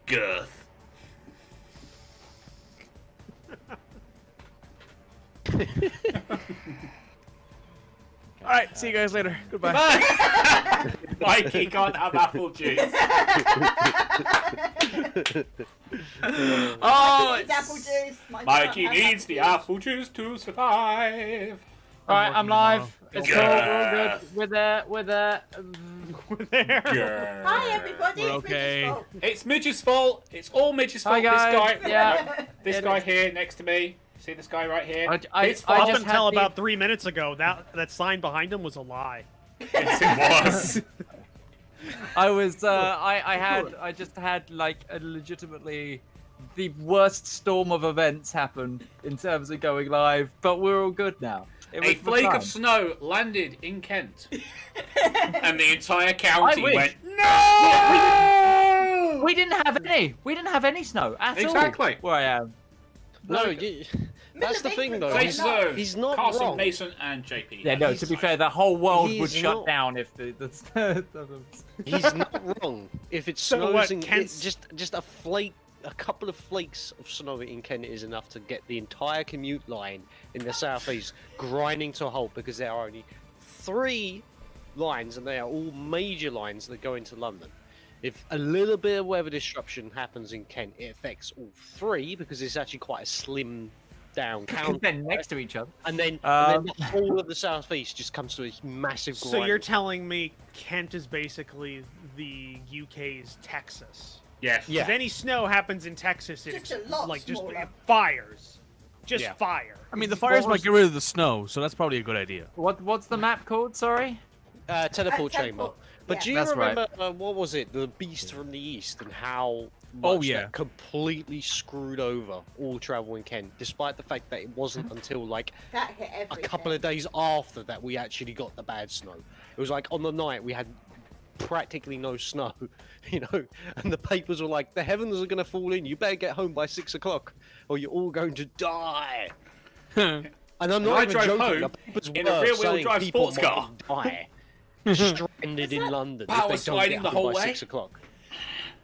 girth. All right, see you guys later. Goodbye. Mikey can't have apple juice. Oh, Needs apple juice. Mikey needs the apple juice to survive. All right, I'm live. It's cool. Yes. We're all good. We're there. We're there. We're there. Grr. Hi everybody. We're It's okay. Midge's fault. It's Midge's fault. It's all Midge's fault. Hi, guys. This guy, Yeah. this guy here next to me. See this guy right here? His I fault. Up just until had the- about 3 minutes ago, that sign behind him was a lie. Yes, it was. I was. I just had like a legitimately the worst storm of events happen in terms of going live, but we're all good now. It was A flake fun. of snow landed in Kent, and the entire county wish. went no. We didn't have any. We didn't have any snow at Exactly. all where I am. No, that's the thing though. Say He's so. he's not Carson, wrong. Mason, and JP. Yeah, no. To be fair, the whole world would He's shut not- down if the He's not wrong. If it So snows what, in Kent's- just a flake, a couple of flakes of snow in Kent is enough to get the entire commute line in the southeast grinding to a halt because there are only 3 lines and they are all major lines that go into London. If a little bit of weather disruption happens in Kent, it affects all 3 because it's actually quite a slim down county. they're next to each other. And then the whole of the southeast just comes to a massive grind. So you're telling me Kent is basically the UK's Texas? Yes. Yeah. If any snow happens in Texas, Just a lot smaller. it fires. Just Yeah. fire. I mean, the fires might get rid of the snow, so that's probably a good idea. What's the map called? Sorry. Teleport chamber. teleport, But yeah. do you That's right. remember what was it? The Beast from the East and how Oh, much yeah. that completely screwed over all travel in Kent, despite the fact that it wasn't until like That hit a everything. couple of days after that we actually got the bad snow. It was like on the night we had practically no snow, you know, and the papers were like, the heavens are going to fall in. You better get home by 6 o'clock, or you're all going to die. And I'm not I even drove joking. home the papers in a were rear-wheel saying drive people sports car. might die, stranded in London power if they don't sliding get the home whole by way? 6 o'clock.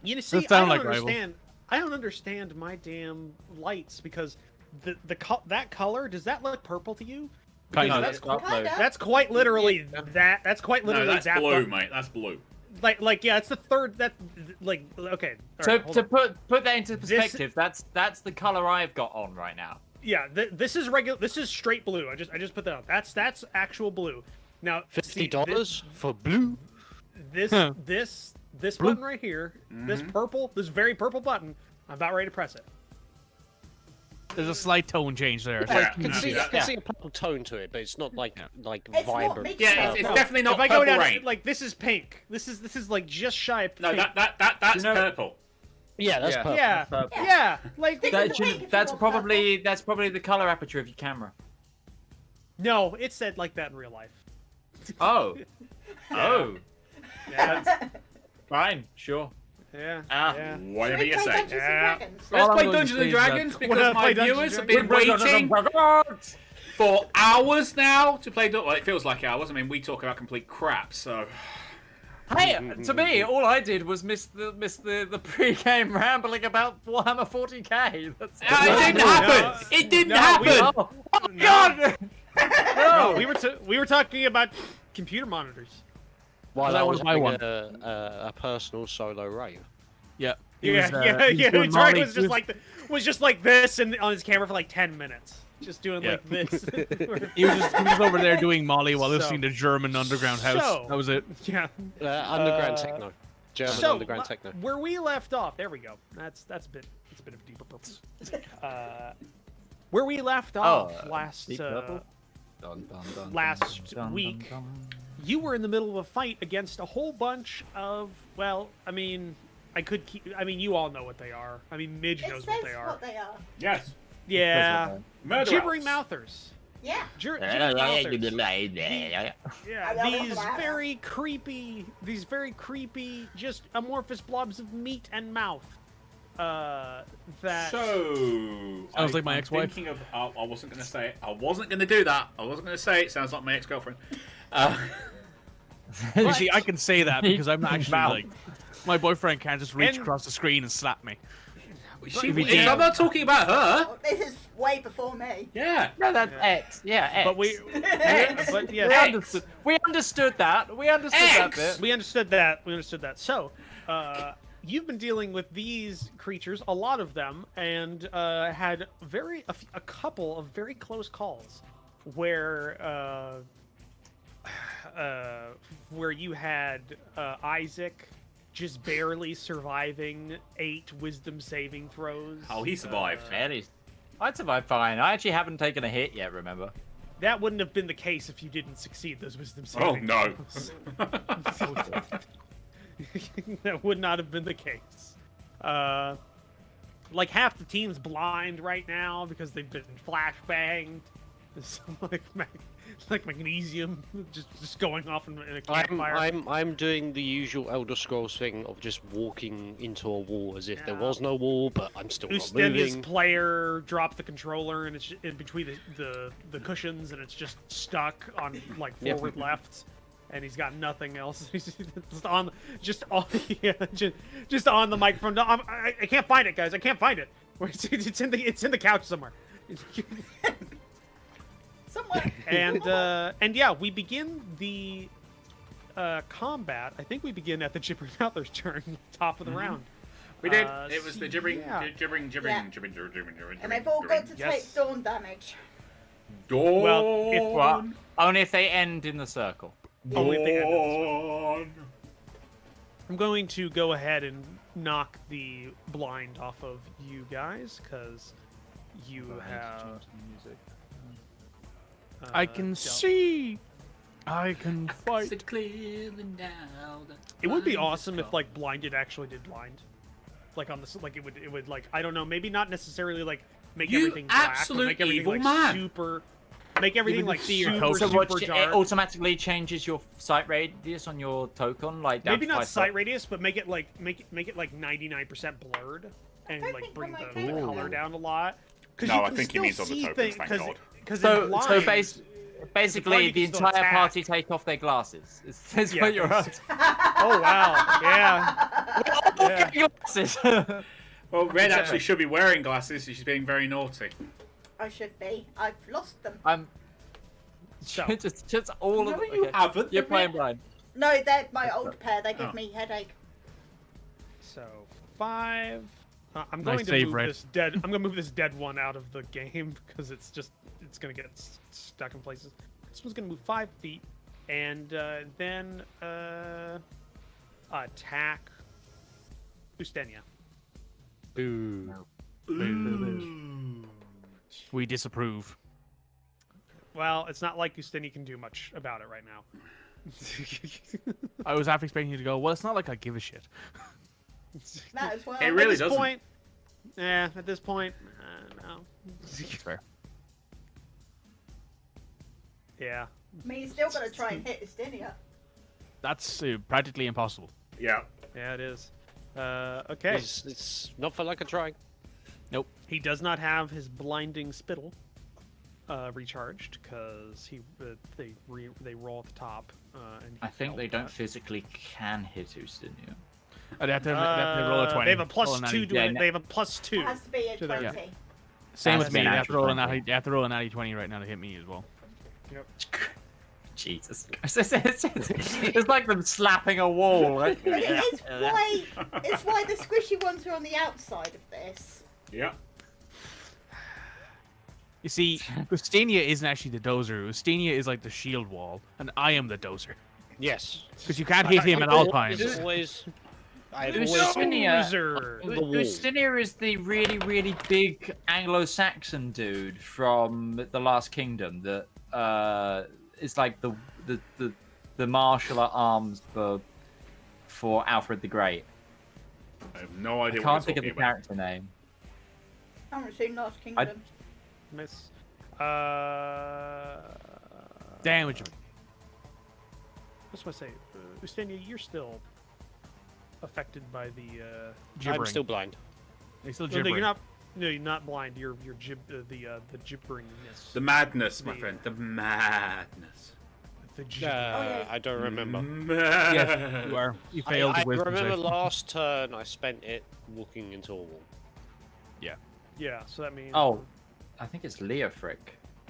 You know, see, sound I like don't Rival. understand. I don't understand my damn lights because that color, does that look purple to you? Kind No, of. that's that's upload. Kinda. That's quite literally that. That's quite No, literally that's that. blue, mate. That's blue. Like yeah, it's the third. That like okay. all To, right, hold to on. put that into This- perspective, that's the color I've got on right now. Yeah, this is regular. This is straight blue. I just put that on. That's actual blue. Now see, $50 for blue. This Huh. this Blue? button right here. This purple. This very purple button. I'm about ready to press it. There's a slight tone change there. It's Yeah. like- I can see, Yeah. I can see a purple tone to it, but it's not like It's not vibrant. mixed Yeah, up. it's No. definitely not If I purple go down, rain. like this is pink. This is like just shy of No, pink. that's You know- purple. Yeah, that's Yeah. purple. Yeah, Purple. yeah. Like Stick That with the should- pink if you that's want probably the color aperture of your camera. no, it said like that in real life. Oh. Oh. Yeah, Fine. Sure. yeah, Ah. yeah. Should Whatever we you play say. Dungeons and Yeah. Dragons? Let's All I'm play going to Dungeons say and is that- Dragons Wanna because my play Dungeons viewers have and been waiting Dragons. for hours now to play. Well, it feels like hours. I mean, we talk about complete crap, so. Hey, to me, all I did was miss the pre-game rambling about Warhammer 40k. That's It didn't happen. It didn't happen. Oh God! No, we were talking about computer monitors. While That I was was my having one. a personal solo rave. Yeah. Yeah, yeah. doing Troy Molly- was just like this and on his camera for like 10 minutes, just doing like this. He was just over there doing Molly while So- listening to German underground house. So- That was it. yeah. Underground techno. German So underground techno. where we left off, there we go. That's a bit of deeper purple. Where we left off last Deep purple? Dun, dun, dun, last dun, dun, week, dun, dun. you were in the middle of a fight against a whole bunch of, well, I mean, you all know what they are. I mean, Midge It knows says what they are. what they are. Yes. Yeah. Murder Gibbering elves. mouthers. Yeah. Gibbering Yeah, mouthers. yeah. Yeah, I love these it. very creepy, just amorphous blobs of meat and mouth. That. So. Sounds like my I'm ex-wife. Thinking of. I wasn't going to say it. I wasn't going to do that. I wasn't going to say it. Sounds like my ex-girlfriend. You see, I can say that because I'm actually Mouth. like My boyfriend can't just reach And- across the screen and slap me. I'm not talking about her. Oh, this is way before me. Yeah. No, that's X. Yeah, X. But we, but we yeah, understood. We understood that. We understood that X! bit. we understood that. We understood that. So, you've been dealing with these creatures, a lot of them, and had a couple of very close calls where you had Isaac just barely surviving 8 wisdom saving throws. Oh, he survived. Barely. I'd survive fine. I actually haven't taken a hit yet. Remember? That wouldn't have been the case if you didn't succeed those wisdom Oh saving no. throws. That would not have been the case. Like half the team's blind right now because they've been flashbanged. There's like magnesium just going off in a campfire. I'm doing the usual Elder Scrolls thing of just walking into a wall as if there Yeah. was no wall, but I'm still not Ustenia's moving. player dropped the controller and it's in between the cushions and it's just stuck on like forward left, and he's got nothing else. He's just on the microphone. No, I can't find it, guys. I can't find it. It's in the couch somewhere. Somewhere. And yeah, we begin the combat. I think we begin at the Gibbering Mouthers turn, top of the round. We did. It was the Yeah. gibbering. And they've all got to Yes. take dawn damage. Dawn. Well, Well, only if they end in the circle. Only if they end in the Dawn. I'm going to go ahead and knock the blind off of you guys, because you have... I can dealt- see. I can fight. It would be awesome if like blinded actually did blind, like on this, like it would like, I don't know, maybe not necessarily like make You everything black, but absolute make everything evil like man. super, make everything like see your super token. So what? super It dark. automatically changes your sight radius on your token, like down Maybe to not 5 sight foot? radius, but make it like 99% blurred and I like think bring I'm the okay with color that. down a lot. 'Cause No, you I can think he still means on the see tokens, things- thank 'cause- God. 'cause So, in so blind- basically, blind, you the can still entire attack. party take off their glasses. Is Yeah, what you're at. Oh wow, yeah. Yeah. Glasses. Well, Red actually should be wearing glasses. She's being very naughty. I should be. I've lost them. I'm So just all of No, it. you Okay. haven't. You're playing blind. No, they're my old pair. They give Oh. me headache. So 5. I'm Nice going to save, move Red. this dead. I'm gonna move this dead one out of the game because it's gonna get stuck in places. This one's gonna move 5 feet, and then attack Ustenia. Boo. We disapprove. Well, it's not like Ustenia can do much about it right now. I was half expecting you to go, well, it's not like I give a shit. That as well. It really at this doesn't. point, at this point, no. Fair. I Yeah. mean, you still got to try and hit Ustenia. That's practically impossible. Yeah. Yeah, it is. Okay. It's not for like a try. He does not have his blinding spittle recharged because they roll at the top. And I think they failed don't that. physically can hit Ustinia. They have to roll a 20. They have a plus Roll a 2 to Yeah, it. They have a plus 2. It has to be a To their- 20. Same That's with me. an You have, to actual roll a 20. natty, you have to roll a natty 20 right now to hit me as well. Jesus Christ. It's like them slapping a wall, right? But it's why the squishy ones are on the outside of this. Yeah. You see, Ustenia isn't actually the dozer. Ustenia is like the shield wall, and I am the dozer. Yes. Because you can't hit him at all times. I've Who's always Ustenia? Loser. the wall. Ustenia is the really, really big Anglo-Saxon dude from the Last Kingdom that is like the martial arms for Alfred the Great. I have no I idea can't what think you're of the talking about. character name. I haven't seen Last Kingdom. Miss. Damage him. Just want to say, Ustenia, you're still affected by the. Gibbering. I'm still blind. He's still No, gibbering. you're not. No, you're not blind. You're the gibberingness. The madness, my The- friend. The madness. the G. yeah. I don't remember. Yes, you are. You failed I the wisdom remember save. last turn I spent it walking into a wall. Yeah, so that means. Oh, I think it's Leofric.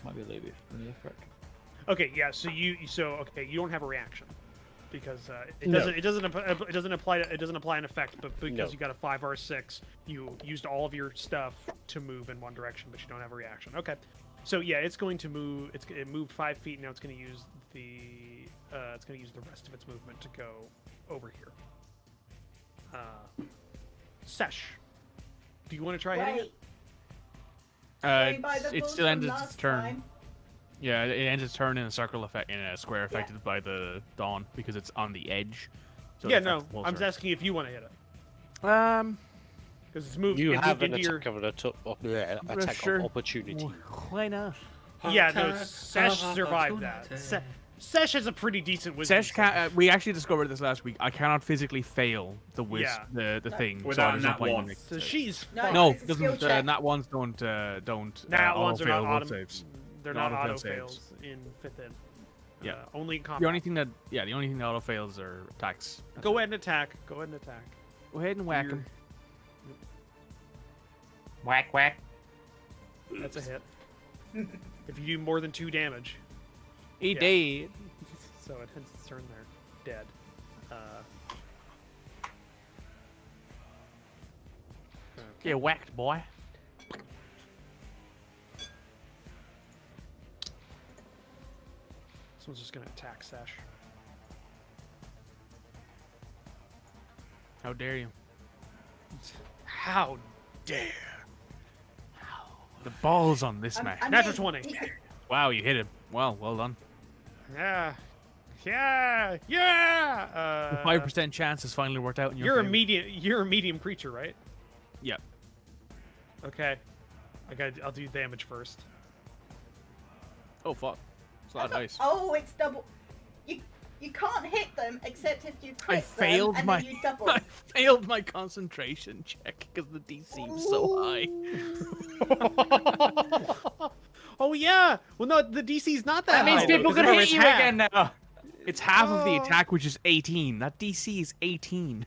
Might be Leofric. Okay, yeah. So you don't have a reaction because it No. doesn't apply an effect, but because No. you got a 5R6, you used all of your stuff to move in one direction, but you don't have a reaction. Okay, so yeah, it's going to move. It moved 5 feet. Now it's going to use the rest of its movement to go over here. Sesh, do you want to try hitting it? Wait. Going by the It rules still from ends its last turn. time. Yeah, it ends its turn in a circle effect, in a square affected by the dawn because it's on the edge. So it Yeah, affects no. the whole I'm just turn. asking if you want to hit it Um, because it's moved. You it have moved an into attack of attack Sure. of opportunity. why not? Yeah, no. Sesh survived that. Sesh has a pretty decent wisdom. Sesh can we actually discovered this last week. I cannot physically fail the the thing. Without there's nat point in one. making So it. she's No, fine. No, It's a skill doesn't. check. Nat ones don't Nat ones are auto-fail not will saves. They're Not not auto-fail auto saves. fails in 5th ed. Yeah. Only in combat. The only thing that auto fails are attacks. Go ahead and attack. Go ahead and attack. Go ahead and whack You're- him. Whack whack. That's a hit. If you do more than 2 damage, He Yeah. did. so it ends its turn there, dead. Get whacked, boy. This one's just gonna attack Sesh. How dare you? How dare! The balls on this man. I'm Natural getting- 20. Wow, you hit him. Well done. Yeah. Yeah. Yeah. The 5% chance has finally worked out in your You're a favor. medium. You're a medium creature, right? Yeah. Okay. I'll do damage first. Oh fuck. It's a lot of dice. Oh, it's double. You can't hit them except if you crit I failed them and my then you double. I failed my concentration check because the DC was so high. Oh yeah. Well, no, the DC's not that That means high, though, people 'cause can remember, hit it's you half. again now. It's half of the Oh. attack, which is 18. That DC is 18.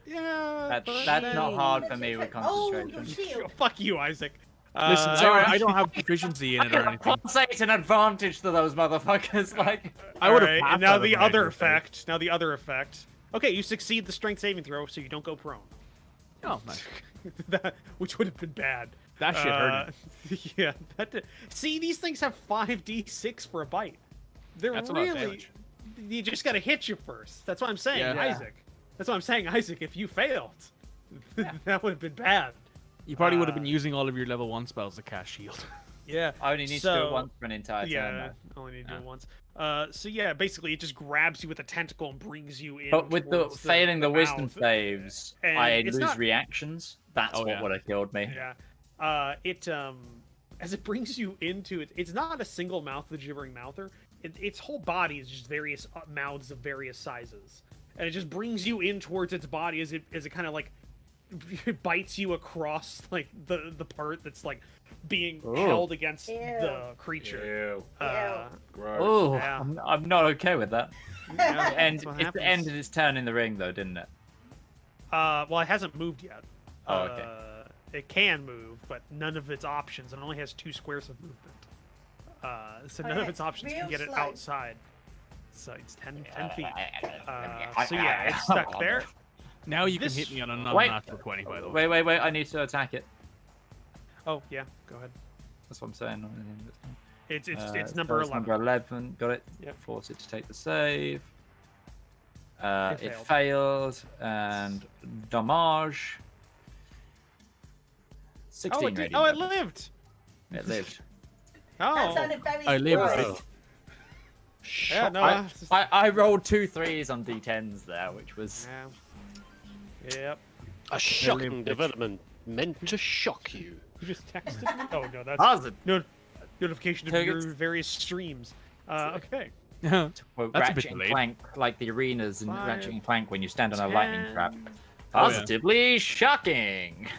Yeah. That's but not then- hard for me with Oh, your concentration. shield. Fuck you, Isaac. Listen, sorry, I don't have proficiency in it or I anything. can't say it's an advantage to those motherfuckers. Like, I would Alright, have. and now the other effect. Now the other effect. Okay, you succeed the strength saving throw, so you don't go prone. Oh, nice. Which would have been bad. That shit hurt. Yeah. See, these things have 5d6 for a bite. They're That's a lot of really. damage. You just gotta hit you first. That's what I'm saying, Yeah. Isaac. That's what I'm saying, Isaac. If you failed, that would have been bad. You probably would have been using all of your level 1 spells to cast shield. Yeah. I only need to do it once for an entire Yeah, turn. only need to do it once. So yeah, basically it just grabs you with a tentacle and brings you in. But with the towards failing the wisdom mouth. saves, And I it's lose not- reactions. That's Oh, what yeah. would have killed me. Yeah. It as it brings you into it, it's not a single mouth, the gibbering mouther. Its whole body is just various mouths of various sizes, and it just brings you in towards its body as it kind of like bites you across like the part that's like being Ooh. held against Ew. the creature. Ew. Gross. Oh, Yeah. I'm not okay with that. Yeah, And that's what it happens. ended its turn in the ring, though, didn't it? Well, it hasn't moved yet. Oh, okay. It can move, but none of its options. It only has 2 squares of movement. So none of Okay, its options can real get it slow. outside. So it's 10 feet. So yeah, it's stuck there. Now you This- can hit me on a Wait. non-natural 20, by the way. Wait, I need to attack it. Oh yeah, go ahead. That's what I'm saying. It's number so 11. Number 11, got it. Yep. Force it to take the save. It It failed. failed, and damage. 16 Oh, it did. radiant Oh, it damage. lived. It lived. That Oh, sounded very I live gross. with it. yeah, no. I rolled 2 3s on d10s there, which was Yeah. Yep. A shocking development meant to shock you. You just texted. Oh no, that's positive. notification of Targets- your various streams. Okay. Well, That's a bit Ratchet and delayed. Clank, like the arenas in 5, Ratchet and Clank when you stand on a lightning 10. trap. Oh, yeah. Positively shocking.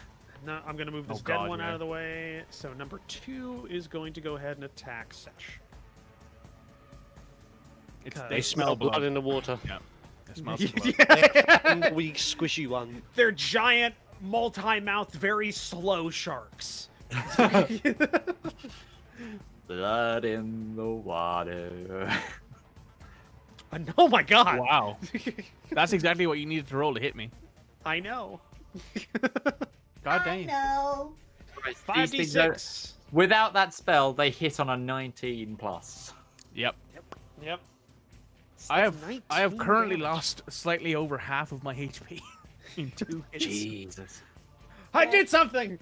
No, I'm gonna move this Oh, dead God, one yeah. out of the way. So number 2 is going to go ahead and attack Sesh. They They smell blood blood. in the water. Yeah. They smell some blood. Yeah. Weak, squishy one. They're giant, multi-mouthed, very slow sharks. Blood in the water. Oh my god! Wow. That's exactly what you needed to roll to hit me. I know. God I dang. know. These things are- 5d6. Without that spell, they hit on a 19 plus. Yep. Yep. I have 19 currently damage. lost slightly over half of my HP in 2 hits. Jesus. I did something.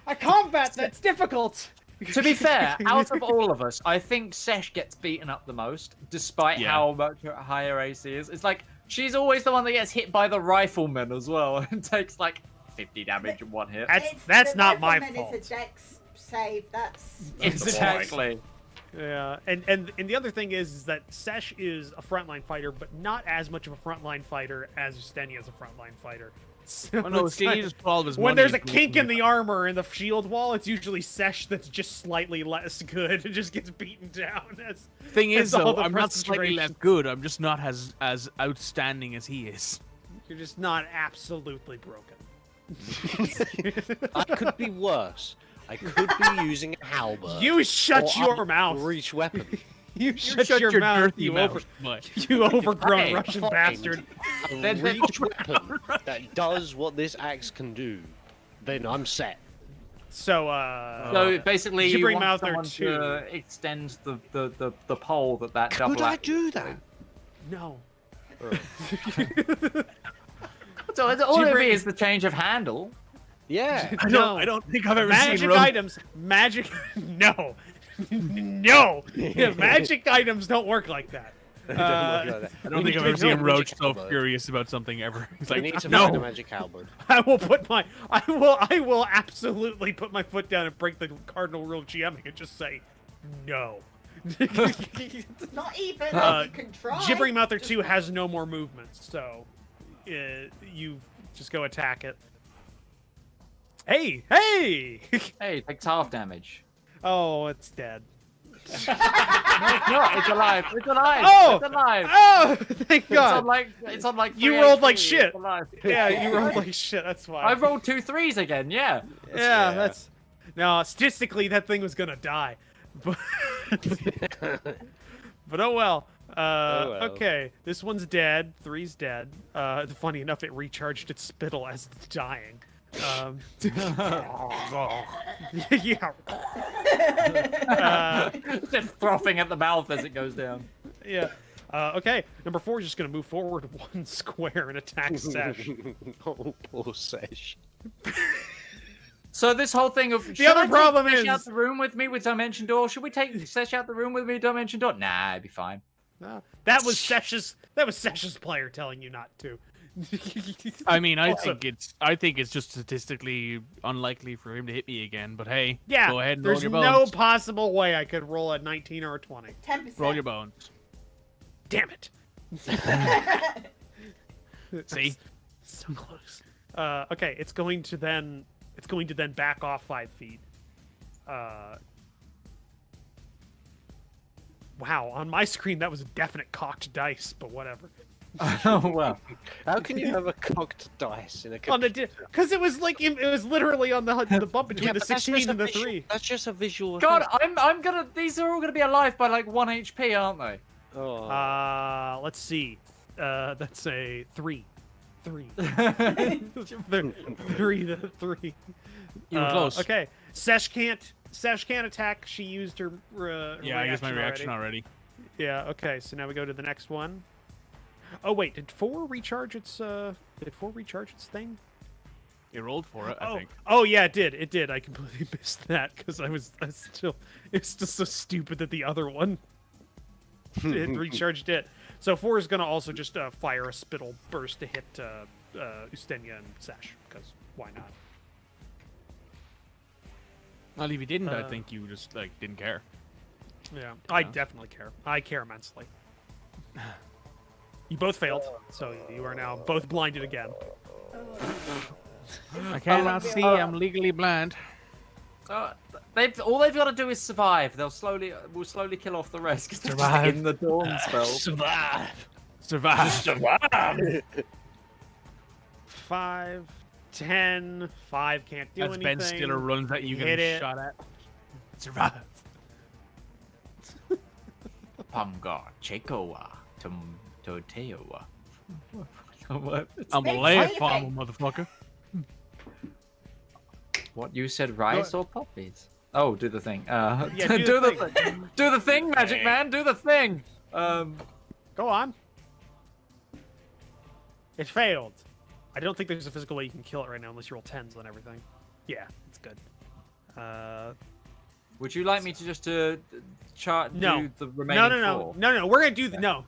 A combat that's difficult. To be fair, out of all of us, I think Sesh gets beaten up the most, despite Yeah. how much higher AC is. It's like, she's always the one that gets hit by the rifleman as well, and takes like 50 damage in one hit. That's the not my rifleman fault. It's a dex save. That's Exactly. Yeah, and the other thing is that Sesh is a frontline fighter, but not as much of a frontline fighter as Ustenia is a frontline fighter. So Oh, no, it's see, not- he just put all of his when money there's a into kink in making the armor and the shield wall, it's usually Sesh that's just slightly less good. It just gets beaten down. As, it. Thing is, as all though, the I'm not slightly less frustrations. good. I'm just not as outstanding as he is. You're just not absolutely broken. I could be worse. I could be using a halberd. You shut or your other mouth. Reach weapon. You shut your mouth, dirty you mouth. But you overgrown Hey, Russian Find bastard. A Then- reach weapon that does what this axe can do. Then I'm set. So, So basically, you Gibbering want Mouther someone 2. to extend the pole that double Could I act- do that? no. So all it would be Gibbering- is the change of handle. Yeah. No. I don't think I've ever Magic seen Rogue. items. Magic. No. No. Yeah, magic items don't work like that. Don't look like that. I don't We think I've need ever to seen find a Roach magic so halberd. furious about something ever. He's We like, need to find a no. magic halberd. I will put my. I will absolutely put my foot down and break the cardinal rule of GMing and just say, no. not even. Uh, You can try. Gibbering Mouther 2 has no more movement, so you just go attack it. Hey! Hey! Hey, it takes half damage. Oh, it's dead. No, it's not. It's alive. It's alive. Oh! It's alive. Oh, thank It's on God! like You 3 rolled like HP. shit. It's alive. Yeah, you rolled like shit. That's why. I rolled 2 3s again. Yeah. Yeah, that's. No, statistically, that thing was gonna die. But, but oh well. well. Okay, this one's dead. 3's dead. Funny enough, it recharged its spittle as it's dying. Yeah. Just frothing at the mouth as it goes down. Yeah. Okay, number 4 is just gonna move forward 1 square and attack Sesh. Oh, poor Sesh. So this whole thing of The other problem Sesh is- out the room with me with Dimension Door. Should we take Sesh out the room with me with Dimension Door? Nah, it'd be fine. No, that was Sesh's player telling you not to. I mean, I Also- think it's just statistically unlikely for him to hit me again. But hey, Yeah, go ahead and there's roll your no bones. possible way I could roll a 19 or a 20. 10%. Roll your bones. Damn it. See, So close. Okay, it's going to then back off 5 feet. Wow, on my screen that was a definite cocked dice, but whatever. Oh well. How can you have a cocked dice in a On the because it was like it was literally on the bump between Yeah, the but that's 16 just and the a visual- 3. That's just a visual. God, effect. I'm gonna. These are all gonna be alive by like 1 HP, aren't they? Oh. Let's see. That's a 3. 3. 3. you were close. Okay, Sesh can't attack. She used her. Yeah, I used my reaction already. already. Yeah. Okay. So now we go to the next one. Oh wait, did 4 recharge its? Did 4 recharge its thing? You rolled for it, I think. Oh yeah, it did. It did. I completely missed that because it's still so stupid that the other one it recharged it. So 4 is gonna also just fire a spittle burst to hit Ustenia and Sesh because why not? Well, if you didn't, I think you just like didn't care. Yeah, I definitely care. I care immensely. You both failed, so you are now both blinded again. I cannot see. I'm legally blind. All they've got to do is survive. We'll slowly kill off the rest. 'Cause they're just Survive. in the dawn spell. Survive. Survive. 5, 10, 5 can't do As anything. Ben Stiller runs at you, Hit getting it. shot at. Survive. Pamgar, Chekoa, Toteoa. I'm a Big land fire farmer, thing. motherfucker. What you said, rice or poppies? Oh, do the thing. Yeah, do the thing. Do the thing, Magic Man. Do the thing. Go on. It failed. I don't think there's a physical way you can kill it right now unless you roll 10s on everything. Yeah, it's good. Would you like me to just chart No. do the remaining No. four? We're gonna do the no.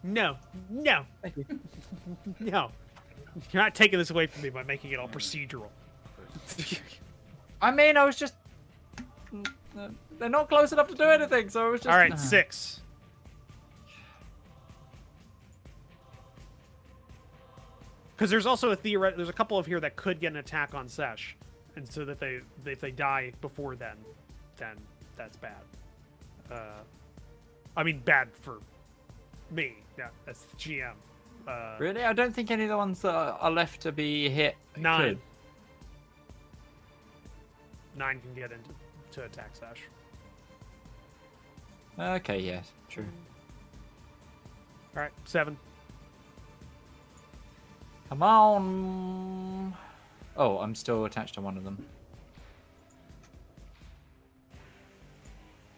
Thank you. No. You're not taking this away from me by making it all procedural. I mean, I was just. They're not close enough to do anything, so I was just. All right, 6. Because there's also a there's a couple of here that could get an attack on Sesh, and so that if they die before then that's bad. I mean, bad for me. Yeah, that's the GM. Really? I don't think any of the ones that are left to be hit. 9. could. 9 can get into to attack Sesh. Okay, yes, true. All right, 7. Come on. Oh, I'm still attached to one of them.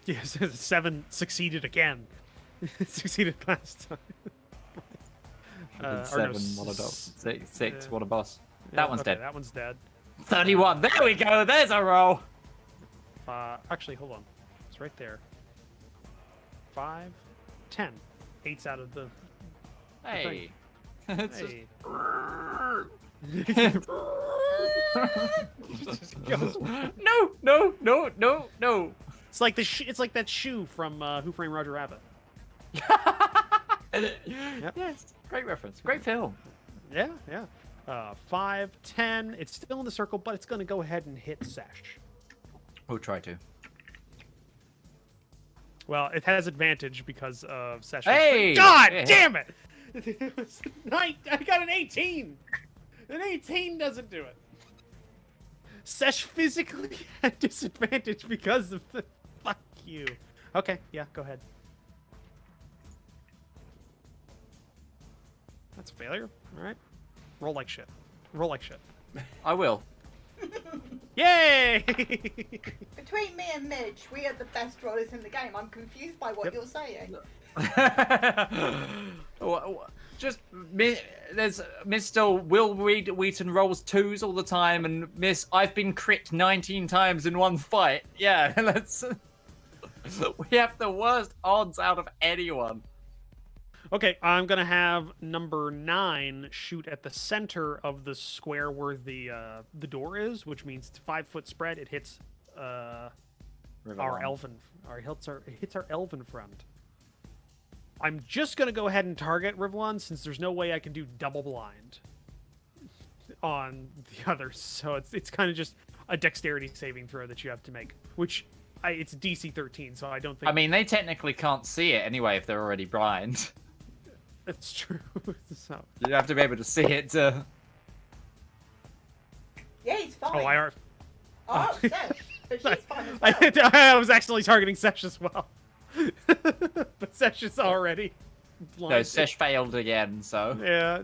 Yes, 7 succeeded again. It succeeded last time. I did Or no, 7, what a dog. 6, what a boss. That one's okay, dead. That one's dead. 31. There we go. There's a roll. Actually, hold on. It's right there. 5, 10. 8's out of the. Hey. It's just- Hey. No. It's like it's like that shoe from Who Framed Roger Rabbit. Yes. Great reference. Great film. Yeah. 5, 10. It's still in the circle, but it's going to go ahead and hit Sesh. We'll try to. Well, it has advantage because of Sesh. Hey! God Yeah. damn it! I got an 18. An 18 doesn't do it. Sesh physically had disadvantage because of the. Fuck you. Okay, yeah, go ahead. That's a failure. All right. Roll like shit. I will. Yay! Between me and Midge, we are the best rollers in the game. I'm confused by what Yep. you're saying. Just there's Mr. Will Wheaton rolls 2s all the time, and I've been crit 19 times in one fight. Yeah, we have the worst odds out of anyone. Okay, I'm gonna have number 9 shoot at the center of the square where the door is, which means 5-foot spread. It hits our elven friend. I'm just gonna go ahead and target Rivallon since there's no way I can do double blind on the others. So it's kind of just a dexterity saving throw that you have to make, which it's DC 13, so I don't think. I mean, they technically can't see it anyway if they're already blind. That's true. So. You have to be able to see it to. Yeah, he's fine. Oh, Sesh. But she's fine as well. I was accidentally targeting Sesh as well. But Sesh is already blind. No, Sesh failed again, so. Yeah.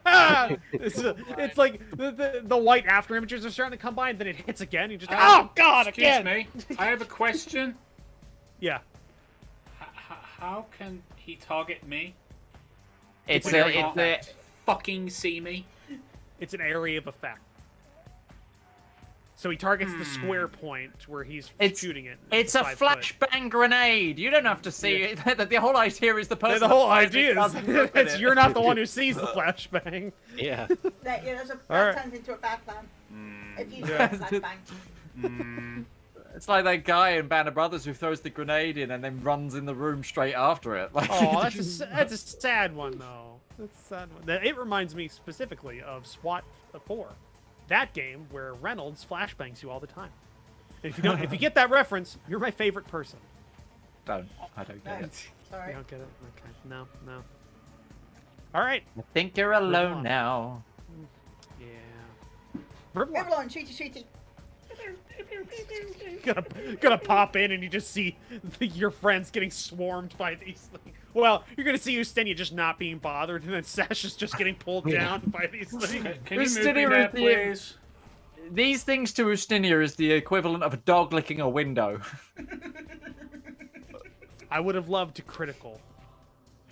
Ah! It's like the white after images are starting to come by, and then it hits again. You just oh god, Excuse again. me. I have a question. Yeah. How can he target me? It's When he a. can't fucking see me. It's an area of effect. So he targets the square point where he's shooting it. It's a 5 foot. flashbang grenade. You don't have to see it. The whole idea is the person. The whole that fires it idea is doesn't look at it's it. you're not the one who sees the flashbang. Yeah. That Alright. turns into a bad plan. If you do Yeah. a flashbang. It's like that guy in Band of Brothers who throws the grenade in and then runs in the room straight after it. Like, Oh, that's a sad one though. That's a sad one. It reminds me specifically of SWAT 4, that game where Reynolds flashbangs you all the time. If you get that reference, you're my favorite person. I don't get No, it. You sorry. don't get it? Okay. No. All right. I think you're alone on. now. Yeah. Rivallon. Rivallon, shooty. Gonna pop in and you just see your friends getting swarmed by these things. Well, you're gonna see Ustenia just not being bothered, and then Sasha's just getting pulled down by these things. Can you move me there, please? These things to Ustinia is the equivalent of a dog licking a window. I would have loved to critical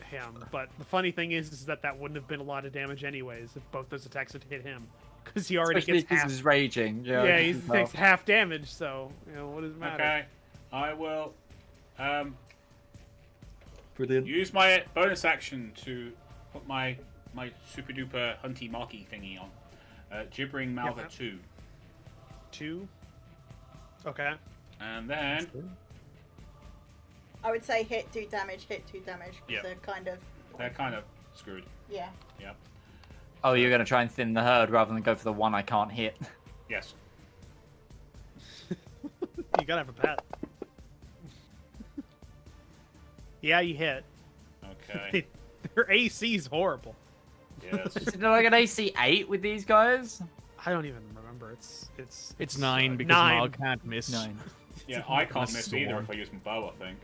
him, but the funny thing is that wouldn't have been a lot of damage anyways if both those attacks had hit him, because he already Especially gets because half. he's raging. Yeah, he takes half damage, so what does it matter? Okay, I will Brilliant. use my bonus action to put my super duper hunty marky thingy on. Gibbering Malva Yep. 2. 2. Okay. And then I would say hit 2 damage, hit 2 damage. Yeah. They're kind of. they're kind of screwed. Yeah. Yeah. Oh, you're going to try and thin the herd rather than go for the one I can't hit. Yes. You gotta have a pet. Yeah, you hit. Okay. Their AC's horrible. Yes. Is it like an AC 8 with these guys? I don't even remember. It's 9 because 9. Mog can't miss. 9. Yeah, I can't miss Storm. either if I use my bow, I think.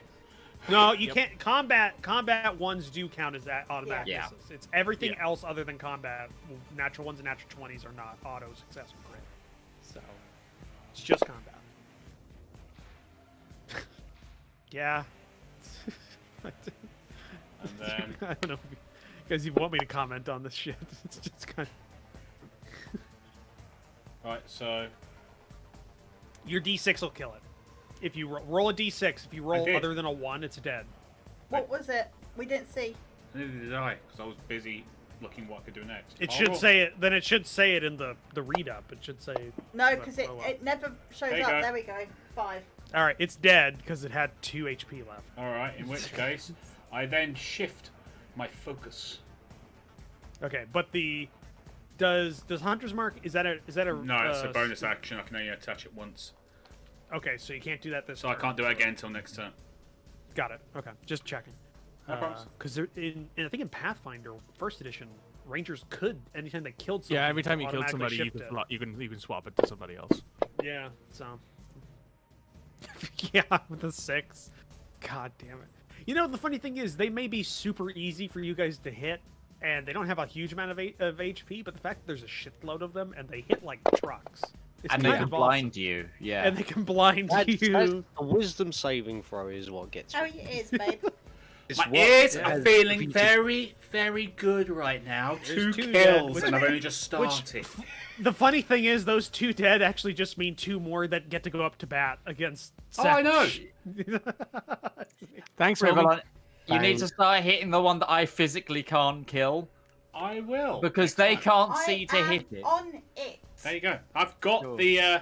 No, you can't. Combat ones do count as that automatic Yeah. misses. It's everything Yeah. else other than combat. Natural ones and natural 20s are not auto success or crit. So it's just combat. Yeah. And then I don't know if you guys even want me to comment on this shit. It's just kind of. right, so Your D6 will kill it. If you roll a D6, if you roll did. other than a 1, it's dead. What was it? We didn't see. neither did I, because I was busy looking what I could do next. It I'll should roll. say it. Then it should say it in the read up. It should say. No, because oh well. it never shows There you up. go. There we go. 5. All right, it's dead because it had 2 HP left. Alright, in which case, I then shift my focus. Okay, but does Hunter's Mark is that a No, it's a bonus action. I can only attach it once. Okay, so you can't do that this So I turn. can't do it again until next turn. Got it. Okay, just checking. No problems. Because I think in Pathfinder First Edition, Rangers could anytime they killed something. Yeah, every time you killed automatically somebody, shift it. you can swap it to somebody else. Yeah, so. Yeah, with a 6. God damn it. You know, the funny thing is, they may be super easy for you guys to hit, and they don't have a huge amount of HP, but the fact that there's a shitload of them, and they hit like trucks. It's And they kind can of blind awesome. you. Yeah. And they can blind you. A wisdom saving throw is what gets Oh, me. it is, babe. It's My what ears has are feeling been- very, very good right now. There's 2 2 kills, dead, and I've only just started. The funny thing is, those 2 dead actually just mean 2 more that get to go up to bat against. Oh, I know. Thanks, Rivallon, Rivallon. you need to start hitting the one that I physically can't kill I will. because they can't I see to am hit it. on it. There you go. I've got Cool. the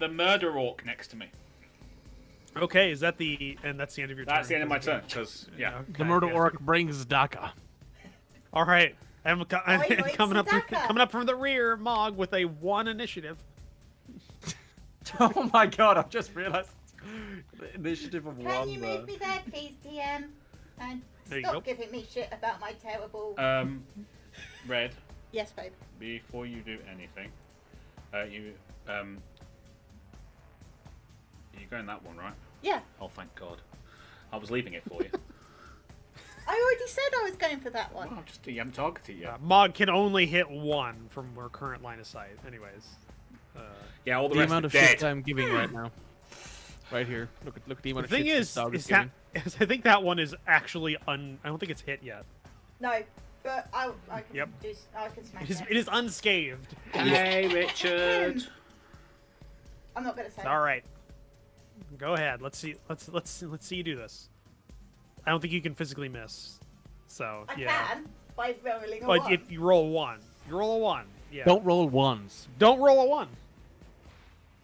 murder orc next to me. Okay, is that and that's the end of your turn? That's the end of my turn, because, yeah. Okay, The murder yeah. orc brings Daka. All right, I'm wait, coming up Sadaka. coming up from the rear, Mog with a 1 initiative. Oh my god! I've just realised. The initiative of Can 1. you move me there, please, DM? And There you stop go. giving me shit about my terrible. Red, Yes, babe. before you do anything, you going that one, right? Yeah, Oh, thank God. I was leaving it for you. I already said I was going for that one. Well, just you haven't targeted it yet. Mog can only hit 1 from our current line of sight. Anyways, Yeah, all the The rest amount are of shit dead. I'm giving right now. Right here. Look at the the amount of thing shit is, this dog is is giving. I think that one is actually I don't think it's hit yet. No, but I can Yep. I can smash It is unscathed. Hey, Richard. I'm not gonna say. All right, go ahead. Let's see. Let's see you do this. I don't think you can physically miss. So I yeah. can by rolling a But 1. if you roll a 1, you roll a 1. Yeah. Don't roll ones. Don't roll a 1.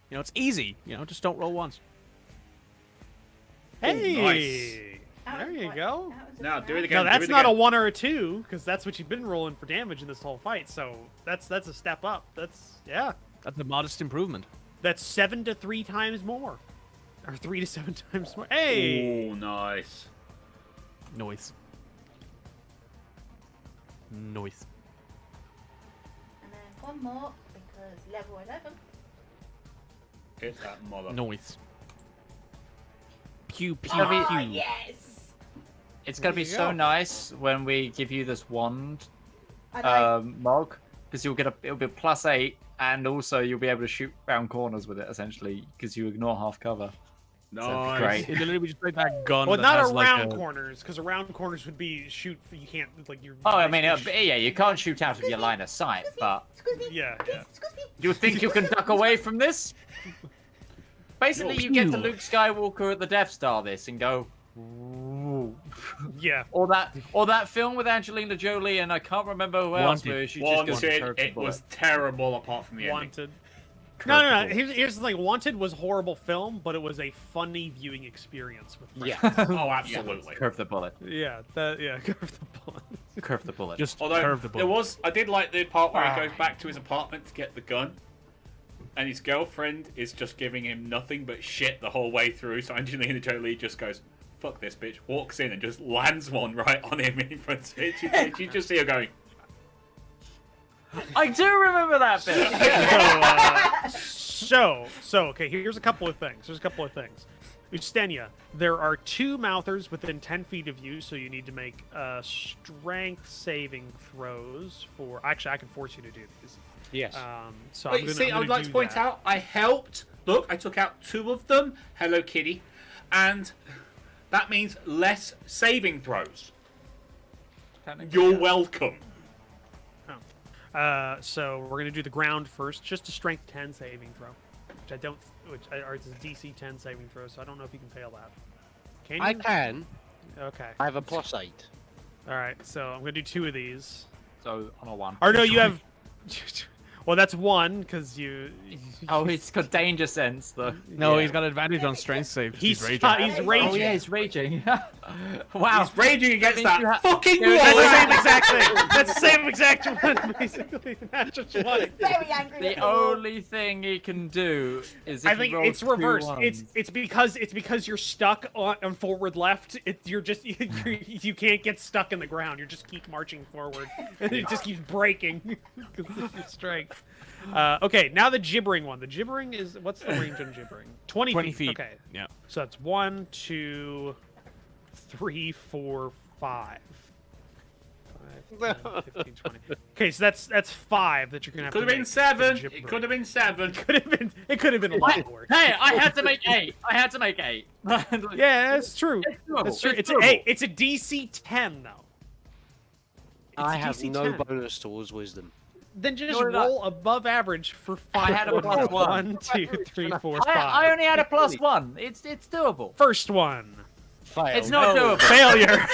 You know, it's easy. You know, just don't roll ones. Hey. nice. That There was you quite- go. that was a Now, do it round. again. No, that's do it not a again. 1 or a 2, because that's what you've been rolling for damage in this whole fight. So that's a step up. That's yeah. That's a modest improvement. That's 7 to 3 times more. Or 3 to 7 times more. Hey! Oh, nice. Noise. Noise. And then one more because level 11. Hit that mother. Noise. Pew pew Oh, pew. Yes! It's gonna be There you so go. nice when we give you this wand, I know. Mog, because it'll be +8, and also you'll be able to shoot round corners with it essentially, because you ignore half cover. Nice. great. It literally just like that gun. Well, that not has, around like, corners, because around corners would be shoot. You can't like you're. Oh, I mean, yeah, you can't shoot out of your line of sight, but Excuse me. Yeah, Please, yeah. excuse me. you think you can duck away from this? Basically, you get to Luke Skywalker at the Death Star this and go. Ooh. Yeah. Or that film with Angelina Jolie and I can't remember who else. Wanted. Where she just goes Wanted, curved it bullet. was terrible apart from the ending. Wanted. Curved No. bullet. Here's the thing. Wanted was a horrible film, but it was a funny viewing experience with friends. Yeah. Oh, absolutely. Curve the bullet. Yeah. Curve the bullet. Curve the bullet. Just Although curve the bullet. I did like the part where he goes back to his apartment to get the gun, and his girlfriend is just giving him nothing but shit the whole way through. So Angelina Jolie just goes, "Fuck this bitch," walks in and just lands one right on him in front of it. You just see her going. I do remember that bit. So, okay, here's a couple of things. Ustenia, there are 2 mouthers within 10 feet of you, so you need to make strength saving throws for. Actually, I can force you to do these. Yes. So Wait, I'm gonna, see, I'm I would gonna like to do point that. out, I helped. Look, I took out 2 of them. Hello, Kitty, and that means less saving throws. You're welcome. So we're gonna do the ground first, just a strength 10 saving throw, or it's a DC 10 saving throw. So I don't know if you can fail that. Can you? I can. Okay. I have a +8. All right. So I'm gonna do 2 of these. So on a 1. Or no, you have. Well, that's 1 because you. Oh, he's got danger sense though. No, Yeah. he's got advantage on strength save. 'cause He's raging. he's raging. Oh yeah, he's raging. Wow. He's raging against That means you that fucking Dude, That's the wall. same exact thing. That's the same exact one, basically. That's just one. Very angry. The at the wall. only thing he can do is if I he think rolls it's 2 reversed. ones. It's because you're stuck on forward left. You're just you can't get stuck in the ground. You just keep marching forward, and it just keeps breaking because of your strength. Okay, now the gibbering one. The gibbering is what's the range on gibbering? 20 feet. Okay, Yeah. so that's 1, 2, 3, 4, 5. 5, 10, 15, 20. Okay, so that's 5 that you're gonna have Could to have been make 7. for the It could have been 7. It could have been a lot worse. Hey, I had to make 8. Yeah, that's true. It's doable. That's true. It's It's a DC 10 though. It's I a have DC no 10. bonus towards wisdom. Then just Nor did I. roll above average for 5. I had a +1. 1, 2, 3, 4, 5. I only had a +1. It's doable. First one. Fail. It's not doable. Failure.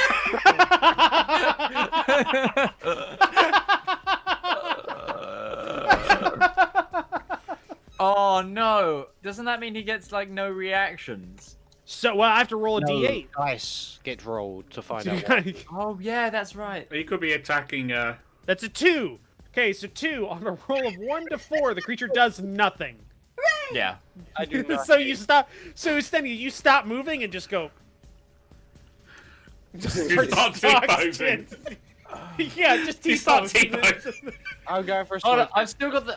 Oh no! Doesn't that mean he gets like no reactions? So well, I have to roll a No D8. dice get rolled to find out why. Oh yeah, that's right. He could be attacking. That's a 2. Okay, so 2 on a roll of 1 to 4, the creature does nothing. Yeah. I do not. So you stop. So instead, you stop moving and just go. Just You start T-posing. Yeah, just You start T-pose. T-posing. I'm going for a Hold on, sword.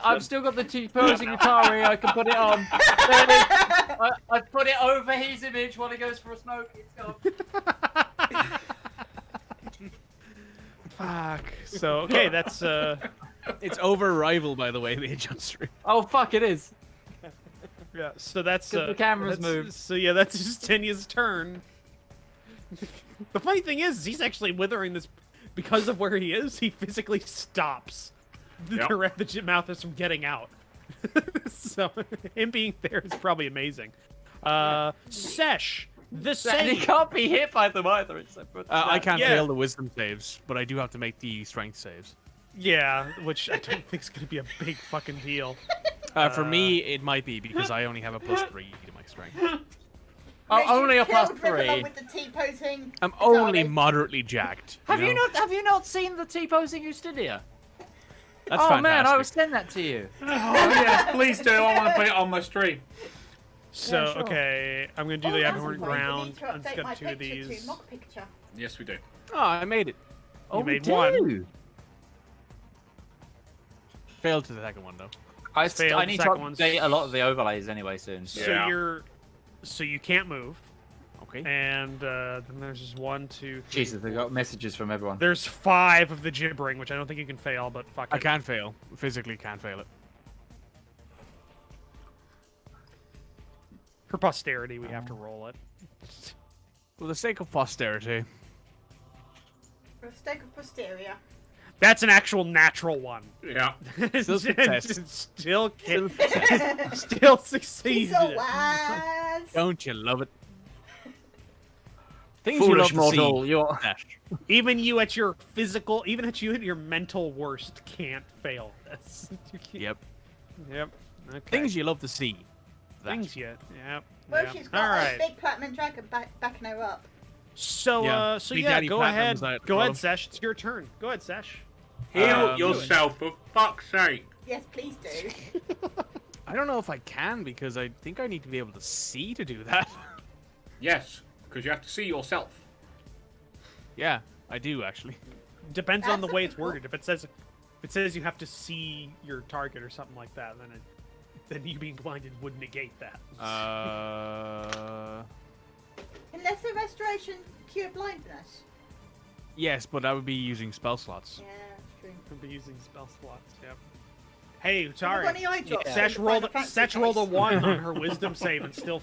I've still got the T-posing Atari. I can put it on. There it is. I put it over his image while he goes for a smoke. It's gone. Fuck. So okay, that's It's over rival, by the way, the Age on stream. Oh fuck! It is. yeah. So that's 'Cause the camera's that's- moved. So yeah, that's just Tenya's turn. The funny thing is, he's actually withering this because of where he is. He physically stops the Yep. the mouth from getting out. So him being there is probably amazing. Sesh, the And same. he can't be hit by them either. Except for I can't Yeah. fail the wisdom saves, but I do have to make the strength saves. Yeah, which I don't think is going to be a big fucking deal. For me, it might be because I only have a +3 to my strength. Oh, Yes, only you a killed Rivallon +3. with the T-posing. I'm Atari. only moderately jacked. Have you know? not seen the T-posing Justinia? That's oh fantastic. man, I will send that to you. Oh yes, please do. I want to put it on my stream. So, Yeah, sure. okay, I'm going to do Oh, the that's abhorrent important. We ground. need to I'm just update going my to do picture these. to mock picture. Yes, we do. Oh, I made it. Oh, we made one. do. Failed to the second one though. I Failed need the to second one. update a lot of the overlays anyway soon. So Yeah. so you can't move, Okay. and then there's just 1, 2, 3. Jesus, I got messages from everyone. There's 5 of the gibbering, which I don't think you can fail, but fuck I it. can't fail. Physically can't fail it. For posterity, we have to roll it. For the sake of posterity. For a stake of posterior. That's an actual natural one. Yeah. Still success. Still Still still He's succeeded. so wise. Don't you love it? Things you love Foolish to mortal, see. you're... Dash. Even you at your physical, even at you at your mental worst, can't fail this. You can't- Yep. Yep. Okay. Things you love to see. That. Things you. Yep. Well, yep. she's got All right. a big platinum dragon backing her up. So, Yeah. so Big yeah, Daddy go Platinum's ahead. at the Go ahead, bottom. Sesh. It's your turn. Go ahead, Sesh. Heal yourself, for fuck's sake. Yes, please do. I don't know if I can because I think I need to be able to see to do that. Yes, because you have to see yourself. Yeah, I do actually. Depends on the That's way it's cool. worded. If it says you have to see your target or something like that, then you being blinded would negate that. Unless the restoration cure blindness. Yes, but I would be using spell slots. Yeah, that's true. I'll be using spell slots. Yep. Hey, Have sorry. you got any eye drops? Sesh Find a fancy Sesh rolled a place. 1 on her wisdom save and still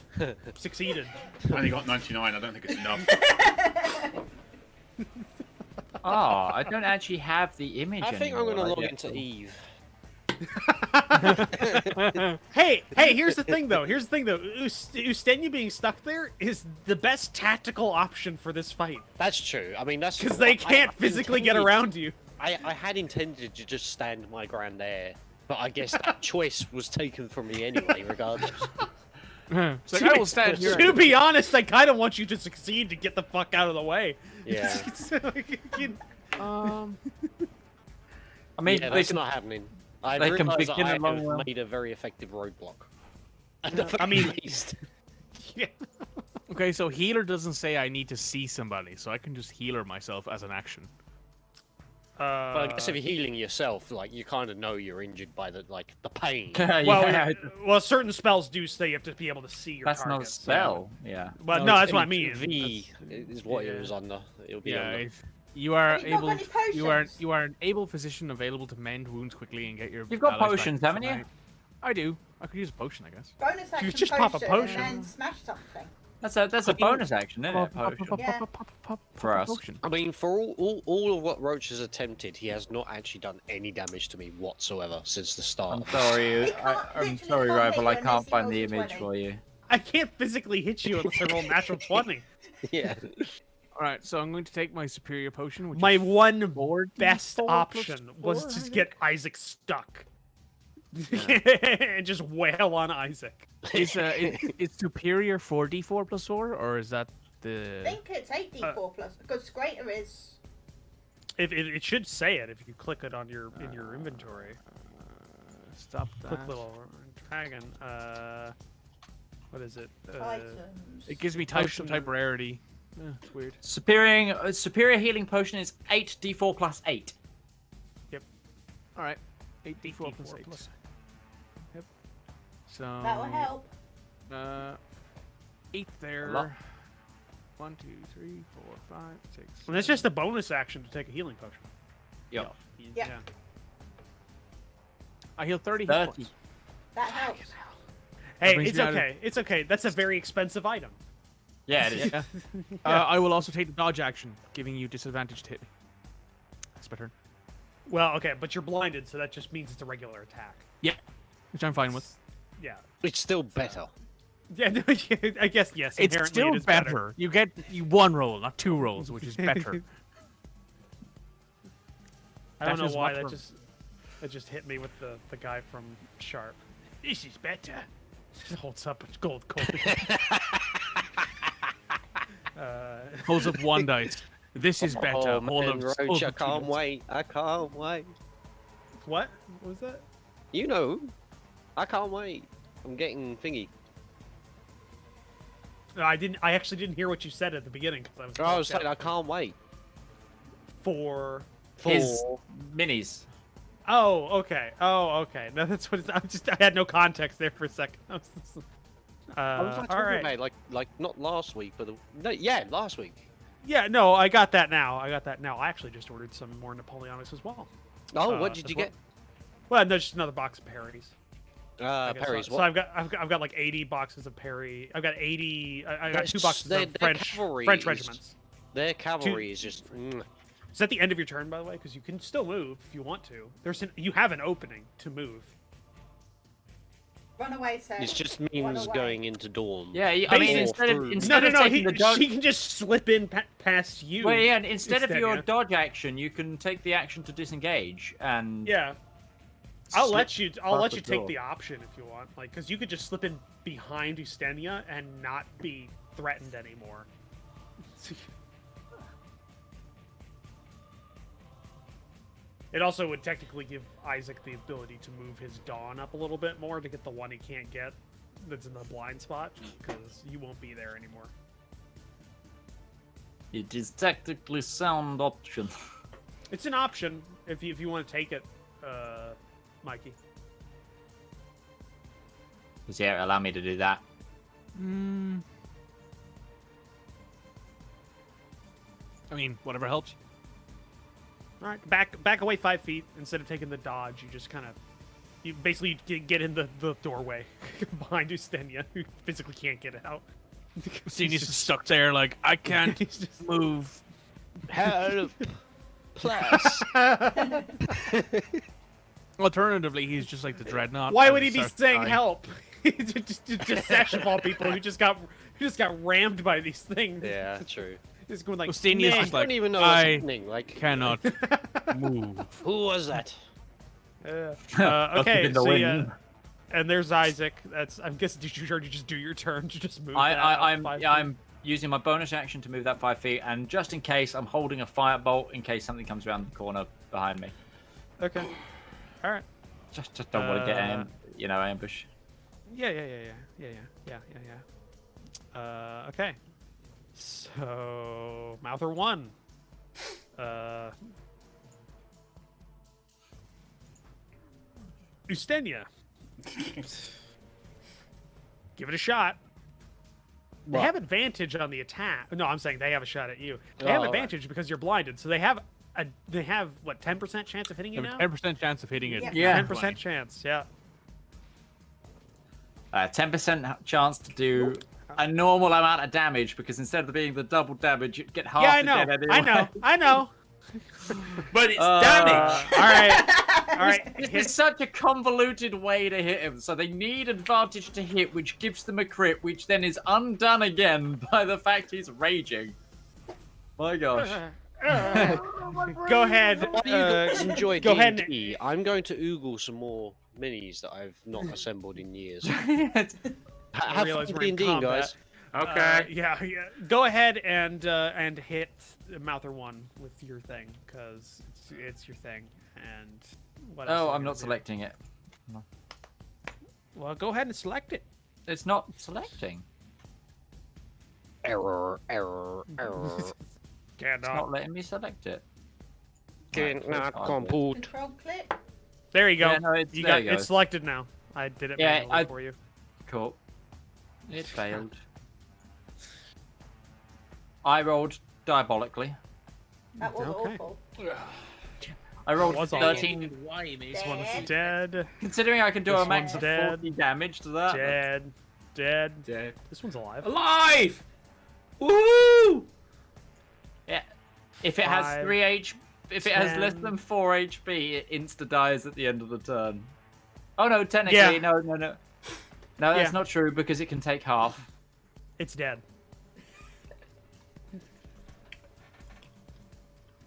succeeded. I only got 99. I don't think it's enough. Oh, I don't actually have the image I think I'm going to anymore. log Yeah. into Eve. Hey, here's the thing though. Ustenya being stuck there is the best tactical option for this fight. That's true. I mean, that's Because they I can't physically get intended- around you. I had intended to just stand my ground there, but I guess that choice was taken from me anyway, regardless. So I will stand here. To be honest, I kind of want you to succeed to get the fuck out of the way. Yeah. Um, I mean, Yeah, they that's can, not happening. I they can realised that begin I along have well. made a very effective roadblock. At the I mean- very least. Yeah. okay, so healer doesn't say I need to see somebody, so I can just healer myself as an action. But I guess if you're healing yourself, like you kind of know you're injured by the pain. well, certain spells do say you have to be able to see your that's not a targets. spell. Yeah. But No, no, it's that's what I only mean. V is what it was under. It'll be Yeah, under. if you are Have you not able, got any you are an able physician available to mend wounds quickly and get your. You've got allies back potions, to haven't you? tonight. I do. I could use a potion, I guess. Bonus action just pop a potion. and then smash something. That's a bonus action, isn't it? Potion. Yeah. For us. Potion. I mean, for all of what Roach has attempted, he has not actually done any damage to me whatsoever since the start. I'm sorry. He can't- I'm literally sorry, can't Rival. hit I you can't unless he find the rolls a image 20. for you. I can't physically hit you unless I roll natural 20. Yeah. All right, so I'm going to take my superior potion, which My is one 4d4 best plus option was 4, I just think? get Isaac stuck. And just wail on Isaac. is superior 4d4 plus 4, or is that I the? think it's 8d4 plus, because greater is... If it should say it if you click it on your in your inventory. Stop Click that. little dragon. What is it? items. It gives me type Potion. type rarity. It's weird. Superior healing potion is 8d4 plus 8. All right, 8d4 plus 8. Yep. So That will help. 8 lot. there. 1, 2, 3, 4, 5, 6. And that's just a bonus action to take a healing potion. Yep. Yeah. I heal 30 hit 30. points. That helps. Hey, brings it's me out of- okay. It's okay. That's a very expensive item. Yeah, it is. Yeah. I will also take the dodge action, giving you disadvantage to hit me. That's my turn. Well, okay, but you're blinded, so that just means it's a regular attack. Yeah, which I'm fine with. Yeah. It's still better. Yeah, no, I guess yes. It's Inherently, still it is better. You get one roll, not 2 rolls, which is better. I don't That know is why what that just hit me with the guy from Sharp. This is better. Holds up a gold coin. Holds up 1 dice. This is better. Oh, Hold man, up. Roach, I can't wait. I can't wait. What? What was that? You know, I can't wait. I'm getting thingy. No, I didn't. I actually didn't hear what you said at the beginning. 'Cause I was blocked saying I out can't wait. for. His minis. Oh, okay. Oh, okay. No, that's what it's. I had no context there for a second. I was like all talking right. about like not last week, but last week. Yeah, no, I got that now. I actually just ordered some more Napoleonics as well. Oh, what did as you well. get? Well, no, just another box of Parries. Parries. So What? I've got like 80 boxes of Parry. I've got 80. I got That's- 2 boxes their- of their French cavalry regiments. Their cavalry is just. Is that the end of your turn, by the way? Because you can still move if you want to. You have an opening to move. Run away, sir. It just Run means away. going into dawn. Yeah, I mean, Basically- instead of No, instead of taking the dodge. She can just slip in past you. Well, yeah, and instead of your Istenia. dodge action, you can take the action to disengage and. Yeah. I'll slip let you past the take door. the option if you want, like, because you could just slip in behind Ustenia and not be threatened anymore. It also would technically give Isaac the ability to move his Dawn up a little bit more to get the one he can't get that's in the blind spot, because you won't be there anymore. It is tactically sound option. It's an option if you want to take it, Mikey. Does it allow me to do that? I mean, whatever helps. All right, back away 5 feet. Instead of taking the dodge, you just kind of, you basically get in the doorway behind Ustenia, who physically can't get out. Senior's just stuck there, like, I can't He's just- move. Help! Plus. Alternatively, he's just like the dreadnought. Why and would he be starts saying dying. help? just sesh of all people who just got rammed by these things. Yeah, true. Just going like, Ustenia's "Meh." just I like, don't even know what's I happening. Like, cannot move. who was that? Okay, in the so yeah, wind. and there's Isaac. I'm guessing did you already just do your turn to just move? that up I'm 5 feet? I'm using my bonus action to move that 5 feet, and just in case, I'm holding a firebolt in case something comes around the corner behind me. Okay. All right. Just don't want to get ambush. Yeah. Okay. So, Mouther 1. Ustenia. Give it a shot. They have advantage on the attack. No, I'm saying they have a shot at you. They have Oh, advantage because you're blinded. So they have what, 10% chance of hitting you now? 10% chance of hitting it. Yep. Yeah. 10% chance. Yeah. 10% chance to do a normal amount of damage, because instead of being the double damage, you'd get half Yeah, I the know. dead I know. But it's damage. All right. All right. This Hit- is such a convoluted way to hit him. So they need advantage to hit, which gives them a crit, which then is undone again by the fact he's raging. My gosh. Go ahead. Why do you guys enjoy go ahead and- D&D? I'm going to oogle some more minis that I've not assembled in years. Have realize fun we're in D&D, combat. guys. Okay. Yeah. Go ahead and hit Mouther 1 with your thing, because it's your thing. And what else Oh, are you I'm gonna not do? selecting it. Well, go ahead and select it. It's not selecting. Error. It's Cannot. not letting me select it. Cannot Right, compute. Control click. There you go. Yeah, no, you there got you go. it's selected now. I did it Yeah, manually for you. Cool. It failed. I rolled diabolically. That was Okay. awful. I rolled Was awful. 13. Why me? This one's Dead. dead. Considering I can do This a max one's of dead. 40 damage to that. Dead. Dead. Dead. This one's alive. Alive! Woo! Yeah. If it has 5, 3 H, if it has less 10. than 4 HP, it insta dies at the end of the turn. Oh no, technically, Yeah. no. No, that's Yeah. not true, because it can take half. It's dead.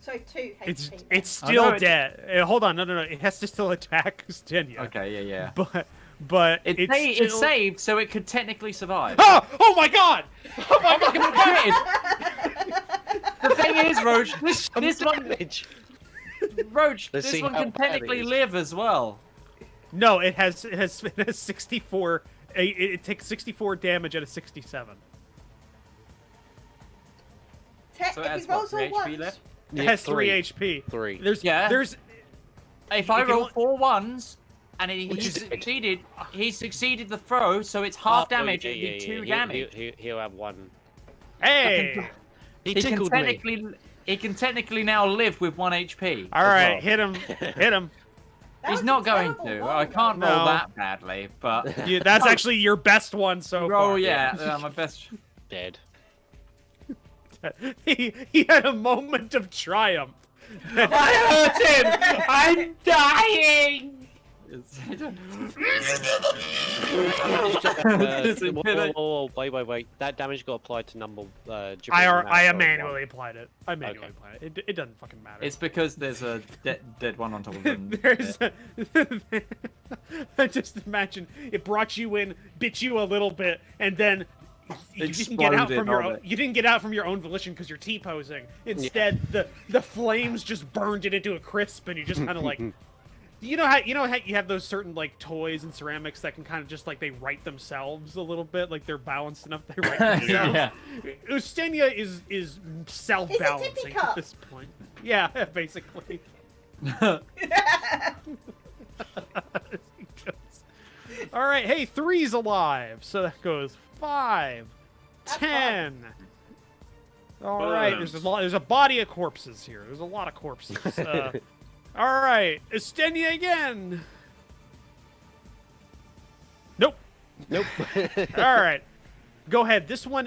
So 2 It's HP. it's Oh, still no, dead. Hold on, no. It has to still attack Ustenia. Okay, yeah. But It's still... saved, so it could technically survive. Oh my god! Oh my god! The thing is, Roach, this one, Damage. Roach, Let's this see one how can bad it technically is. live as well. No, it has 64. It takes 64 damage at a 67. So If that's he rolls what, 3 all HP ones, left? It has 3 HP. 3. There's If I You can roll only- 4 ones and he Which is- succeeded the throw, so it's half damage. Yeah, It'd be 2 He'll- damage. He'll have 1. Hey. He He can tickled me. technically now live with 1 HP. All as right, well. hit him. Hit him. that He's was not a going terrible to. roll, I can't roll No. that badly, but Yeah, that's actually your best one so roll, far. yeah, my best. Dead. He had a moment of triumph. I hurt him! I'm dying! Wait. That damage got applied to number. I Gibraltar manually applied it. I manually Okay. applied it. It doesn't fucking matter. It's because there's a dead one on top of him. There's just imagine it brought you in, bit you a little bit, and then you didn't get out Exploded from your on own, it. you didn't get out from your own volition because you're T-posing. Instead, the flames just burned it into a crisp, and you just kind of like. You know how you have those certain like toys and ceramics that can kind of just like they right themselves a little bit, like they're balanced enough they right themselves. Yeah. Ustenia is self-balancing tippy at cup. this point. Yeah, basically. All right, hey, 3's alive, so that goes 5, That's 10. All right, there's a body of corpses here. There's a lot of corpses. All right, Estenia again. Nope. All right, go ahead. This one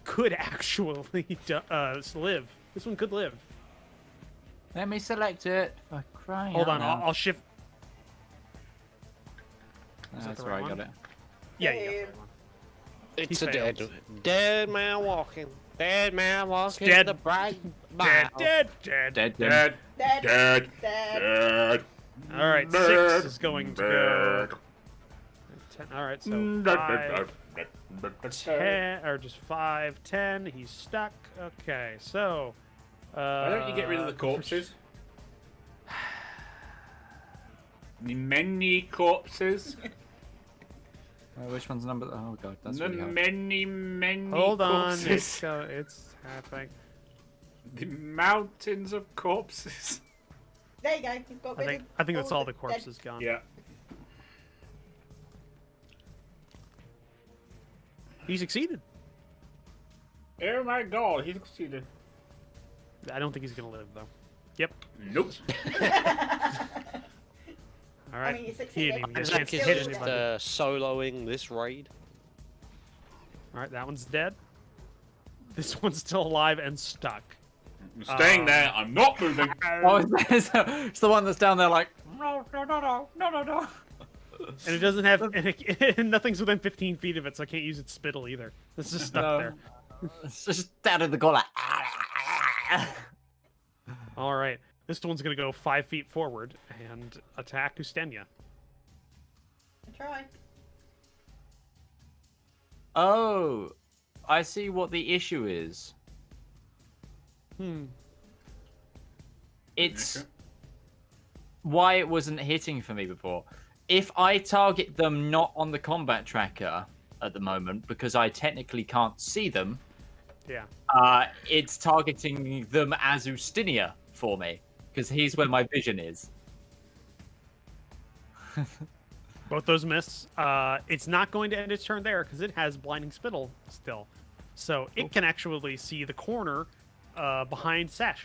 could actually live. This one could live. Let me select it. For crying Hold out on, loud. I'll shift. Is that That's the where right I got one? it. Yeah, you got the right one. It's He a fails. dead man walking. Dead man walking. Dead. The bright Dead, mile. dead. Dead. Dead. Dead. Dead. All right, 6 is going to go. 10, all right, so 5, 10, or just 5, 10. He's stuck. Okay, so. Why don't you get rid of the corpses? The many corpses. Which one's number? Oh god, that's The really hard. many Hold on, corpses. it's happening. The mountains of corpses. There you go. You've got rid of I think that's all the dead- corpses gone. Yeah. He succeeded. Oh my god, he succeeded. I don't think he's gonna live though. Yep. Nope. All right. mean, you he succeeded. didn't even get a Is chance that to hit still anybody. Soloing this raid. All right, that one's dead. This one's still alive and stuck. I'm staying there. I'm not moving. Oh, it's the one that's down there like no. And it doesn't have and nothing's within 15 feet of it, so I can't use its spittle either. It's just stuck No. there. It's just down in the goal like. All right, this one's gonna go 5 feet forward and attack Ustenia. Try. Oh, I see what the issue is. It's Okay. why it wasn't hitting for me before. If I target them not on the combat tracker at the moment, because I technically can't see them, Yeah. it's targeting them as Ustinia for me, because he's where my vision is. Both those miss. It's not going to end its turn there because it has blinding spittle still, so it can actually see the corner behind Sesh,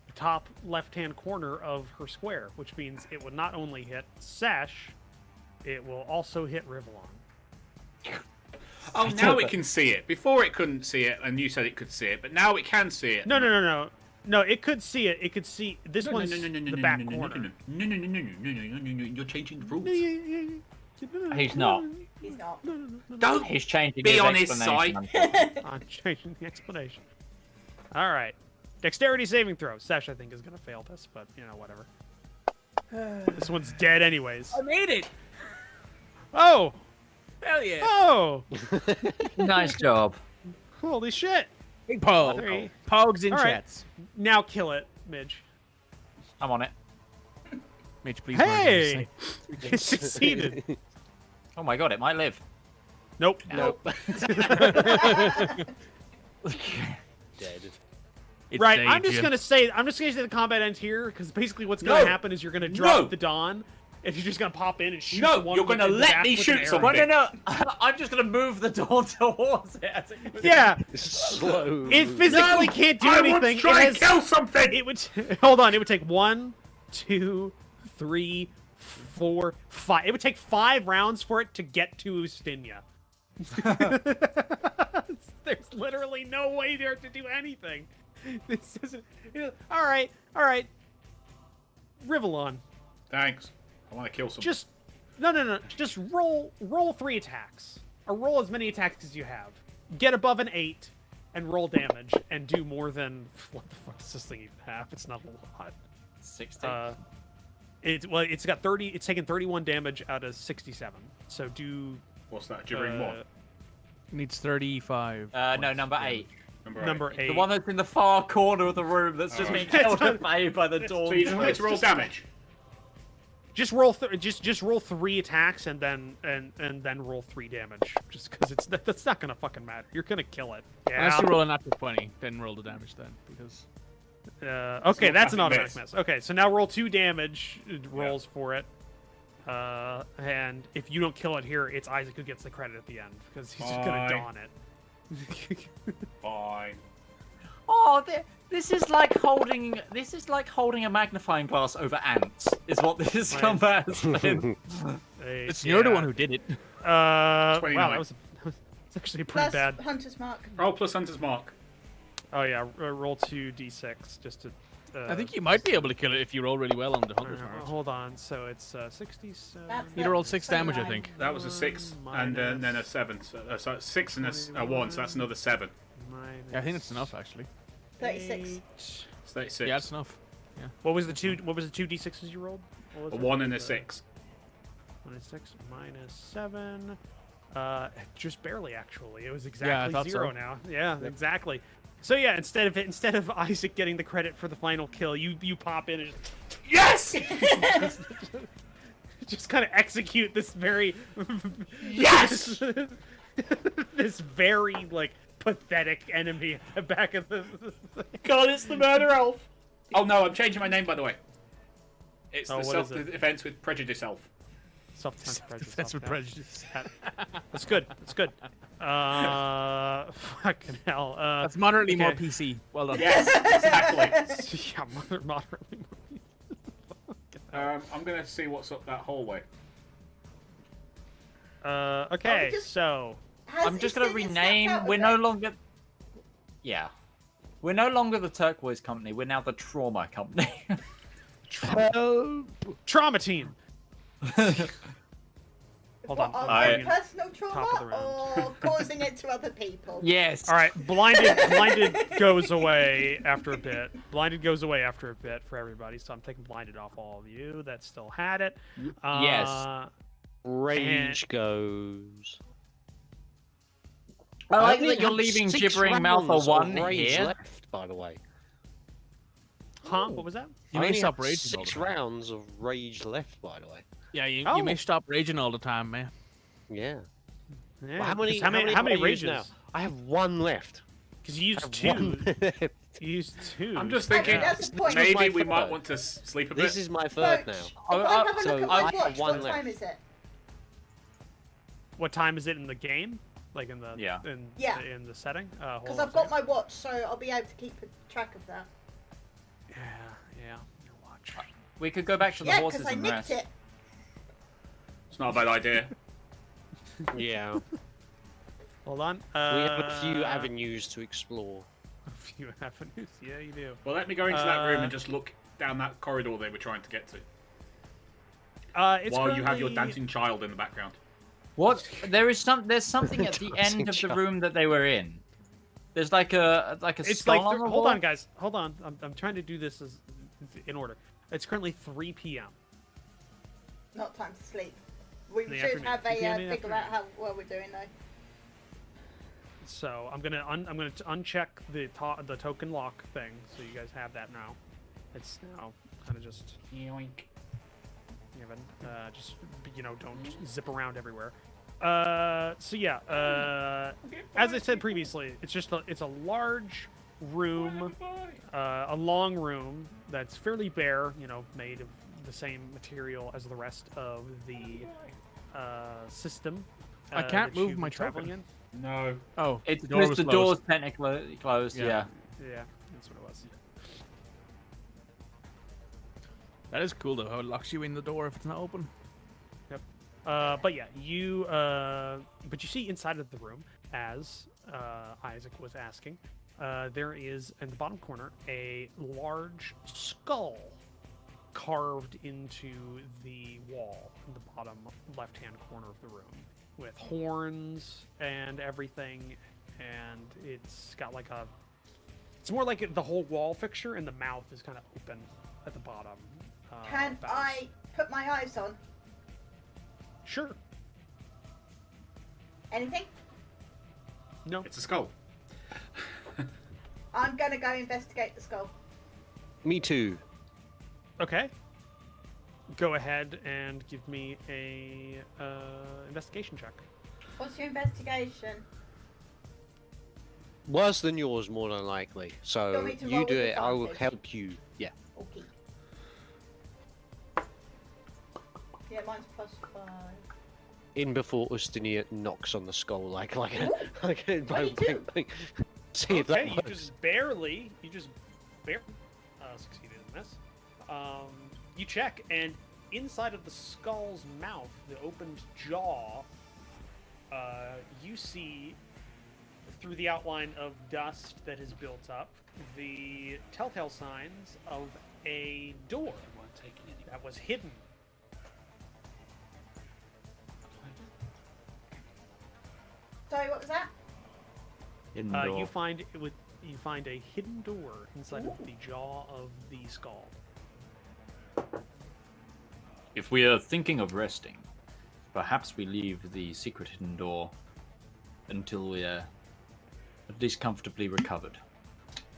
the top left-hand corner of her square, which means it would not only hit Sesh, it will also hit Rivallon. Oh, now it can see it. Before it couldn't see it, and you said it could see it, but now it can see it. No, it could see it. It could see this one's the back corner. No. You're changing the rules. He's not. He's not. Don't He's changing be his on his explanation. I'm changing the explanation. All right. Dexterity saving throw. Sesh, I think, is going to fail this, but, you know, whatever. This one's dead anyways. I made it. Oh! Hell yeah. Oh! Nice job. Holy shit! Big pog. Three. Pogs in All right. chats. Now kill it, Midge. I'm on it. Mitch, please. Hey! It succeeded. Oh my god, it might live. Nope. Nope. Dead. It's Right, dead, I'm just Jim. gonna say the combat ends here because basically what's gonna No. happen is you're gonna drop No. the Dawn, and you're just gonna pop in and shoot. No, the one you're with gonna the let back me with shoot an arrow. someone. No. I'm just gonna move the door towards it. As it goes. Yeah, Slow. it physically can't do I anything. was trying It to has- kill something. It would hold on. It would take 1, 2, 3, 4, 5. It would take 5 rounds for it to get to Ustinia. There's literally no way there to do anything. This isn't. All right. Rivallon, Thanks. I want to kill someone. just no. Just roll 3 attacks, or roll as many attacks as you have. Get above an 8, and roll damage, and do more than what the fuck does this thing even have? It's not a lot. 60. It's got 30. It's taken 31 damage out of 67. So do What's that? Gibbering what? Needs 35. No, number 8. number 8. The one that's in the far corner of the room that's just being held at bay by the door. So you just want me to roll damage? Just roll just roll 3 attacks and then roll 3 damage. Just because that's not gonna fucking matter. You're gonna kill it. Unless you roll a natural 20, then roll the damage then, because Okay, that's an automatic automatic miss. Okay, so now roll 2 damage rolls for it. And if you don't kill it here, it's Isaac who gets the credit at the end because he's just gonna Fine. dawn it. Fine. Oh, this is like holding a magnifying glass over ants. Is what this Nice. combat has been. you're the one who did it. Wow, 29. that was actually pretty Plus bad. Hunter's Mark. Roll plus Hunter's Mark. Oh yeah, roll 2d6 just to. I think you might be able to kill it if you roll really well on the hunter's mark. Hold on, so it's 67. That's You rolled 6 damage, I 29. think. That was a 6 and then a 7. So 6 and a 1, so that's another 7. Yeah, I think that's enough actually. 36. It's 36. Yeah, that's enough. What was the two d6s you rolled? What was A it? 1 and a 6. 1 and 6 minus 7. Just barely actually. It was I exactly thought 0 so. now. Yeah, exactly. So yeah, instead of Isaac getting the credit for the final kill, you pop in and Yes! just kind of execute this very Yes! this very like pathetic enemy at the back of the God, it's the murder elf. Oh no, I'm changing my name by the way. It's Oh, the what is it? self-defense with prejudice elf. self-defense prejudice. That's with okay. prejudice. That's good. That's good. Fucking hell. That's moderately more okay. PC. Well done. Yes, exactly. Yeah, moderately. I'm gonna see what's up that hallway. Okay, just- so I'm just gonna Is it rename. snapped out We're of no it? longer. Yeah, we're no longer the Turquoise Company. We're now the Trauma Company. trauma team. Hold on. What, I- personal Top of the trauma round. or causing it to other people? yes. All right, blinded goes away after a bit. Blinded goes away after a bit for everybody, so I'm taking blinded off all of you that still had it. Yes. Rage goes. I like only that you're had leaving 6 Gibbering Mouth rounds a one of rage here. left, by the way. Huh? What was that? You I may only stop had raging all the 6 time. rounds of rage left, by the way. Yeah, you Oh. may stop raging all the time, man. Yeah. Yeah. Well, how many? 'cause how many have I used rages? now? I have 1 left. Because you I used have 2. 1 left. You used 2. I'm just Okay, thinking that's the point. This was my maybe we might third. want to sleep a bit. This is my Roach, third now. if I have a look so at I my have watch, 1 what left. time is it? What time is it in the game? Like in the Yeah. Yeah. in the setting? Because I've got my watch, so I'll be able to keep a track of that. Yeah. Your watch. We could go back to the Yeah, horses because I and nicked rest. it. It's not a bad idea. Yeah. Hold on. We have a few avenues to explore. A few avenues. Yeah, you do. Well, let me go into that room and just look down that corridor they were trying to get to. It's While you have your currently- dancing child in the background. What? There's something at the end of the room that they were in. There's like a It's skull like on the hold wall. on, guys. Hold on. I'm trying to do this in order. It's currently 3 p.m. Not time to sleep. We In the should afternoon. have a 3 p.m. in the figure out how well we're doing though. So I'm gonna uncheck the token lock thing, so you guys have that now. It's now kind of just Yoink. just don't zip around everywhere. So yeah, as I said previously, it's a large room, a long room that's fairly bare, made of the same material as the rest of the system. I can't that move you've my been traveling token. in. No. Oh, It's the door because was the closed. door's technically closed. Yeah. Yeah. Yeah, that's what it was. That is cool though. How it locks you in the door if it's not open. But yeah, you see inside of the room, as Isaac was asking, there is in the bottom corner a large skull carved into the wall in the bottom left-hand corner of the room, with horns and everything, and it's got it's more like the whole wall fixture, and the mouth is kind of open at the bottom. Can bows. I put my eyes on Sure. anything? No. It's a skull. I'm gonna go investigate the skull. Me too. Okay. Go ahead and give me a investigation check. What's your investigation? Worse than yours, more than likely. You So want me to you roll do with it. I will advantage? help you. Yeah. Okay. Yeah, mine's +5. In before Ustinia knocks on the skull like a What do you bang, do? bang. See if that Okay, you works. just barely succeeded in this. You check, and inside of the skull's mouth, the opened jaw, you see through the outline of dust that has built up the telltale signs of a door that was hidden. Sorry, what was that? In the door. You find a hidden door inside of the jaw of the skull. If we are thinking of resting, perhaps we leave the secret hidden door until we are at least comfortably recovered.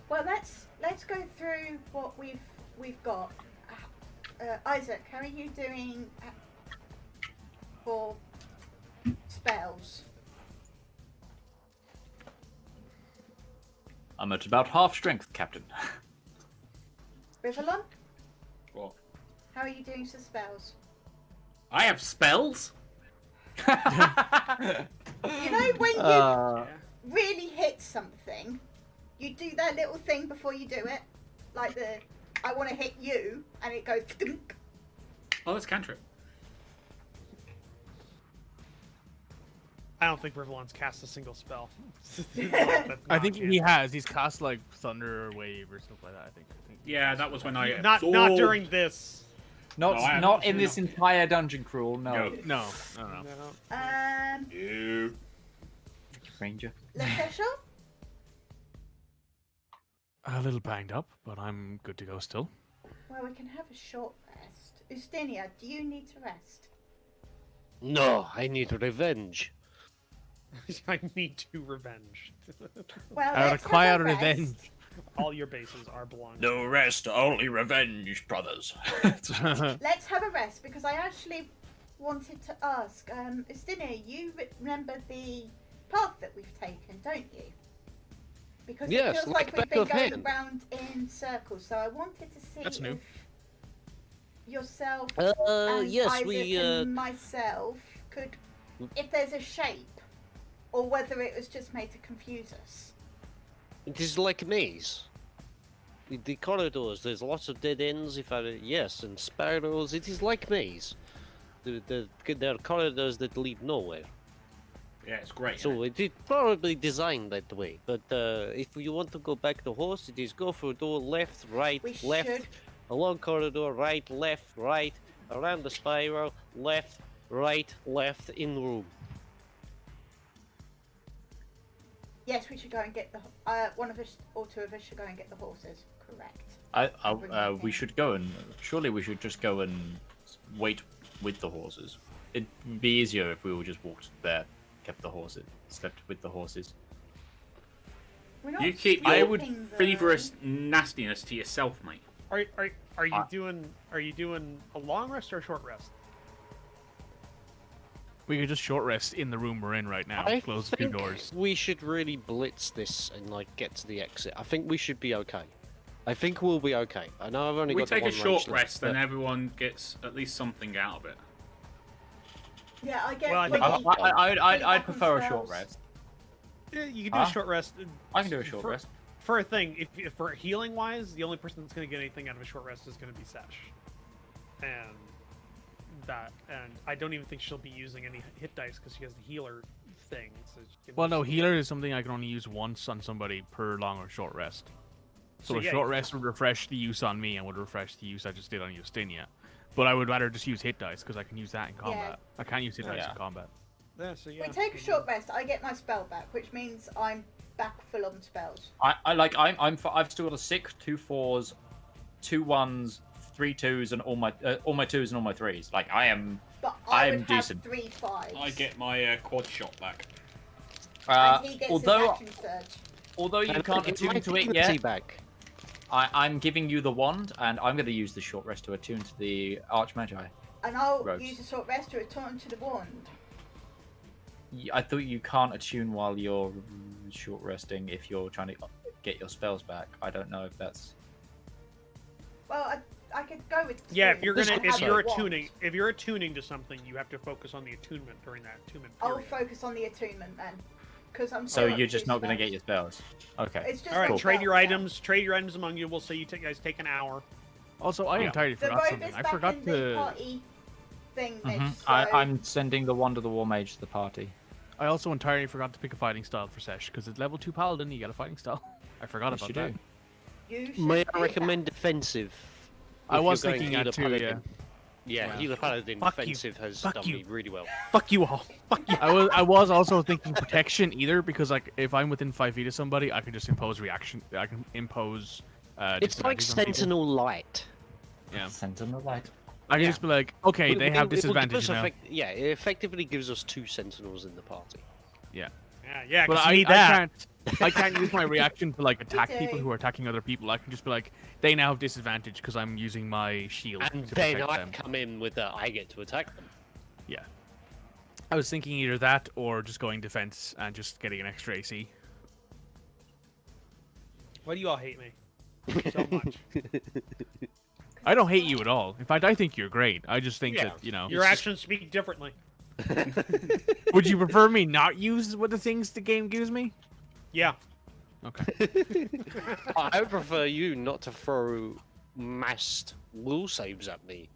Well, let's go through what we've got. Isaac, how are you doing for spells? I'm at about half strength, Captain. Rivallon, What? how are you doing for spells? I have spells? You know when you really hit something, you do that little thing before you do it, like the I want to hit you, and it goes. Dunk. Oh, that's cantrip. I don't think Rivallon's cast a single spell. I think he has. He's cast like Thunder Wave or stuff like that. I think. Yeah, that was when I not absorbed- during this. Not No, I am not in absolutely this not. entire dungeon crawl. No. No. No. No. Ranger. Lefesha? A little banged up, but I'm good to go still. Well, we can have a short rest. Ustinia, do you need to rest? No, I need revenge. I need to revenge. Well, I let's require have a rest. revenge. All your bases are belonging. No rest, only revenge, brothers. Let's have a rest because I actually wanted to ask, Ustinia, you remember the path that we've taken, don't you? Because Yes, it feels like like we've back been of going hand. around in circles. So I wanted to see That's new. if yourself and Yes, Isaac we and myself could, if there's a shape, or whether it was just made to confuse us. It is like maze. The corridors, there's lots of dead ends. Yes, and spirals. It is like maze. There are corridors that lead nowhere. Yeah, it's great. So it is probably designed that way. But if you want to go back to horse, it is go for door left, right, We left, should. along corridor, right, around the spiral, left, right, left, in room. Yes, we should go and get the. One of us or two of us should go and get the horses. Correct. We should go and surely we should just go and wait with the horses. It'd be easier if we all just walked there, kept the horses, slept with the horses. We're not You keep sleeping, your though. feverish nastiness to yourself, mate. Are are you doing a long rest or a short rest? We could just short rest in the room we're in right now. I Close the two think doors. we should really blitz this and like get to the exit. I think we should be okay. I think we'll be okay. I know I've only We got the take a one short range left, rest, then but- everyone gets at least something out of it. Yeah, I get. Well, I think- I'd prefer a short rest. Yeah, you can do a short rest. I can do a short rest. For a thing, if for healing wise, the only person that's going to get anything out of a short rest is going to be Sesh, and I don't even think she'll be using any hit dice because she has the healer thing. So she can Well, no, just- healer is something I can only use once on somebody per long or short rest. So So a yeah, short you- rest would refresh the use on me and would refresh the use I just did on Justinia. But I would rather just use hit dice because I can use that in combat. I can't use hit dice Yeah. in combat. Yeah, so yeah. We take a short rest. I get my spell back, which means I'm back full on spells. I've still got a 6, 2 4s, 2 1s, 3 2s, and all my 2s and all my 3s. Like I'm But I I'm would decent. have 3 5s. I get my quad shot back. And he gets although his action surge. although you And can't get my attune to it dignity yet, back. I'm giving you the wand, and I'm going to use the short rest to attune to the Archmagi. And I'll Rogues. use a short rest to return to the wand. I thought you can't attune while you're short resting if you're trying to get your spells back. I don't know if that's. Well, I could go with. Yeah, two. if you're I gonna have a wand. if you're attuning to something, you have to focus on the attunement during that attunement I'll period. focus on the attunement then, because I'm. So still you're up just to not going to spells. get your spells. Okay. It's just All right, like trade your spells, items. Trade your items among you. We'll say you guys take an hour. Also, I Yeah. entirely The forgot robe something. is I back forgot in the to. party thing, Mitch, Mhm. so... I'm sending the wand of the War Mage to the party. I also entirely forgot to pick a fighting style for Sesh because it's level 2 paladin. You get a fighting style. I forgot Yes, about you that. do. You should May do I recommend defensive? I if was you're going thinking that healer too. paladin? Yeah. Yeah, healer paladin Fuck you. defensive has Fuck done you. me really well. Fuck you all. Fuck you. I was also thinking protection either because like if I'm within 5 feet of somebody, I can just impose reaction. I can impose. It's like disadvantage on people. Sentinel Light. Yeah. Sentinel Light. I can just be like, okay, they have It will give disadvantage us now. yeah, it effectively gives us 2 Sentinels in the party. Yeah. Yeah, But because you I, need that. I can't use my reaction to like attack do. people who are attacking other people. I can just be like, they now have disadvantage because I'm using my shield And to then protect I them. come in with the I get to attack them. Yeah. I was thinking either that or just going defense and just getting an extra AC. Why do you all hate me so much? I don't hate you at all. In fact, I think you're great. I just think Yeah. that, you know. Your actions speak differently. Would you prefer me not use what the things the game gives me? Yeah. Okay. I would prefer you not to throw massed will saves at me,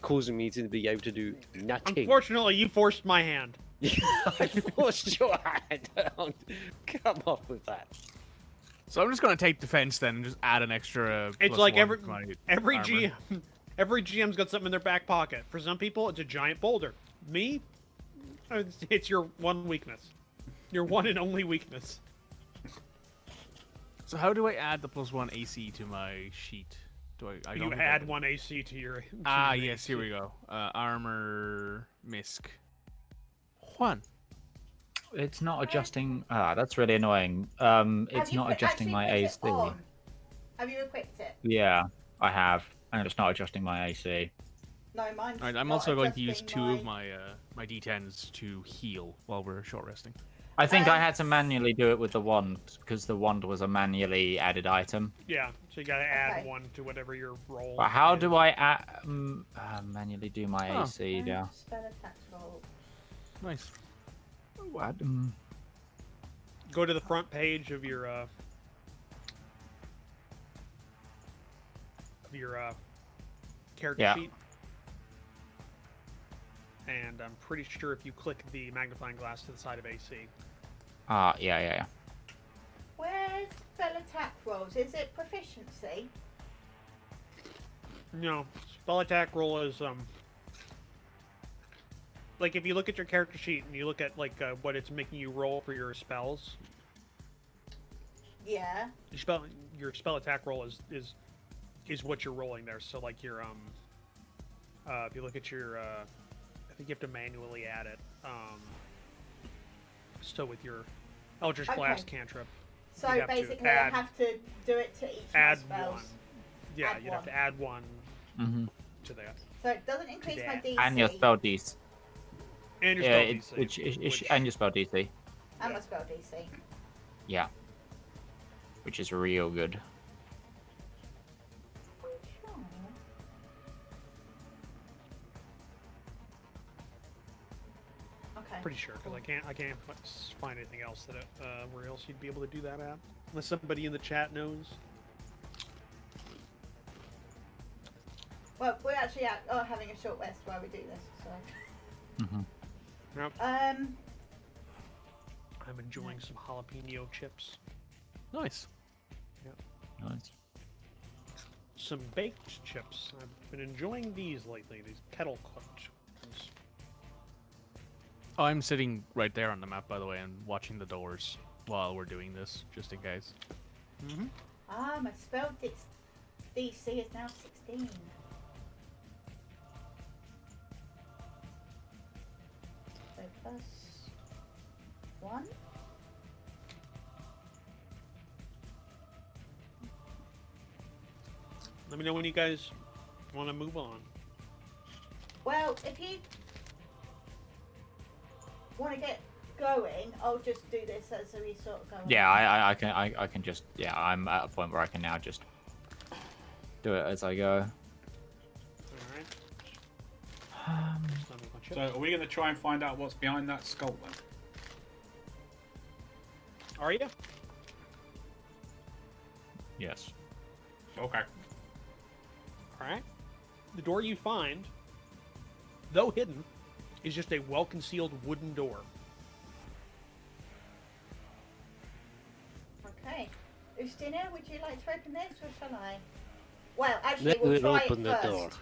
causing me to be able to do nothing. Unfortunately, you forced my hand. I forced your hand down. Come off with that. So I'm just gonna take defense then and just add an extra. It's +1 like to every my every armor. GM, every GM's got something in their back pocket. For some people, it's a giant boulder. Me, it's your one weakness, your one and only weakness. So how do I add the +1 AC to my sheet? Do I You don't think I add do. 1 AC to your. to Ah, your yes, AC. here we go. Armor misc. 1. It's not adjusting. That's really annoying. It's Have you not adjusting actually my put it AC. on? Have you equipped it? Yeah, I have, and it's not adjusting my AC. No, mine's Alright, I'm not also going to use adjusting 2 of my D10s to heal while we're short resting. I think I had to manually do it with the wand because the wand was a manually added item. Yeah, so you gotta add Okay. 1 to whatever your roll. But how is. do I manually do my Oh. AC now? Spell attack roll. Nice. What? Go to the front page of your character Yeah. sheet. And I'm pretty sure if you click the magnifying glass to the side of AC. Yeah. Where's spell attack rolls? Is it proficiency? No, spell attack roll is like if you look at your character sheet and you look at like what it's making you roll for your spells. Yeah. Your spell attack roll is what you're rolling there. So like your if you look at your I think you have to manually add it. So with your Eldritch Okay. Blast cantrip, So you have to basically, add- I have to do it to each of my add spells. one. Yeah, Add you'd have one. to add one Mm-hmm. to that. So it doesn't increase my DC. And your spell DC. And your Yeah, spell DC, and your spell DC. And my spell DC. Yeah. Which is real good. Okay. pretty sure because I can't find anything else that where else you'd be able to do that at, unless somebody in the chat knows. Well, we're actually having a short rest while we do this, so. Yep. Um. I'm enjoying some jalapeno chips. Nice. Nice. Some baked chips. I've been enjoying these lately. These kettle cooked ones. Oh, I'm sitting right there on the map, by the way, and watching the doors while we're doing this, just in case. Mm-hmm. Ah, my spell DC is now 16. So plus 1. Let me know when you guys want to move on. Well, if you want to get going, I'll just do this as we sort of go. Yeah, I can just, yeah, I'm at a point where I can now just do it as I go. Alright. So are we going to try and find out what's behind that skull then? Are you? Yes. Okay. Alright. The door you find, though hidden, is just a well-concealed wooden door. Okay. Ustina, would you like to open this, or shall I? Well, actually, Let we'll me try open it the first.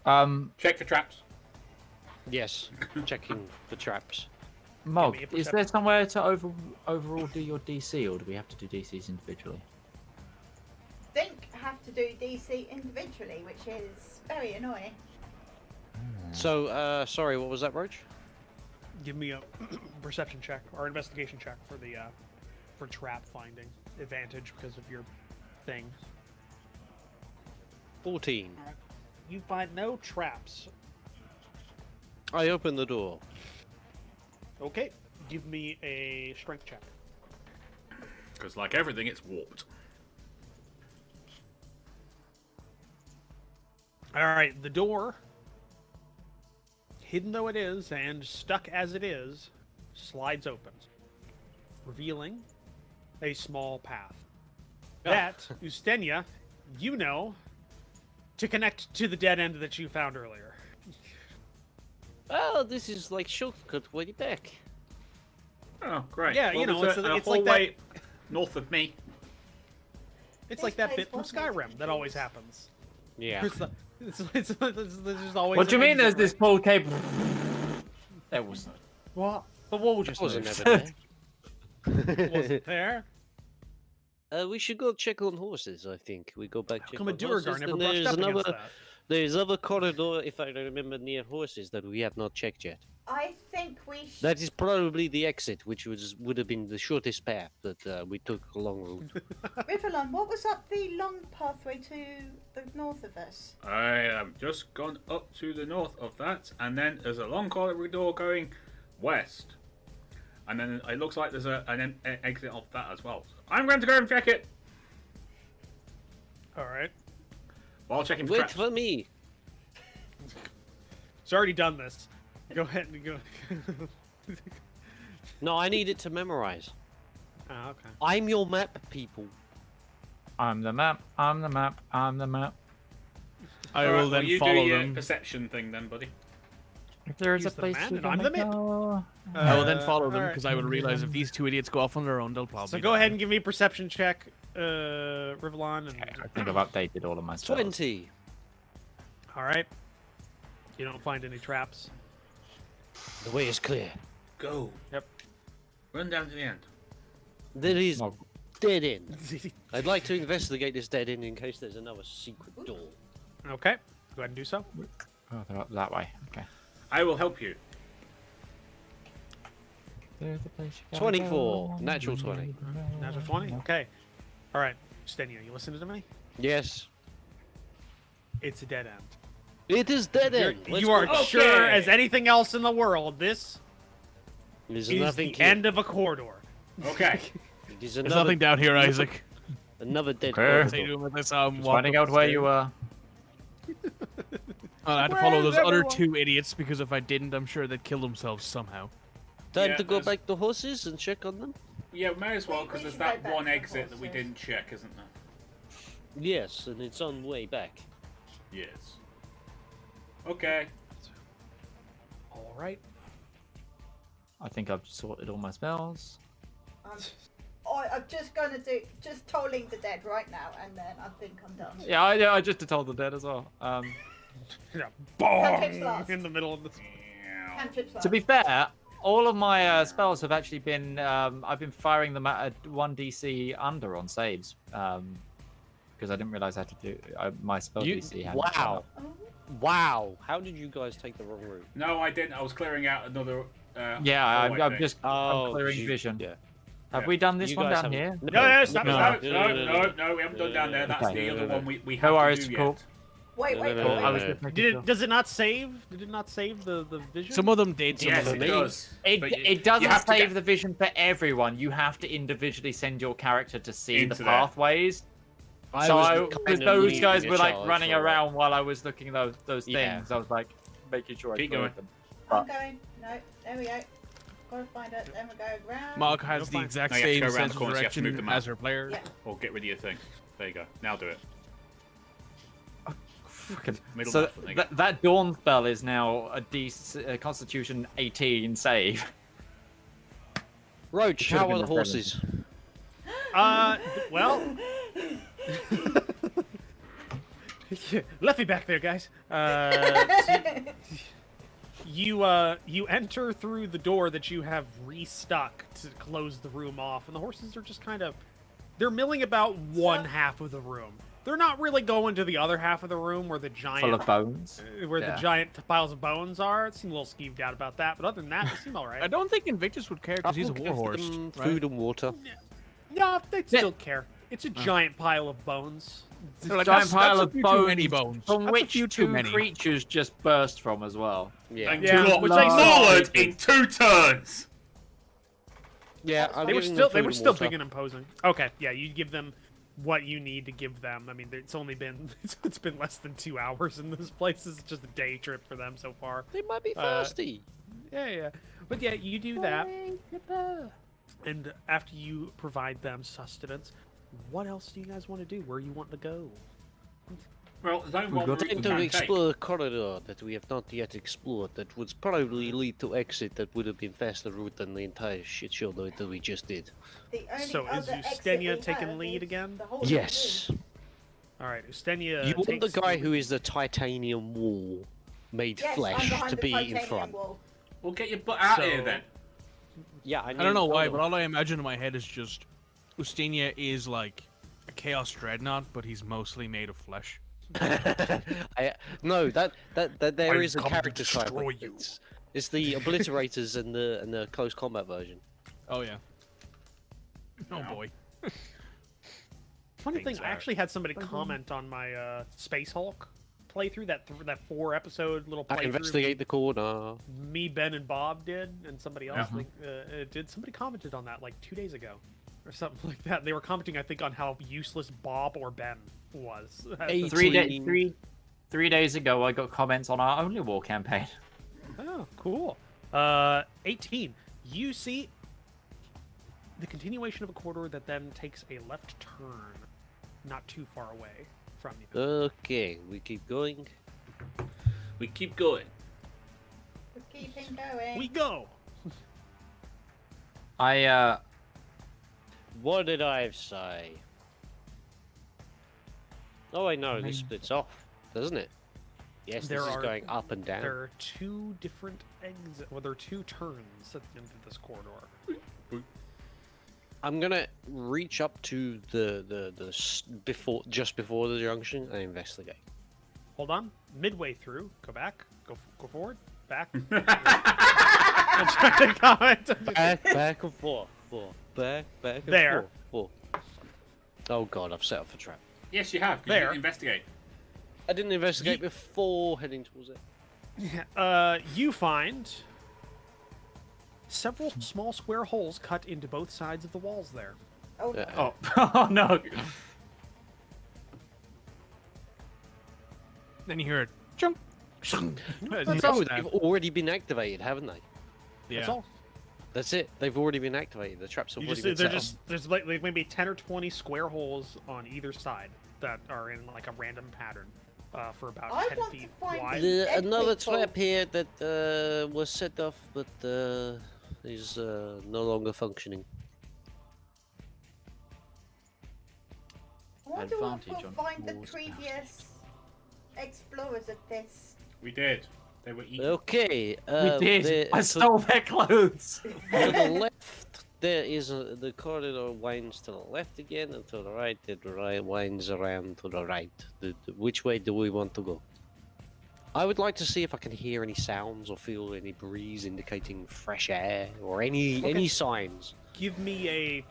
door. Check for traps. Yes, checking for traps. Mog, Give me a is there perception. somewhere to overall do your DC, or do we have to do DCs individually? Think have to do DC individually, which is very annoying. So, sorry, what was that, Roach? Give me a perception check or investigation check for the for trap finding advantage because of your thing. 14. Alright. You find no traps. I open the door. Okay. Give me a strength check. Because like everything, it's warped. Alright, the door, hidden though it is and stuck as it is, slides open, revealing a small path. That, Ustenia, you know, to connect to the dead end that you found earlier. Oh, this is like shortcut way back. Oh, great. Yeah, well, you know, there's it's a like whole that- way north of me. It's This like that place bit from was meant to Skyrim be that always used. happens. Yeah. It's just always. What do you an mean there's exit, this right? pulled cable? There wasn't. What? The wall just Wasn't moved. ever there. Wasn't there? We should go check on horses, I think. We go back How check come a on Duergar horses, never then brushed there's up against another, that? there's other corridor, if I remember, near horses that we have not checked yet. I think we should. That is probably the exit, which would have been the shortest path, but we took a long route. Rivallon, what was up the long pathway to the north of us? I have just gone up to the north of that, and then there's a long corridor going west. And then it looks like there's an exit off that as well. I'm going to go and check it Alright. while checking for Wait traps. for me. It's already done this. Go ahead and go. No, I need it to memorize. Oh, okay. I'm your map, people. I'm the map. I'm the map. I'm the map. I Alright, will then you follow do your them. perception thing then, buddy. If there is He's a the place man we and I'm can the myth. go. I will then follow them alright. because I will realize if these two idiots go off on their own, they'll probably. So go ahead and give me a perception check, Rivallon. And... I think I've updated all of my spells. 20. Alright. You don't find any traps. The way is clear. Go. Yep. Run down to the end. There is Mog. dead end. I'd like to investigate this dead end in case there's another secret door. Okay. Go ahead and do so. Oh, they're up that way. Okay. I will help you. There's a place you can 24. go. Natural 20. Natural 20? Okay. Alright. Stenia, you listening to me? Yes. It's a dead end. It is dead end. You are go. sure Okay. as anything else in the world. This There's is nothing the here. end of a corridor. Okay. It is There's another, nothing down here, Isaac. another dead Okay. What's he corridor. doing with this? Finding out where you are. I had to Where follow is those other everyone? 2 idiots because if I didn't, I'm sure they'd kill themselves somehow. Time Yeah, to go there's- back to horses and check on them? Yeah, may as well, because We there's should go that back one to the exit that we horses. didn't check, isn't there? Yes, and it's on way back. Yes. Okay. All right. I think I've sorted all my spells. I'm just gonna do tolling the dead right now, and then I think I'm done. Yeah, I just told the dead as well. Yeah, Cantrips bong last. in the middle of the. Cantrips To be fair, all of my spells have actually been I've been firing them at a 1 DC under on saves because I didn't realize how to do my spell DC. hadn't Wow. gone up. Wow. How did you guys take the wrong route? No, I didn't. I was clearing out another. Yeah, hallway I'm thing. just I'm clearing vision. Yeah. Have Yeah. we done this You one guys down haven't- here? No, stop, No, stop. no, we haven't done down there. That's Okay. the other one we No have worries, to do cool. yet. Wait. No, I was no. just making Did sure. it? Does it not save? Did it not save the vision? Some of them did, some Yes, of them it me. does. It, But it you doesn't have to save get the vision for everyone. You have to individually send your character to see Into the there. pathways. Because those guys were like running around while I was looking at those Yeah. things. I was like making sure I Keep cleared going. them. I'm going. No, there we go. Gotta find it. Then we go round. Mark You'll has the find- exact No, you have to same go around sense the of corners, you have to move direction the map. as her player. Yeah. Or get rid of your thing. There you go. Now do it. Middle So button, there you go. that dawn spell is now a Constitution 18 save. Roach, Should've how been are the the horses? Well. Left me back there, guys. You enter through the door that you have restuck to close the room off, and the horses are just kind of they're milling about one half of the room. They're not really going to the other half of the room where the giant Full of bones. where Yeah. the giant piles of bones are. It seemed a little skeeved out about that, but other than that, it seemed all right. I don't think Invictus would care because he's a I'll give warhorse. them Right? food and water. No, they still care. It's a giant pile of bones. They're like, Giant pile that's a of few bones, too many bones. from That's a which few too two many. creatures just burst from as well. Yeah. And Yeah, got which I saw. mauled in 2 turns. Yeah, I'm They were giving still them they food were and still water. big and imposing. Okay, yeah, you give them what you need to give them. I mean, it's only been it's been less than 2 hours in this place. This is just a day trip for them so far. They might be thirsty. Yeah. But yeah, you do that. And after you provide them sustenance, what else do you guys want to do? Where you want to go? Well, there's only one route we Time to can explore a corridor that we have not yet explored that would probably lead to exit that would have been faster route than the entire shit show that we just did. The only So is other exit Ustenia we taking have lead is again? the hole in Yes. All right, Ustenia. You want the takes guy who is the titanium wall made Yes, I'm flesh behind to the be in titanium front. wall. Well, get your butt out of So- here then. Yeah, I don't know why, but all I imagine in my head is just Ustenia is like a Chaos Dreadnought, but he's mostly made of flesh. No, that there I've is a come to character type. destroy you. It's the obliterators and the close combat version. Oh yeah. Oh boy. Funny thing, Things I are- actually had somebody comment on my Space Hulk playthrough, that 4-episode little I playthrough. investigate the corner. Me, Ben, and Bob did, and somebody else Uh-huh. did. Somebody commented on that like 2 days ago, or something like that. They were commenting, I think, on how useless Bob or Ben was. Hey, 3 days ago, I got comments on our Only War campaign. Oh, cool. 18. You see the continuation of a corridor that then takes a left turn, not too far away from you. Okay, we keep going. We keep going. We're keeping going. We go. What did I say? Oh, I know. This mean- splits off, doesn't it? Yes, There this is are- going up and down. There are 2 different exits. Well, there are 2 turns at the end of this corridor. I'm gonna reach up to just before the junction and investigate. Hold on. Midway through, go back. Go forward. Back. I'm trying to comment. Back and forth, back and There. forth. Oh god, I've set up a trap. Yes, you have. 'cause you There. didn't investigate. I didn't investigate before heading towards it. You find several small square holes cut into both sides of the walls there. Oh, Yeah. Oh, oh no. Then you hear it. Jump. That's Oh, all. they've already been activated, haven't they? That's all. That's it. They've already been activated. The traps have You already just, been they're set up. there's like maybe 10 or 20 square holes on either side that are in like a random pattern for about I 10 want to feet find wide. the- Dead Another people. trap here that was set off, but is no longer functioning. I wonder if Advantage we'll on find the walls previous explorers of this. We did. They were eaten. Okay. We did. the- I stole their clothes. To the left, there is the corridor winds to the left again, and to the right, it winds around to the right. Which way do we want to go? I would like to see if I can hear any sounds or feel any breeze indicating fresh air or any signs. Give me a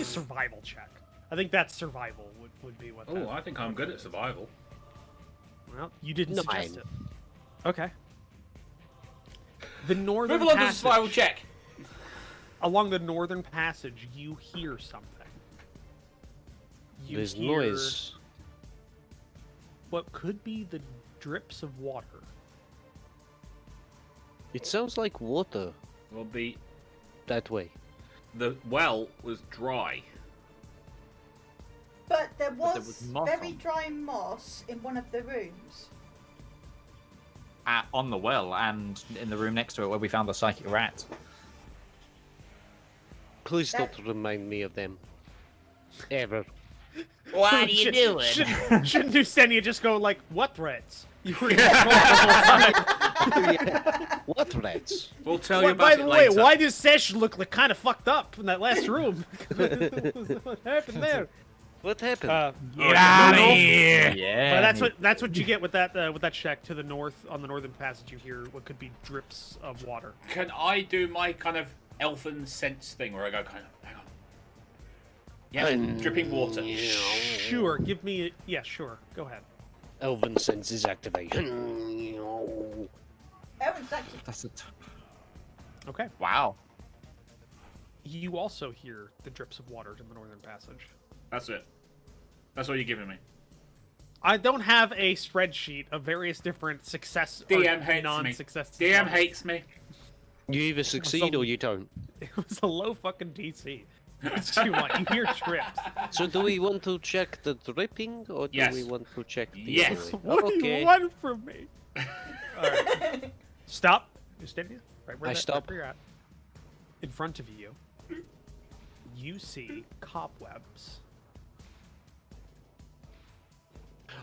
survival check. I think that's survival would be what. Oh, that- I think I'm good at survival. Well, you didn't 9. suggest it. Okay. The northern Move along to the passage, survival check. along the northern passage, you hear something. You There's hear noise. what could be the drips of water. It sounds like water Well, that way. the well was dry. But there there was, was moss very on. dry moss in one of the rooms. On the well and in the room next to it where we found the psychic rat. Please That- don't remind me of them. Ever. What are you doing? Shouldn't Ustenia just go like, what threats? You were What rats? We'll tell you about By it the way, later. why does Sesh look like kind of fucked up in that last room? What happened there? What happened? Get out of no. here! Yeah. But that's what you get with that check to the north. On the northern passage, you hear what could be drips of water. Can I do my kind of elfin sense thing where I go kind of, hang on. Yeah, dripping water. Sure, give me. Yeah, sure. Go ahead. Elven senses activation. Oh, it's actually That's a Okay. wow. You also hear the drips of water in the northern passage. That's it. That's what you're giving me. I don't have a spreadsheet of various different success or DM hates me. non-success. DM hates me. You either succeed or you don't. It was a low fucking DC. That's what you want. You hear trips. So do we want to check the dripping or do Yes. we want to check the Yes. other way? What do Okay. you want from me? Alright. Stop. Ustenia. Right where I that, stop. Right where you're at. In front of you, you see cobwebs.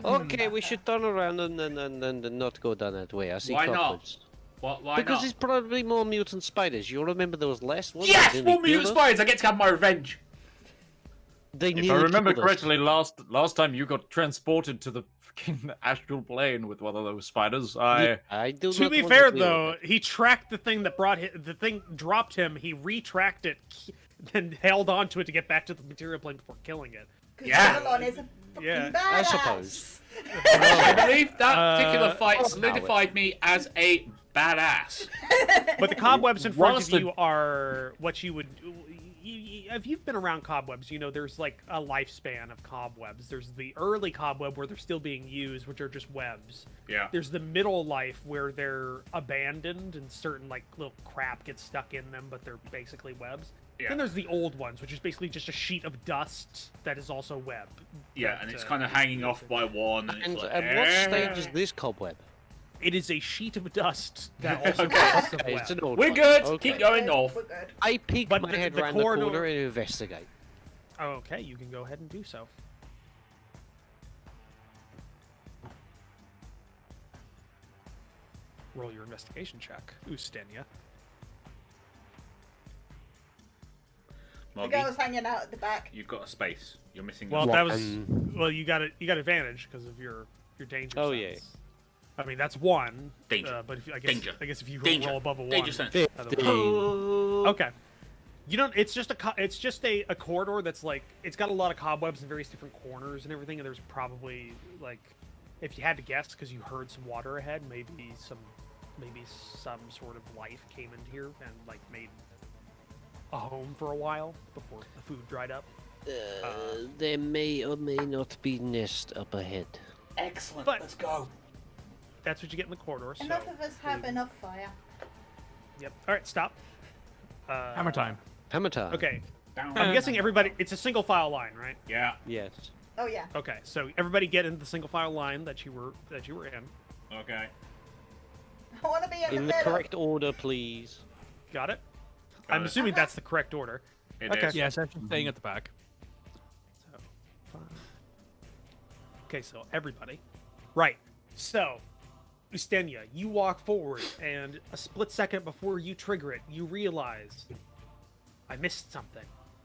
Okay, we should turn around and not go down that way. I see Why not? cobwebs. Why Because not? it's probably more mutant spiders. You remember those last ones? Yes, that more nearly mutant killed us? spiders. I get to have my revenge. They If I nearly remember killed us. correctly, last time you got transported to the fucking astral plane with one of those spiders. I do To not be want fair, deal with though, it. he tracked the thing that brought him. The thing dropped him. He retracked it, then held onto it to get back to the material plane before killing it. because Yeah. Rivallon is a fucking Yeah, badass. I suppose. I believe that particular fight I'll solidified me as a badass. But the cobwebs in front of Rusted. you are what you would. If you've been around cobwebs, you know there's like a lifespan of cobwebs. There's the early cobweb where they're still being used, which are just webs. Yeah. There's the middle life where they're abandoned and certain like little crap gets stuck in them, but they're basically webs. Yeah. Then there's the old ones, which is basically just a sheet of dust that is also web. Yeah, and it's kind of hanging off by one. And, And it's like, at what stage is this cobweb? It is a sheet of dust that also Okay. consists of Okay, web. it's an old We're one. good. Okay. Keep going north. We're good. I peek But my the- head the around corridor- the corner and investigate. Okay, you can go ahead and do so. Roll your investigation check, Ustenia. The Moggy, girl's hanging out at the back. you've got a space. You're missing. Well, one. that was well. You got advantage because of your danger. Oh, sense. I mean that's one. Danger. But if, Danger. I guess if you Danger. roll above a one. Danger sense. 15. Okay. You don't. It's just a corridor that's like it's got a lot of cobwebs in various different corners and everything. And there's probably like if you had to guess, because you heard some water ahead, maybe some sort of life came into here and like made a home for a while before the food dried up. There may or may not be nest up ahead. Excellent. But- Let's go. That's what you get in the corridor. So, Enough of us have enough fire. yep. All right, stop. Hammer time. Hammer time. Okay, Down. I'm guessing everybody. It's a single file line, right? Yeah. Yes. Oh yeah. Okay, so everybody get into the single file line that you were in. Okay. I want to be in In the the middle. correct order, please. Got it? Got I'm it. assuming that's the correct order. It Okay. is. Yes, actually staying at the back. So, fine. Okay, so everybody. Right. So, Ustenia, you walk forward, and a split second before you trigger it, you realize I missed something.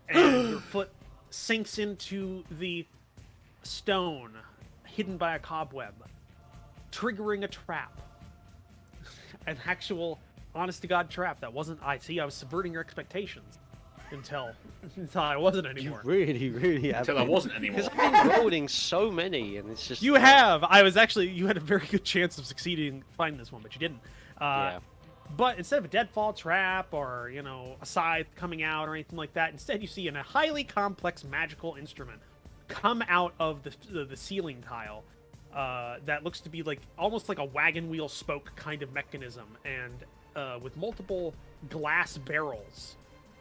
And your foot sinks into the stone hidden by a cobweb, triggering a trap. An actual, honest to God trap that wasn't. I was subverting your expectations until I wasn't anymore. Really, really have. Until I wasn't anymore. Because I've been rolling so many, and it's just. You have. You had a very good chance of succeeding finding this one, but you didn't. Yeah. But instead of a deadfall trap or, a scythe coming out or anything like that, instead you see a highly complex magical instrument come out of the ceiling tile that looks to be almost like a wagon wheel spoke kind of mechanism, and with multiple glass barrels,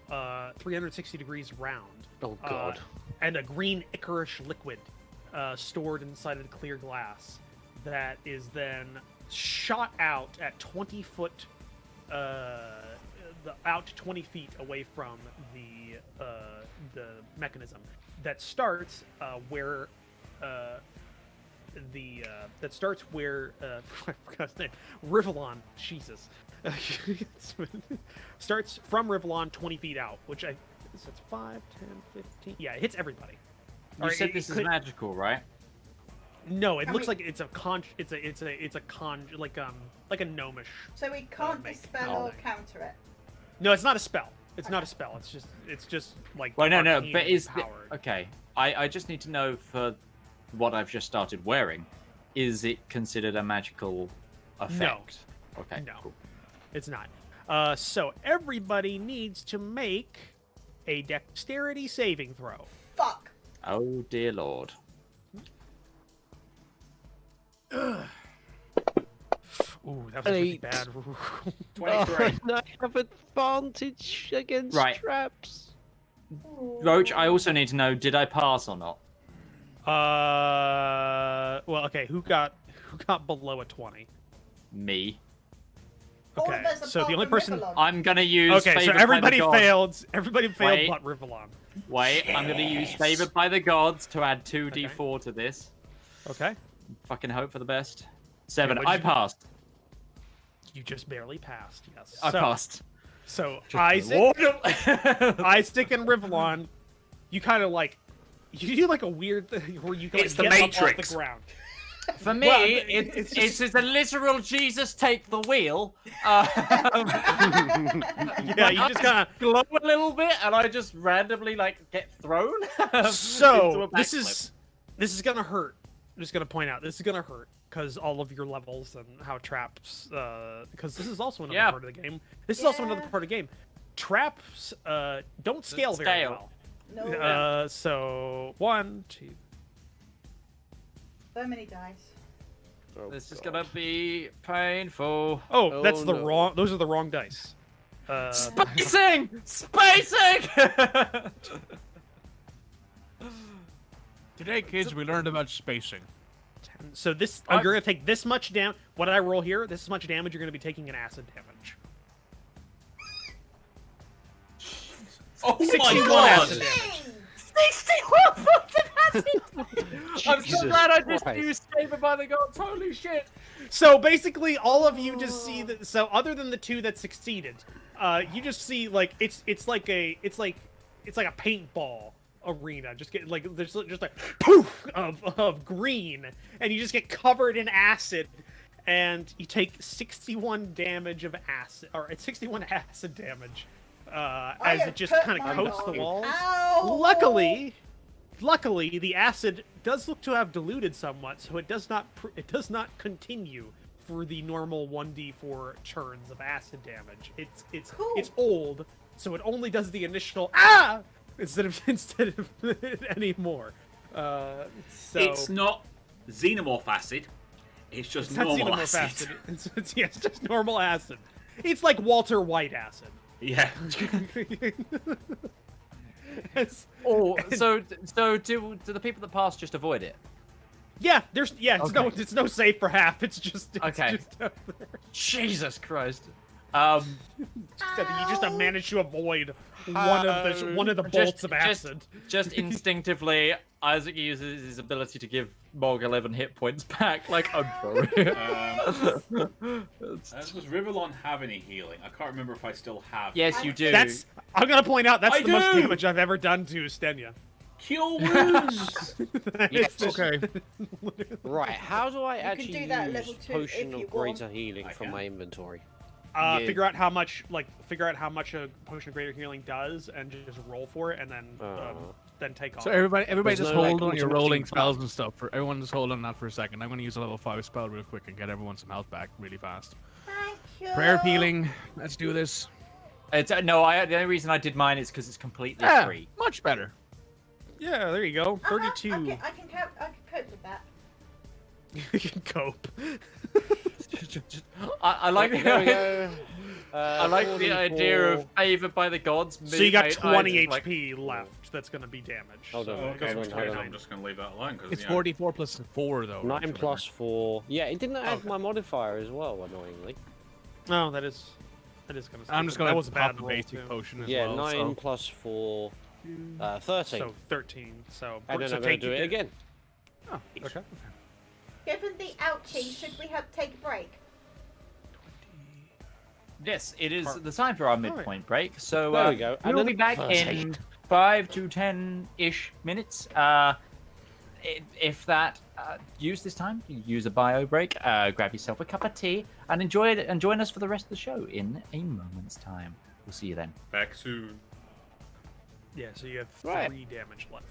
360 degrees round. Oh God. And a green ichorish liquid stored inside of the clear glass that is then shot out at 20 foot, out 20 feet away from the mechanism. That starts where I forgot his name. Rivallon. Jesus. Starts from Rivallon 20 feet out, which that's 5, 10, 15. Yeah, it hits everybody. You Or said it this is could- magical, right? No, it Can looks we- like it's like a gnomish. So we can't make dispel or thing. counter it. No, it's not a spell. It's not a spell. It's just like. Well, no, arcane but is the, powered. okay? I just need to know for what I've just started wearing, is it considered a magical effect? Okay. No. Cool. It's not. So everybody needs to make a dexterity saving throw. Fuck. Oh dear lord. Ooh, that was a really 8. bad. 23. And I have advantage against Right. traps. Roach, I also need to know, did I pass or not? Well, okay. Who got below a 20? Me. All of Okay, us so the apart only from person. Rivallon. I'm gonna use. Okay, so Favoured by the everybody Gods. failed. Everybody failed Wait. but Rivallon. Wait, I'm gonna use favored by the gods to add 2d4 to this. Okay. Fucking hope for the best. 7. what'd I you do? passed. You just barely passed. Yes. I so, passed. So Just Isaac and Rivallon, you kind of you do like a weird thing where you can It's the get up off Matrix. the ground. For me, Well, it's it's a literal Jesus take the wheel. Yeah, you just kind of. glow a little bit, and I just randomly get thrown. into So a this backflip. is gonna hurt. I'm just gonna point out this is gonna hurt because all of your levels and how traps. Because this is also another Yeah. part of the game. This is also Yeah. another part of the game. Traps don't scale very scale. well. No. So 1, 2. So many dice. Oh, This is God. gonna be painful. Oh, that's Oh, the no. wrong. Those are the wrong dice. Spacing! Spacing! Today, kids, we learned about spacing. 10. So this, I'm- you're gonna take this much down. What did I roll here? This much damage. You're gonna be taking an acid damage. Oh 61 my acid god! damage. 61 points of acid! I'm so Jesus glad I just Christ. used Favored by the Gods. Holy shit! So basically, all of you just see that. So other than the 2 that succeeded, you just see it's like a paintball arena. Just get there's just poof of green, and you just get covered in acid, and you take 61 damage of acid, or 61 acid damage, as have it just hurt kind of my coats the dog. walls. Ow! luckily, the acid does look to have diluted somewhat, so it does not continue for the normal 1d4 turns of acid damage. It's old, so it only does the initial instead of any more. So It's not xenomorph acid. It's just it's not normal xenomorph acid. It's just normal acid. It's like Walter White acid. Yeah. So do the people that pass just avoid it? Yeah, it's Okay. it's no safe for half. It's just Okay. just out there. Jesus Christ. You just managed to avoid one of the bolts of acid. Just instinctively, Isaac uses his ability to give Morg 11 hit points back. Like, I'm sorry. Does Rivallon have any healing? I can't remember if I still have. Yes, you do. I'm gonna point out that's I the most do! damage I've ever done to Stenya. Cure wounds. Yes. Okay. Right, how do I can actually do that at use level 2 Potion if you of Greater want. Healing I from can. my inventory? Figure out how much a potion of greater healing does, and just roll for it, and then take off. So everybody There's just no, hold like, on your automatic rolling button. spells and stuff. Everyone just hold on that for a second. I'm going to use a level 5 spell real quick and get everyone some health back really fast. Thank you. Prayer healing. Let's do this. The only reason I did mine is because it's completely Yeah, free. much better. Yeah, there you go. Uh-huh, 32. I can cope with that. You can cope. I like There we go. I like the idea of favored by the gods. So you got Isaac, 20 like- HP left. That's gonna be damaged. Hold on, so- Okay, hold on, hold on. I'm just gonna leave that alone because It's 44 plus 4, though. 9 plus 4. Yeah, it didn't add Okay. my modifier as well, annoyingly. No, that is kind of. I'm just that going was to a pop bad the roll basic too. potion as Yeah, well. 9 so- plus 4, 13. So 13. So and then so I'm going take to do it again. Oh, okay. Given the ouchie, should we take a break? Yes, it is the time for our midpoint break. So There we go. And we'll then be back first in aid. 5 to 10-ish minutes. If that, use this time, use a bio break, grab yourself a cup of tea, and enjoy it, and join us for the rest of the show in a moment's time. We'll see you then. back soon. Yeah, so you have Right. 3 damage left.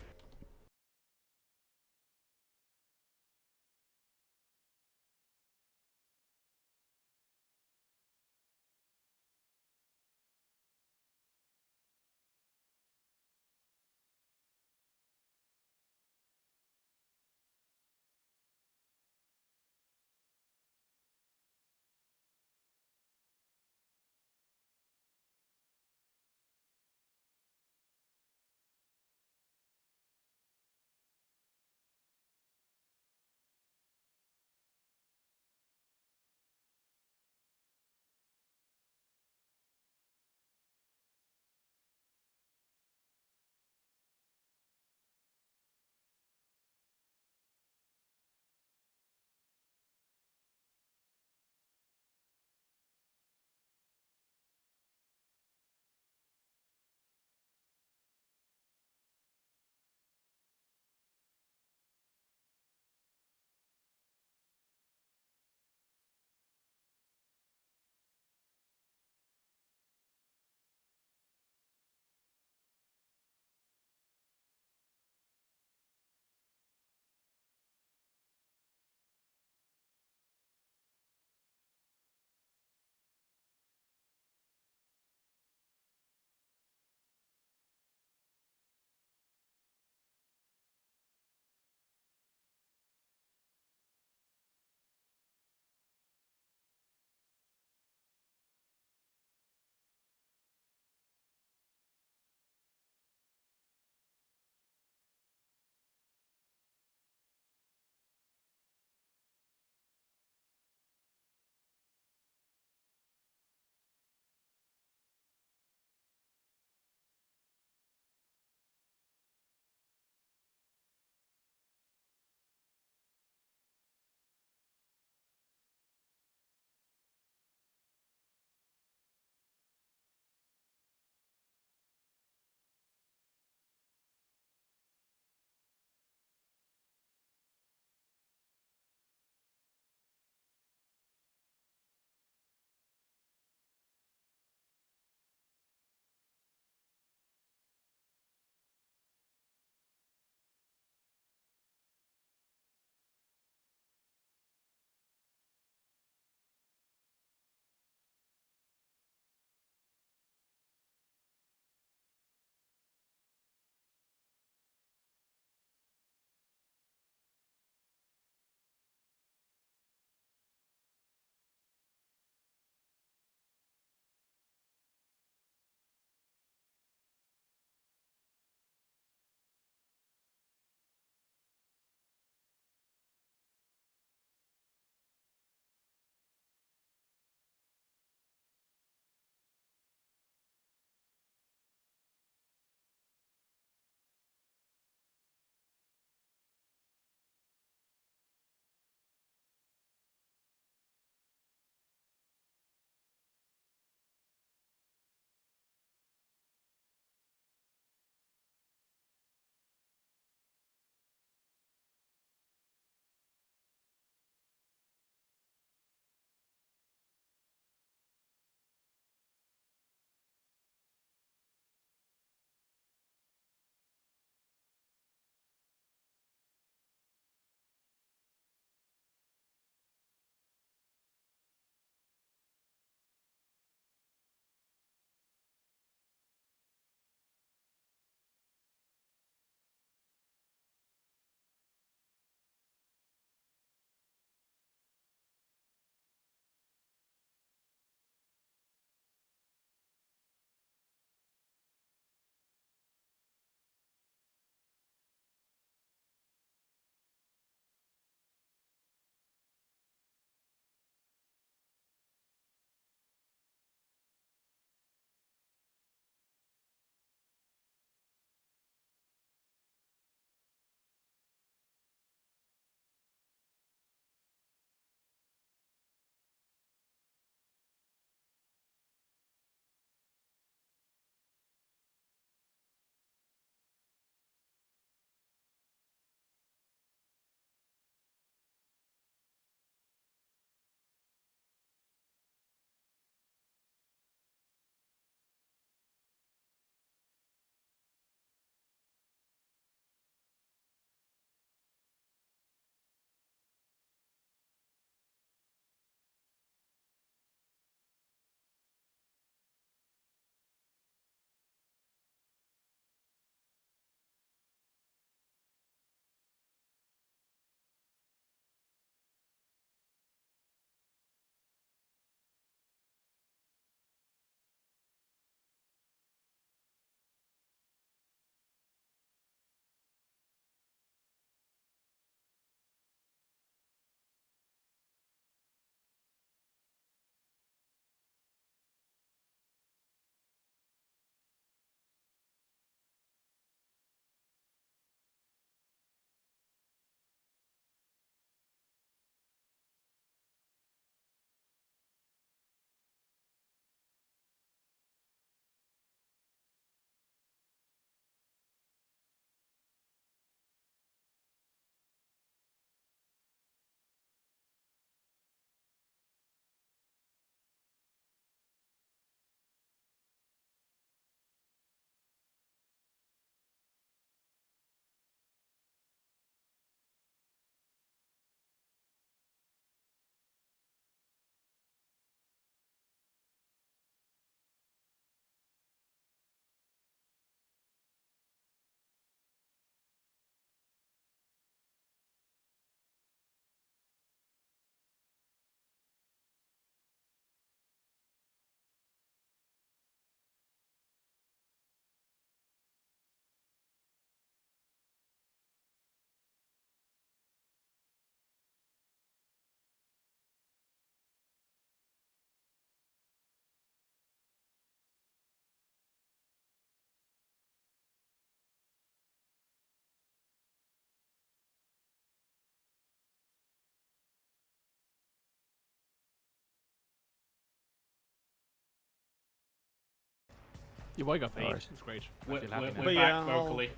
Your boy got paid. Alright. It's great. I We're, feel happy we're, now. we're But back yeah, vocally.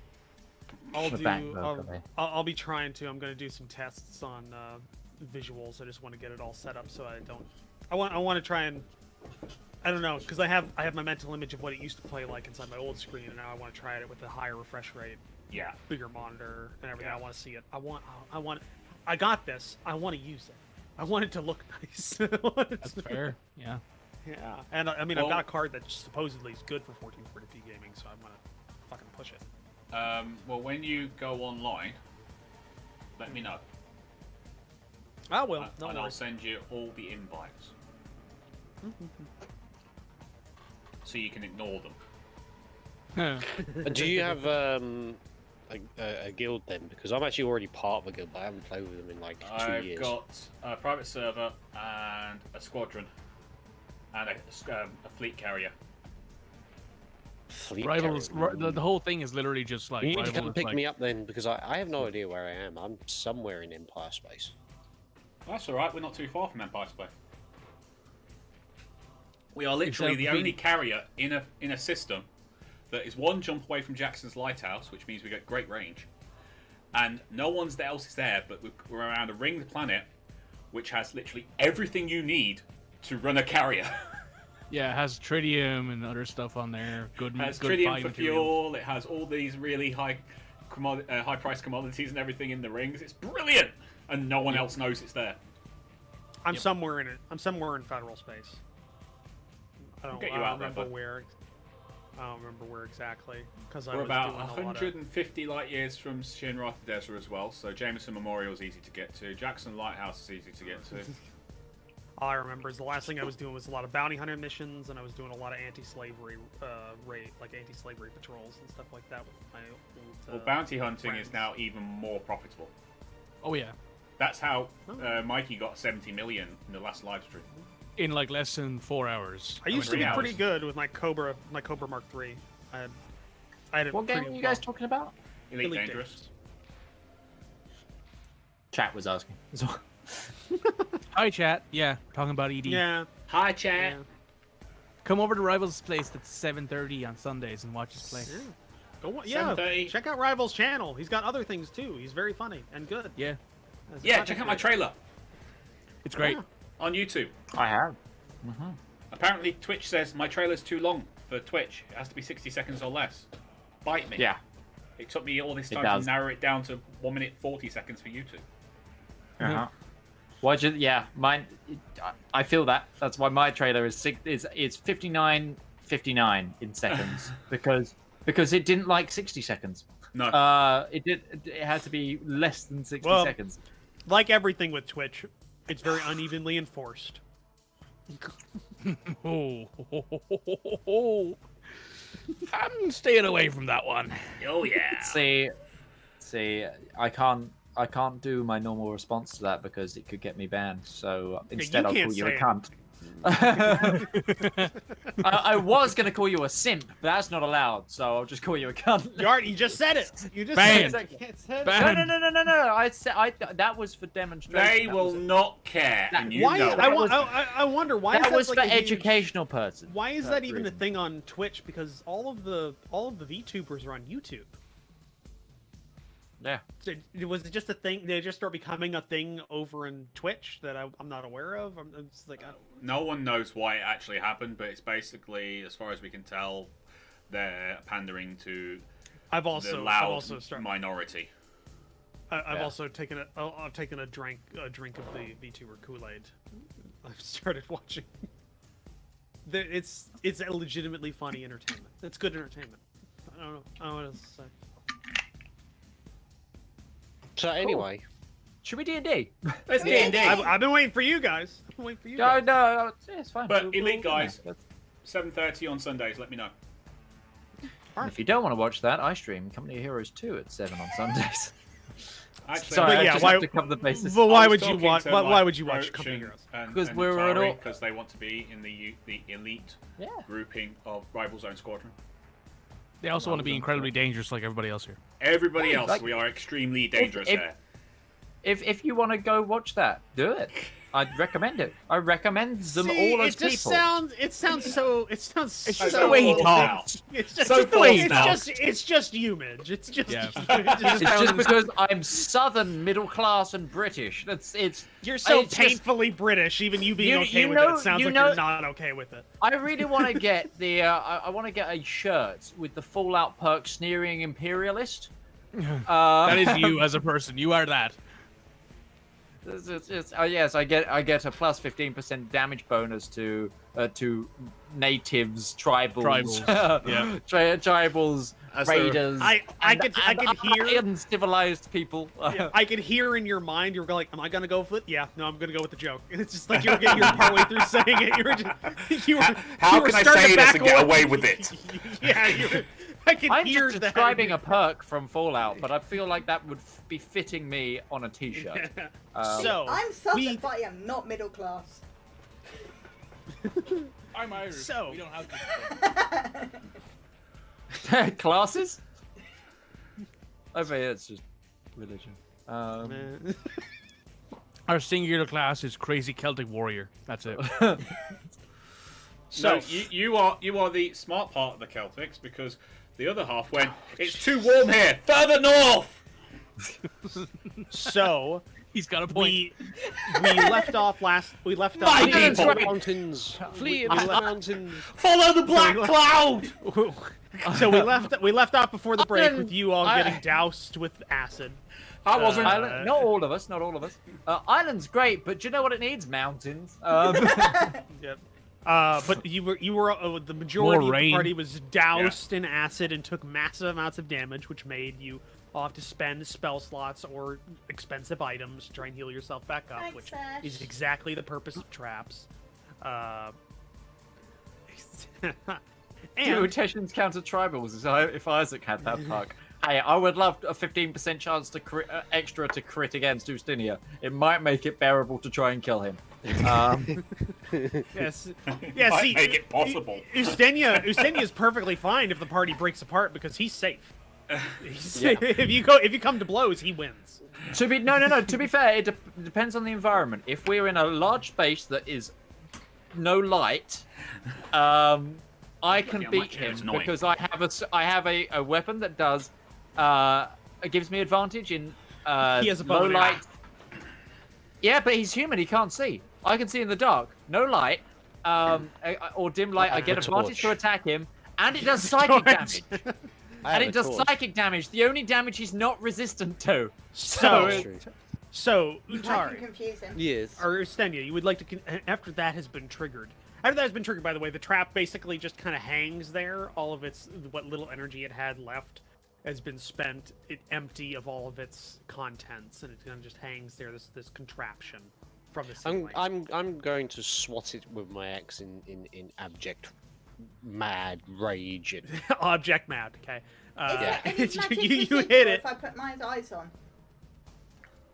I'll We're do. back vocally. I'll be trying to. I'm gonna do some tests on visuals. I just want to get it all set up so I don't. I want to try and. I don't know, because I have my mental image of what it used to play like inside my old screen, and now I want to try it with a higher refresh rate, Yeah. bigger monitor, and everything. Yeah. I want to see it. I got this. I want to use it. I want it to look nice. That's fair. Yeah. Yeah, and I mean, Well- I've got a card that supposedly is good for 1440p gaming, so I want to fucking push it. Well, when you go online, let me know. I will. And No I'll worries. send you all the invites. So you can ignore them. And do you have a guild then? Because I'm actually already part of a guild, but I haven't played with them in like 2 I've years. got a private server and a squadron and a fleet carrier. Fleet Rivals. carrier. The whole thing is literally just like. You need to Rivals come is pick like, me up then, because I have no idea where I am. I'm somewhere in Empire space. That's all right. We're not too far from Empire Space. We are literally Except the we- only carrier in a system that is one jump away from Jackson's lighthouse, which means we get great range, and no one else is there. But we're around a ringed planet, which has literally everything you need to run a carrier. Yeah, it has tritium and other stuff on there. Good. It has good tritium buy for material. fuel. It has all these really high price commodities and everything in the rings. It's brilliant, and no one else knows it's there. I'm somewhere in it. I'm somewhere in federal space. I don't, Get you I don't out there, remember bud. where. I don't remember where exactly, because I We're was about doing a lot of. 150 light years from Shinra Desert as well, so Jameson Memorial is easy to get to. Jackson Lighthouse is easy to get to. All I remember is the last thing I was doing was a lot of bounty hunter missions, and I was doing a lot of anti-slavery anti-slavery patrols and stuff like that with my old. Well, bounty hunting friends. is now even more profitable. Oh yeah. That's how Mikey got 70 million in the last live stream. In like less than 4 hours. I used to went be 3 pretty hours. good with my Cobra Mark III. I had it What game pretty are you guys well. talking about? Elite Dangerous. Chat was asking. Hi chat. Yeah, talking about ED. Yeah. Hi, chat. Yeah. Come over to Rivals' place at 7:30 on Sundays and watch us play. Yeah. Yeah, 7:30. check out Rival's channel. He's got other things too. He's very funny and good. Yeah, As a Yeah, content check out my creator. trailer it's great. Yeah. on YouTube. I have. Apparently, Twitch says my trailer's too long for Twitch. It has to be 60 seconds or less. Bite me. Yeah. It took me all this It time does. to narrow it down to 1 minute 40 seconds for YouTube. Uh-huh. Why'd you? Yeah, mine. I feel that. That's why my trailer is 59.59 in seconds because it didn't like 60 seconds. No. It had to be less than 60 Well, seconds. Like everything with Twitch, it's very unevenly enforced. Oh, I'm staying away from that one. Oh yeah. See, I can't do my normal response to that because it could get me banned. So instead, I'll can't call you a say it. cunt. I was gonna call you a simp, but that's not allowed. So I'll just call you a cunt. You just said it. You just Banned. said it. You can't say it. Banned. No. I said that was for demonstration. They That will was- not care, and you Why? know I, it. I wonder why That is was that for like a huge- educational purposes. Why is that even a reason. thing on Twitch? Because all of the VTubers are on YouTube. Yeah. So, was it just a thing? Did it just start becoming a thing over in Twitch that I'm not aware of? It's like, No one knows why it actually happened, but it's basically, as far as we can tell, they're pandering to I've the also loud started. minority. I've Yeah. also taken I've taken a drink of the VTuber Kool-Aid. I've started watching. It's a legitimately funny entertainment. It's good entertainment. I don't know what else to say. So anyway, Should we D&D? Let's D&D. I've been waiting for you guys. I've been waiting for you guys. No, it's fine. But We'll- Elite we'll- guys, yeah. 7:30 on Sundays. Let me know. And if you don't want to watch that, I stream Company of Heroes 2 at 7 on Sundays. Actually, Sorry, But I yeah, just why- have to cover the bases. But why I was would you talking watch? to, Why like, would you watch Roach Company and- Heroes? Because we're at all- because they want to be in the elite Yeah. grouping of Rival Zone Squadron. They also want to be incredibly dangerous like everybody else here. Everybody else, like- we are extremely dangerous if- there. if you want to go watch that, do it. I'd recommend it. I recommend them all as people. It sounds so It's just the way he talks. It's just, So forced now. it's just humid. It's just Yeah. It's just because I'm Southern, middle class, and British. It's you're so it's just- painfully British. Even you being okay with know- it sounds you like know- you're not okay with it. I really want to get the. I want to get a shirt with the Fallout perk sneering imperialist. That is you as a person. You are that. Yes, I get a plus 15% damage bonus to natives, tribals, yeah. tribals, As they're- raiders. I could hear. uncivilized people. Yeah, I could hear in your mind you were like, "Am I gonna go with it? Yeah, no, I'm gonna go with the joke." And it's just like you're partway through saying it. You were just, you were. How you were can I starting say to this back and get away. away with it? Yeah, I could I'm hear just that. describing a perk from Fallout, but I feel like that would be fitting me on a t-shirt. So I'm Southern, we- but I am not middle class. I'm Irish. So- we don't have to. Classes? Over here, it's just religion. Our singular class is crazy Celtic warrior. That's it. So you are the smart part of the Celtics, because the other half went, it's too warm here, further north! So He's got a point. we left off last. We left off. My Flee into people! the mountains. Flee into the mountains. Follow the black we- cloud! So we left off before the break with you all I- getting doused with acid. I wasn't. Island, not all of us, not all of us. Island's great, but do you know what it needs? Mountains. Yep. But you were the majority of the rain. party was doused in acid and took massive amounts of damage, which made you all have to spend spell slots or expensive items to try and heal yourself back up, Thanks, which Ash. is exactly the purpose of traps. And Mutations counter tribals. If Isaac had that perk. Hey, I would love a 15% chance to extra to crit against Ustinia. It might make it bearable to try and kill him. yes, yeah. Might See, make it possible. Ustenia is perfectly fine if the party breaks apart because he's safe. If you come to blows, he wins. To be fair, it depends on the environment. If we're in a large space that is no light, I can Yeah, beat it's him annoying. because I have a weapon that does it gives me advantage in He has a bow low and light. arrow. Yeah, but he's human. He can't see. I can see in the dark. No light or dim light. I get a advantage to torch. attack him, and it does psychic damage. I And have it a does torch. psychic damage. The only damage he's not resistant to. So, That's true. so I can Utari confuse him. Yes. or Ustenia, you would like to after that has been triggered. After that has been triggered, by the way, the trap basically just kind of hangs there. All of what little energy it had left has been spent. It empty of all of its contents, and it kind of just hangs there. This contraption from the ceiling. I'm going to swat it with my axe in abject mad rage and Object mad. Okay. Is there any magic you residual hit it. if I put my eyes on?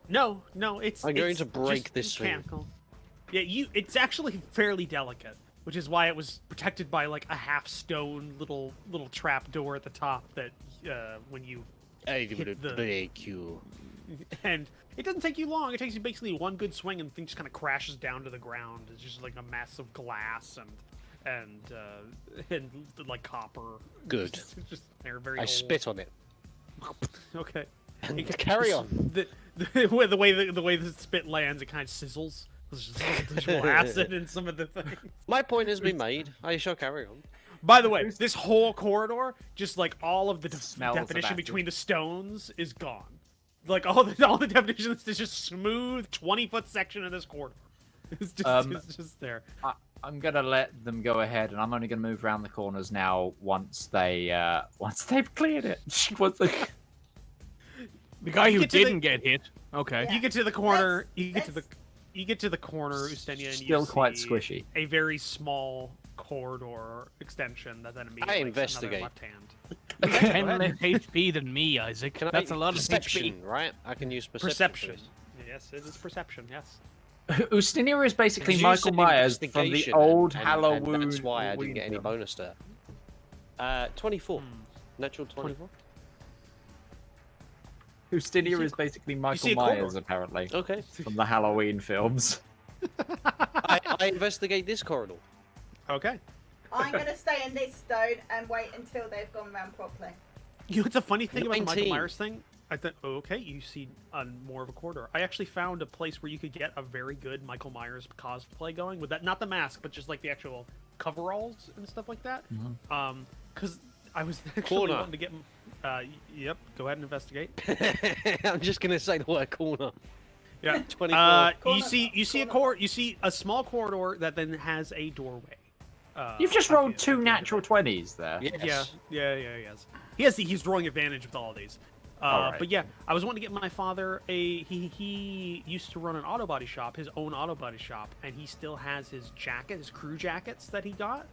No, it's. I'm going it's to break just this thing. mechanical. Yeah, it's actually fairly delicate, which is why it was protected by like a half stone little trap door at the top that when you I will hit the- break you. and it doesn't take you long. It takes you basically one good swing and the thing just kind of crashes down to the ground. It's just like a mess of glass and like copper. Good. It's just they're very. I old. spit on it. Okay. And It carry on. The way the spit lands, it kind of sizzles. There's just visual acid in some of the things. My point has been made. I shall carry on. By the way, this whole corridor, just like all of the Smells of definition acid. between the stones is gone. Like all the definition is just smooth 20-foot section of this corridor. It's just there. I'm gonna let them go ahead, and I'm only gonna move around the corners now once they've cleared it. Once they... The guy who get to the- didn't get hit. Okay. You get to the corner. Let's- You get to the corner, Ustenia, and Still you quite see squishy. a very small corridor extension that then immediately investigate. left hand. 10 less HP than me, Isaac. Can That's I, a lot of perception, HP. right? I can use perception. Perception. for this. Yes, it is perception. Yes. Ustinia is basically Use Michael an Myers from the investigation old and Halloween. that's why I didn't get any film. bonus there. 24. Natural 20. 24. Ustinia is basically Michael see a corridor. Myers, apparently, Okay. from the Halloween films. I investigate this corridor. Okay. I'm gonna stay in this stone and wait until they've gone round properly. You know what's a funny thing about the Michael 19. Myers thing? I thought, okay, you see more of a corridor. I actually found a place where you could get a very good Michael Myers cosplay going with that, not the mask, but just like the actual coveralls and stuff like that. Because I was actually Corner. wanting to get. Yep. Go ahead and investigate. I'm just gonna say the word corner. Yeah. 24. You see a small corridor that then has a doorway. You've just I rolled feel- two natural 20s there. Yes. Yeah, he's drawing advantage with all of these. Alright. But yeah, I was wanting to get my father he used to run an auto body shop, his own auto body shop, and he still has his crew jackets that he got,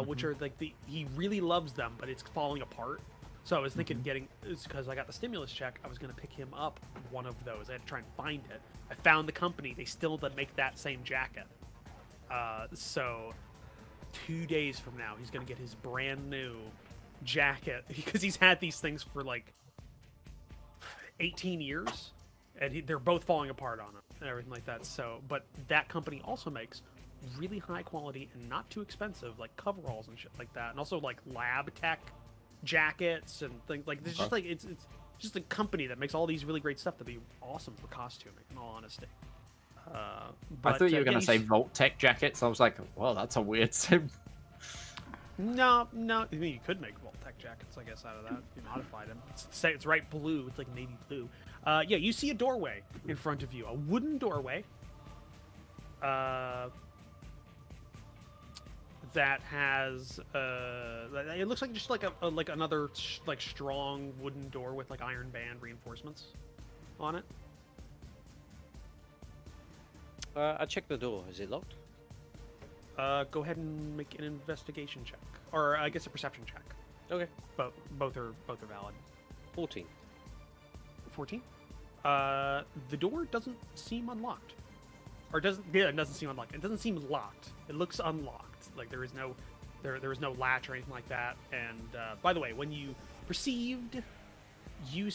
which are like he really loves them, but it's falling apart. So I was thinking it's because I got the stimulus check, I was gonna pick him up one of those. I had to try and find it. I found the company, they still make that same jacket. So 2 days from now, he's gonna get his brand new jacket because he's had these things for like 18 years, and they're both falling apart on him and everything like that. So, but that company also makes really high quality and not too expensive, like coveralls and shit like that, and also like lab tech jackets and things like this. Just like it's just a company that makes all these really great stuff to be awesome for costuming. In all honesty. I thought you were going to say Vault Tech jackets. I was like, well, that's a weird sim. No. I mean, you could make Voltec jackets, I guess, out of that. You modify them. It's right blue. It's like navy blue. Yeah, you see a doorway in front of you, a wooden doorway. That has it looks like just like another strong wooden door with like iron band reinforcements on it. I checked the door. Is it locked? Go ahead and make an investigation check, or I guess a perception check. Okay. Both are valid. 14. 14. The door doesn't seem unlocked, or it doesn't seem unlocked. It doesn't seem locked. It looks unlocked. Like there is no latch or anything like that. And by the way, when you perceived, you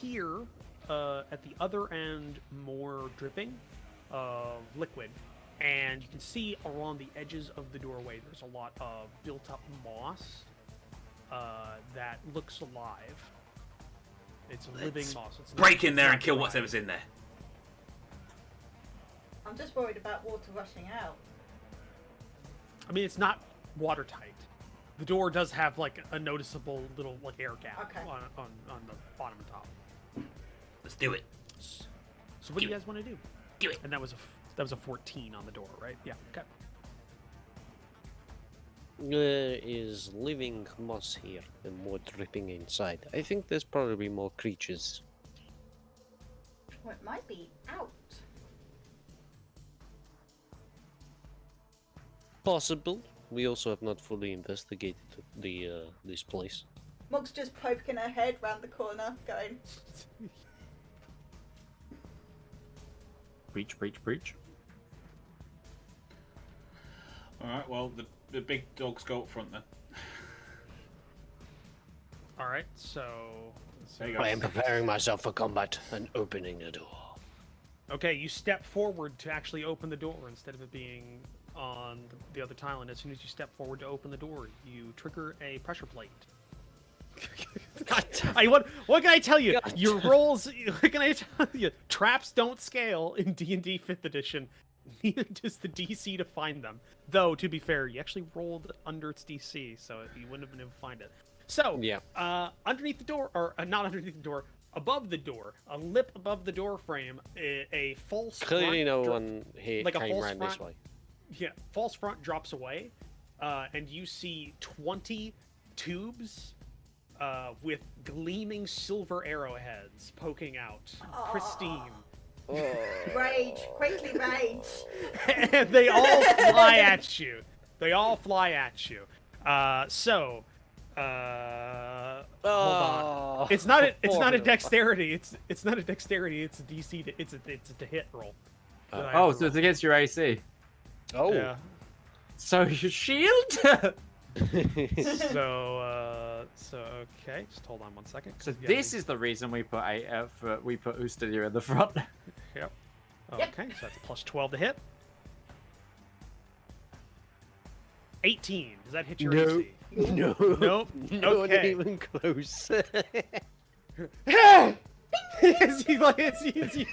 hear at the other end more dripping of liquid. And you can see along the edges of the doorway, there's a lot of built-up moss that looks alive. It's living moss. It's Break in there it's and kill not whatever's in there. I'm just worried about water rushing out. I mean, it's not watertight. The door does have like a noticeable little like air gap on the bottom and top. Let's do it. So what do you guys want to do? Do it. And that was a 14 on the door, right? Yeah. Okay. There is living moss here and more dripping inside. I think there's probably more creatures. Well, it might be out. Possible. We also have not fully investigated this place. Mog's just poking her head round the corner, going, Breach. Alright, well, the big dogs go up front then. All right. So. There you go. I am preparing myself for combat and opening the door. Okay, you step forward to actually open the door instead of it being on the other tile, and as soon as you step forward to open the door, you trigger a pressure plate. What can I tell you? God. Your rolls. What can I tell you? Traps don't scale in D&D 5th edition. Neither does the DC to find them. Though, to be fair, you actually rolled under its DC, so you wouldn't have been able to find it. So, Yeah. Underneath the door, or not underneath the door, above the door, a lip above the door frame, a false Clearly front no dro- one here like a came false around this front- way. Yeah, false front drops away, and you see 20 tubes with gleaming silver arrowheads poking out, pristine. rage, quickly rage. And they all fly at you. Hold on. It's not a dexterity. It's not a dexterity. It's a DC. It's a hit roll. that I have Oh, to so it's roll. against your AC. Oh. Yeah. So your shield? So okay, just hold on one second. So Yeah, this is the reason we put we put Ustilia in the front. Yep. Okay, so that's a plus 12 to hit. 18. Does that hit your No. AC? No. Nope. Not Okay. even close. as you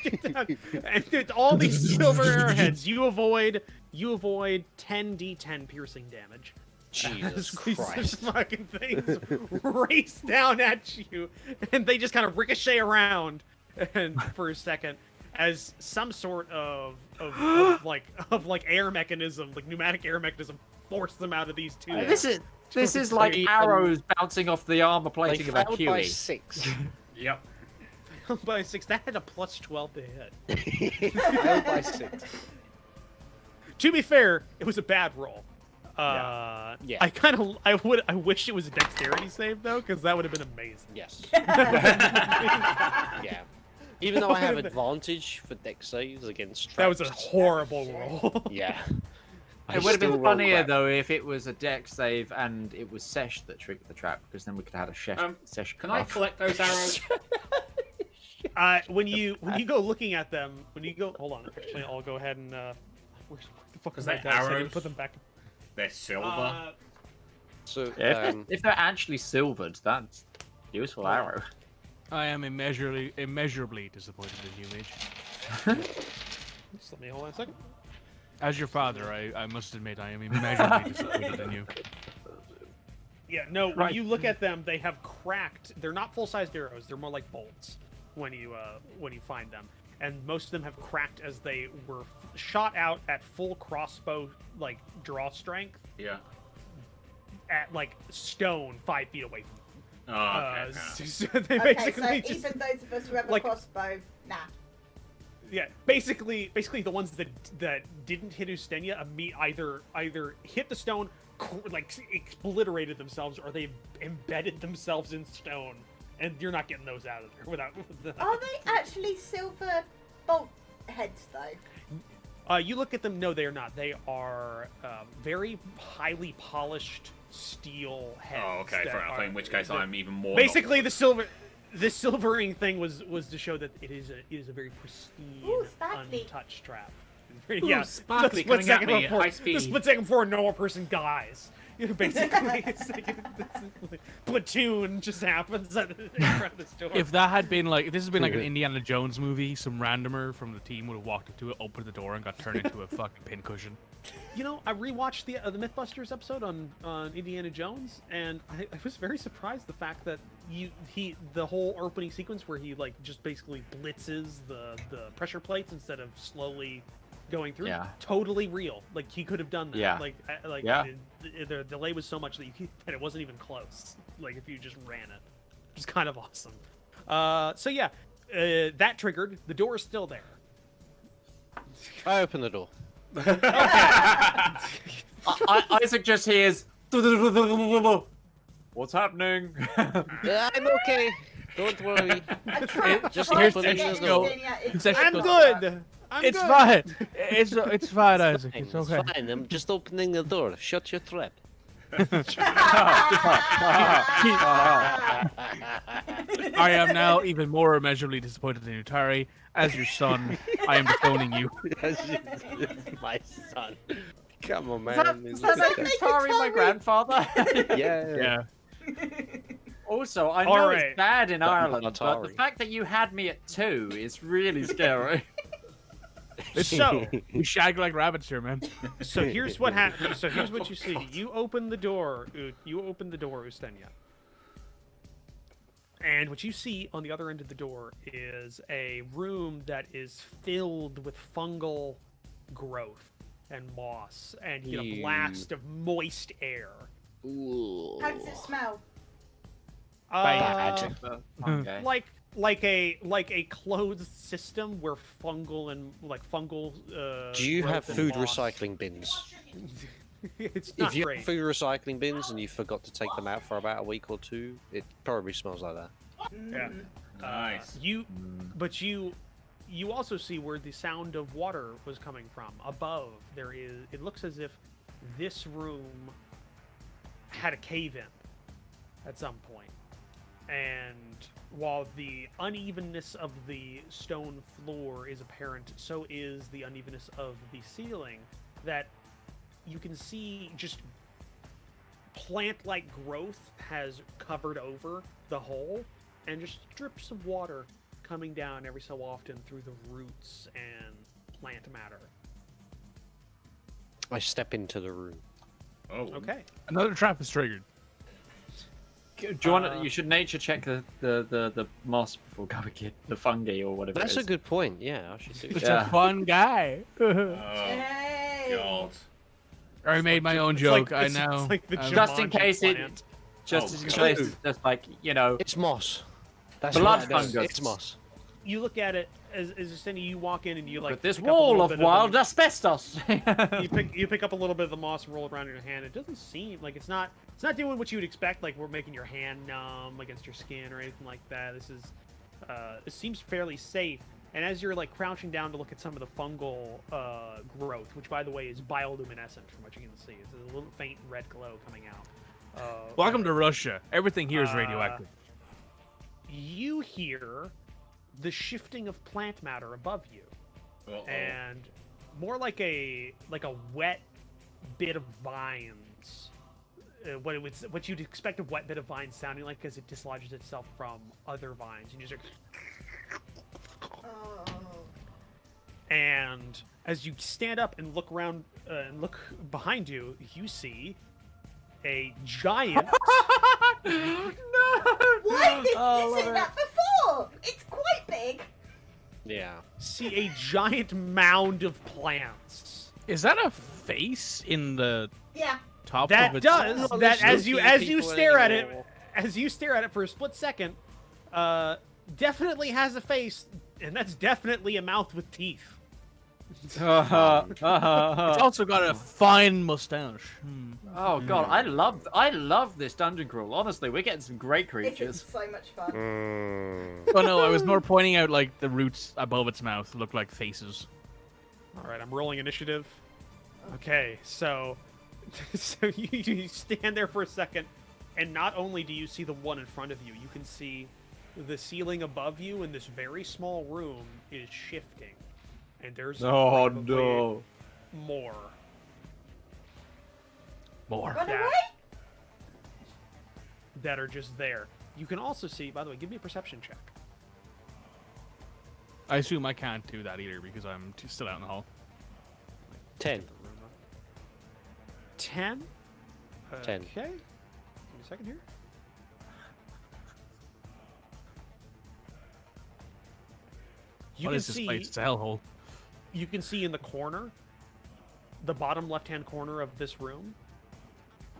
get down, and with all these silver arrowheads, you avoid 10d10 piercing damage. Jesus These Christ. fucking things race down at you, and they just kind of ricochet around, and for a second, as some sort of air mechanism, like pneumatic air mechanism, force them out of these tubes. This is like arrows bouncing off the armor They plating of a failed by Huey. 6. Yep. By 6, that had a plus 12 to hit. Failed by 6. To be fair, it was a bad roll. Yeah. I wish it was a dexterity save though, because that would have been amazing. Yes. Yeah. Even though I have advantage for dex saves against traps. That was a horrible roll. Yeah. I It would have still been roll funnier crap. though if it was a dex save and it was Sesh that triggered the trap, because then we could have had a Sesh. Can I collect those arrows? When you go looking at them, hold on. Actually, I'll go ahead and where the fuck is Are that they dice? I need to arrows? put them back. They're silver. So, If they're actually silvered, that's useful arrow. I am immeasurably disappointed in you, Mage. Just let me hold on a second. As your father, I must admit I am immeasurably disappointed in you. Yeah, no. When Right. you look at them, they have cracked. They're not full-sized arrows. They're more like bolts when you find them, and most of them have cracked as they were shot out at full crossbow like draw strength Yeah. at like stone 5 feet away from them. Oh, okay. So they Okay, basically so just even those of us who have a like- crossbow, nah. yeah, basically the ones that didn't hit Ustenia either hit the stone, like obliterated themselves, or they embedded themselves in stone, and you're not getting those out of there without. Are they actually silver bolt heads though? You look at them. No, they are not. They are very highly polished steel heads. Oh, okay. that Fair enough. are- In which case, I'm even more. basically the silvering thing was to show that it is a very pristine, Ooh, sparkly. untouched trap. Yeah, sparkly the split coming at second me at before- high speed. The split second before a normal person dies. You know, basically, it's like platoon just happens in front of the store. If that had been like, if this had been like an Indiana Jones movie, some randomer from the team would have walked into it, opened the door, and got turned into a fucking pincushion. You know, I rewatched the MythBusters episode on Indiana Jones, and I was very surprised the fact that the whole opening sequence where he like just basically blitzes the pressure plates instead of slowly going through. Yeah. Totally real. Like he could have done that. Yeah. Yeah. The delay was so much that and it wasn't even close. Like if you just ran it, which is kind of awesome. So yeah, that triggered. The door is still there. I open the door. Isaac just hears. What's happening? I'm okay. Don't worry. I tried Just to here's get Sessions go. Ustenia into Sessions I'm goes, good. It's fine. It's fine, Isaac. It's It's okay. fine. I'm just opening the door. Shut your trap. I am now even more immeasurably disappointed in you, Tari. As your son, I am disowning you. My son. Come on, man. Is that like Atari, my grandfather? Yeah. Yeah. Also, I know All it's right. bad in Ireland, but the Atari. fact that you had me at 2 is really scary. So We shag like rabbits here, man. So here's what happens. So here's what you see. You open the door. Ustenia. And what you see on the other end of the door is a room that is filled with fungal growth and moss, and you get a Ew. blast of moist air. Ooh. How does it smell? Bad. Okay. Like a closed system where fungal. Do you have growth and food moss- recycling bins? It's not If you great. have food recycling bins and you forgot to take them out for about a week or two, it probably smells like that. Yeah. Nice. But you also see where the sound of water was coming from. Above, there is. It looks as if this room had a cave in at some point. And while the unevenness of the stone floor is apparent, so is the unevenness of the ceiling, that you can see just plant-like growth has covered over the hole, and just drips of water coming down every so often through the roots and plant matter. I step into the room. Oh. Okay. Another trap is triggered. Do you want? You should nature check the moss before going in, the fungi or whatever. That's it a is. good point. Yeah, I should do Such that. a fun guy. Oh, Hey. God. I already made my own It's joke. like- I it's- know. it's like the Just in Jumanji case it, plant. just Oh, in God. case, it's just like It's moss. That's Blood what it is. fungus. It's moss. You look at it as you walk in and you like But this pick up a wall little of bit wild the- asbestos. you pick up a little bit of the moss and roll it around in your hand. It doesn't seem like it's not doing what you would expect. Like we're making your hand numb against your skin or anything like that. This is it seems fairly safe. And as you're like crouching down to look at some of the fungal growth, which by the way is bioluminescent from what you can see, it's a little faint red glow coming out. Welcome to Russia. Everything here is radioactive. You hear the shifting of plant matter above you. Uh-oh. And more like a wet bit of vines. What you'd expect a wet bit of vines sounding like, as it dislodges itself from other vines. And you just Oh. and as you stand up and look around and look behind you, you see a giant. Why didn't you say that before? It's quite big. Yeah. see a giant mound of plants. Is that a face in the Yeah. top That of its... does not that listening as to you you as you people stare at it anymore. as you stare at it for a split second, definitely has a face, and that's definitely a mouth with teeth. It's also got a fine mustache. Oh god, I love this dungeon crawl. Honestly, we're getting some great This is creatures. so much fun. Oh no, I was more pointing out like the roots above its mouth look like faces. All right, I'm rolling initiative. Okay, so you stand there for a second, and not only do you see the one in front of you, you can see the ceiling above you in this very small room is shifting, and there's probably more. More. Run that- away? that are just there. You can also see, by the way, give me a perception check. I assume I can't do that either because I'm still out in the hall. 10. 10? 10. Okay. Give me a second here. You What can is this see, place? It's a hellhole. you can see in the corner, the bottom left-hand corner of this room,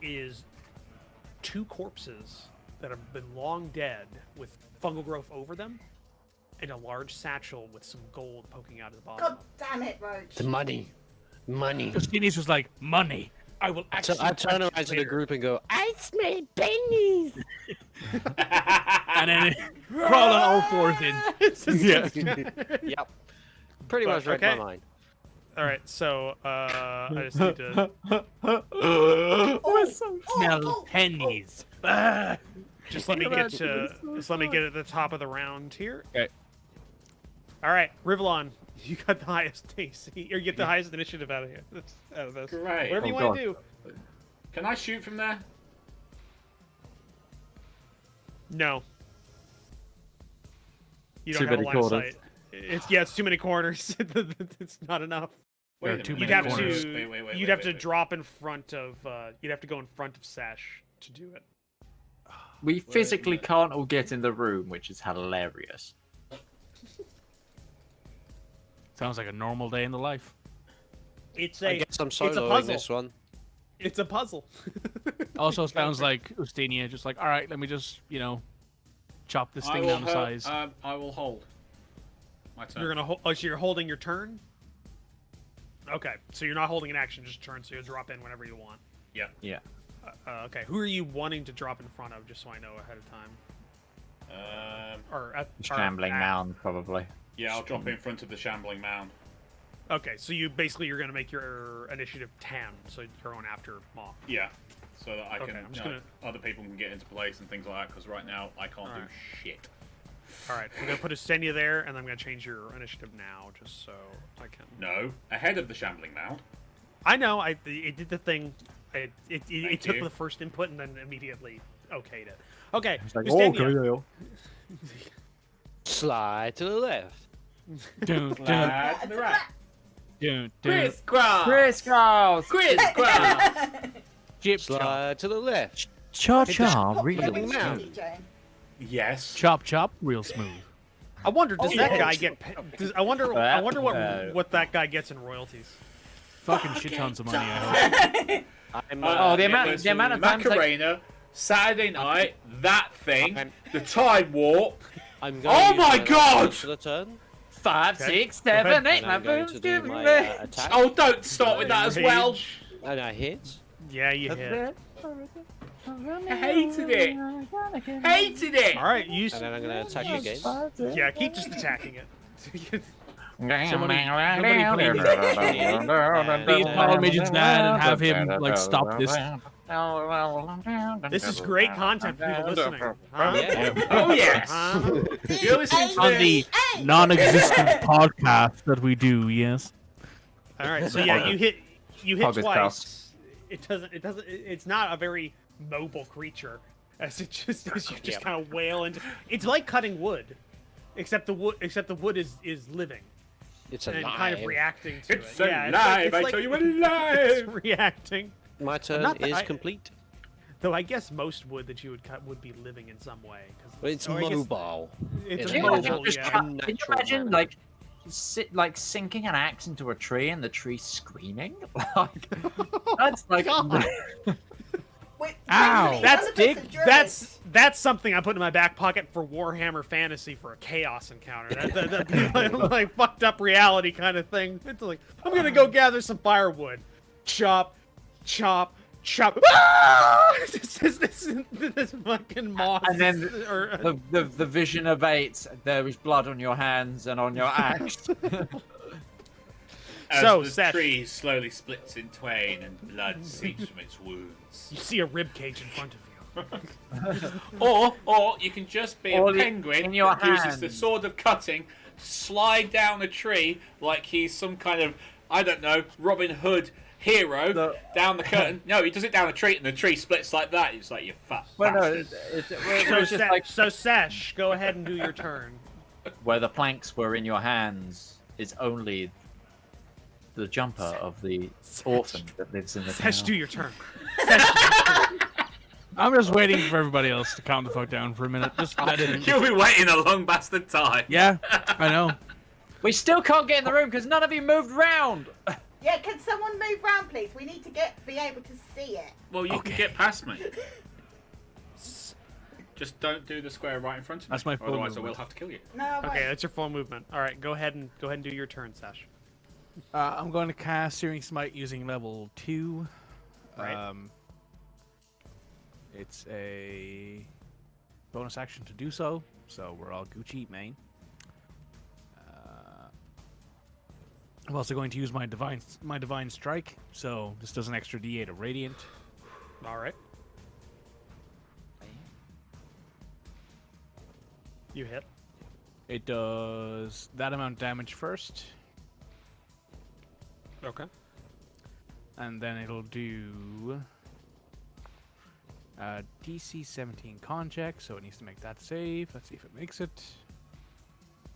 is two corpses that have been long dead with fungal growth over them, and a large satchel with some gold poking out of the bottom. God damn it, Roach. The money. Money. Christina's just like, money. I will So actually. I turn around to the group and go, I smell pennies. And then crawl on all fours in. Yeah. Yep. Pretty But, much read okay. my mind. All right, so I just need to. Smell pennies. Ah. Just let me get to. Just let me get at the top of the round here. Okay. All right, Rivallon, you got the highest AC, or you get the highest initiative out of here. Out of this. Great. Whatever you Oh, want to do. Can I shoot from there? No. You Too don't have a many line of corners. sight. It's too many corners. It's not enough. There are Wait a too minute. You'd many have corners. to. Wait, You'd have to drop in front of. You'd have to go in front of Sash to do it. We physically minute. can't all get in the room, which is hilarious. Sounds like a normal day in the life. It's I a. guess I'm a soloing puzzle. this one. It's a puzzle. Also sounds like Ustinia just like, all right, let me just, chop this thing down to size. I will hold. My turn. You're gonna. So you're holding your turn. Okay, so you're not holding an action, just a turn. So you'll drop in whenever you want. Yeah. Yeah. Okay, who are you wanting to drop in front of, just so I know ahead of time? Or at Shambling or at- mound, probably. Yeah, I'll drop in front of the shambling mound. Okay, so you're gonna make your initiative 10, so you're going after Maw. Yeah. so that I Okay, can, I'm just gonna- other people can get into place and things like that. Because right now I can't do Alright. shit. All right, I'm gonna put Estenia there, and I'm gonna change your initiative now, just so I can. No, ahead of the shambling mound. I know. It did the thing. It Thank took you. the first input and then immediately okayed it. Okay, It's like, Estenia. Slide to the left. Dun, dun, Slide to the right. dun, dun. Crisscross. Crisscross! Crisscross. Jip chop. Slide to the left. Cha Pop really them in Mound. shitty, Jane. Yes. Chop chop, real smooth. I wonder, does Oh, that yeah. guy get? I wonder what that guy gets in royalties. Fucking shit tons of money, I hope. I'm, Oh, the It amount- was the amount of times, like- Macarena, Saturday night, that thing, I'm- the time warp. I'm Oh going to my use my God! action for the turn. 5, Okay. 6, 7, ahead. 8. And My I'm going boom's to do giving my me. attack. Oh, don't start with that as well. Rage. And I hit. Yeah, you hit. I hated it. Hated it. All right, you. And then I'm going to attack again. Yeah, keep just attacking it. Somebody please call Midget's dad and have him like stop this. This is great content for people listening. Huh? Yeah. Oh yes. Huh? You're listening to On the Hey! non-existent podcast that we do, yes. All right, so yeah, you hit August twice. House. It's not a very mobile creature, as you just Yeah. kind of wail into. It's like cutting wood, except the wood is living It's and alive. kind of reacting to It's it. Yeah, alive. it's I like, tell you, it's alive. reacting. My turn Not that is I- complete. Though I guess most wood that you would cut would be living in some way. But it's or I guess mobile. It's Can a you mobile, imagine just yeah. Can you Unnatural imagine, manner. like sinking an axe into a tree and the tree screaming? Like, that's like. Wait, Ow. briefly, That's other bits of druids. That's something I put in my back pocket for Warhammer Fantasy for a chaos encounter. That'd be like fucked up reality kind of thing. It's like I'm gonna go gather some firewood, chop, chop, chop. Ah! This fucking moss. And then or, the vision abates. There is blood on your hands and on your axe. As So, the Seth. tree slowly splits in twain and blood seeps from its wounds. you see a rib cage in front of you. Or you can just be a Or the- penguin in your that uses the hand. sword of cutting to slide down a tree like he's some kind of, I don't know, Robin Hood hero The- down the curtain. No, he does it down a tree and the tree splits like that. It's like, you fat Well, no, bastard. it's just like So Sesh, go ahead and do your turn. where the planks were in your hands is only the jumper of the orphan that lives in the Sesh, town. do your turn. I'm just waiting for everybody else to calm the fuck down for a minute. Just let it. You'll be waiting a long bastard time. Yeah, I know. We still can't get in the room because none of you moved round. Yeah, can someone move round, please? We need to be able to see it. Well, you can get past me. Just don't do the square right in front of me. That's my full Otherwise, I will movement. have to kill you. No, I won't. Okay, that's your full movement. All right, go ahead and do your turn, Sesh. I'm going to cast Searing Smite using level 2. Right. It's a bonus action to do so, so we're all Gucci, main. I'm also going to use my divine strike, so this does an extra D8 of radiant. All right. You hit. It does that amount of damage first, Okay. and then it'll do DC 17 con check, so it needs to make that save. Let's see if it makes it.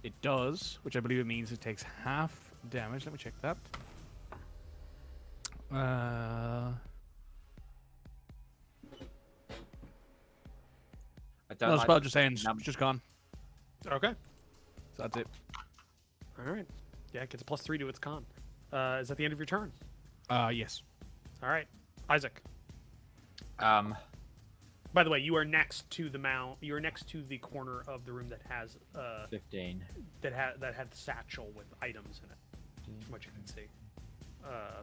It does, which I believe it means it takes half damage. Let me check that. I don't No, the like spell just ends. num- It's just gone. Okay. So that's it. All right. Yeah, it gets a +3 to its con. Is that the end of your turn? Yes. All right, Isaac. By the way, you are next to the mount. You are next to the corner of the room that has 15. that had the satchel with items in it, from what you can see.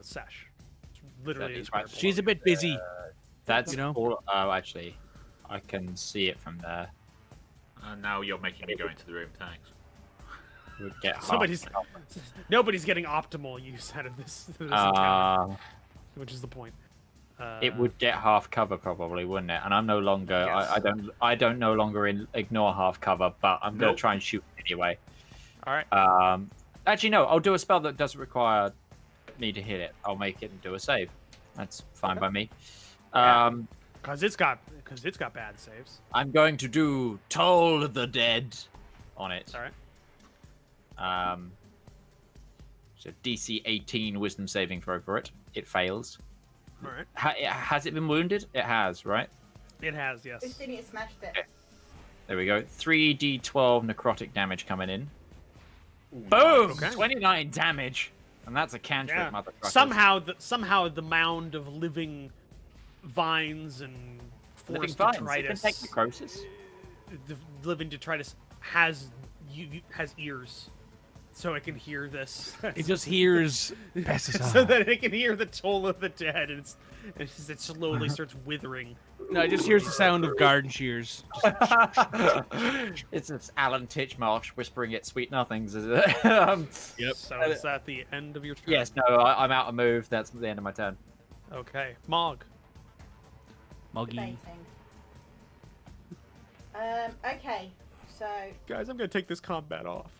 Sesh. It's literally a square She's a below bit busy. That's You know? all. Oh, actually, I can see it from there. And now you're making me go into the room. Thanks. Would get half Somebody's the- nobody's getting optimal use out of this encounter, which is the point. It would get half cover probably, wouldn't it? And I'm no longer. Yes. I don't no longer ignore half cover, but I'm gonna Nope. try and shoot anyway. All right. Actually, no. I'll do a spell that doesn't require me to hit it. I'll make it and do a save. That's fine by me. Because it's got bad saves. I'm going to do Toll the Dead on it. All right. So DC 18 Wisdom saving throw for it. It fails. All right. Has it been wounded? It has, right? It has, yes. Justinian smashed it. Okay. There we go. 3d12 necrotic damage coming in. Boom! Okay. 29 damage. And that's a cantrip, Yeah. motherfucker. Somehow the mound of living vines and Living forest vines. It detritus, can take necrosis. the living detritus has ears, so it can hear this. It just hears pesticide. so that it can hear the toll of the dead, and it slowly starts withering. No, it just hears the sound of garden shears. It's Alan Titchmarsh whispering at sweet nothings, is it? Yep. So is that the end of your turn? Yes, no, I'm out of move. That's the end of my turn. Okay, Mog. Muggy. Debating. Okay, so Guys, I'm gonna take this combat off.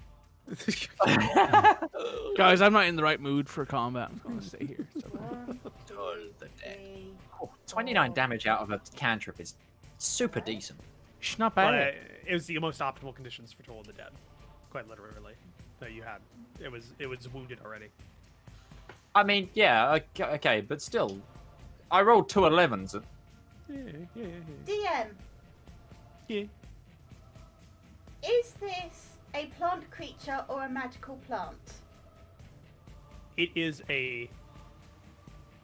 Guys, I'm not in the right mood for combat. I'm going to stay here. It's okay. 1, 3, 29 damage out of a cantrip is super decent. Shh, not But bad. it was the most optimal conditions for Toll of the Dead, quite literally, that you had. It was wounded already. I mean, yeah, okay, but still, I rolled 2 11s. DM, Yeah. is this a plant creature or a magical plant? It is a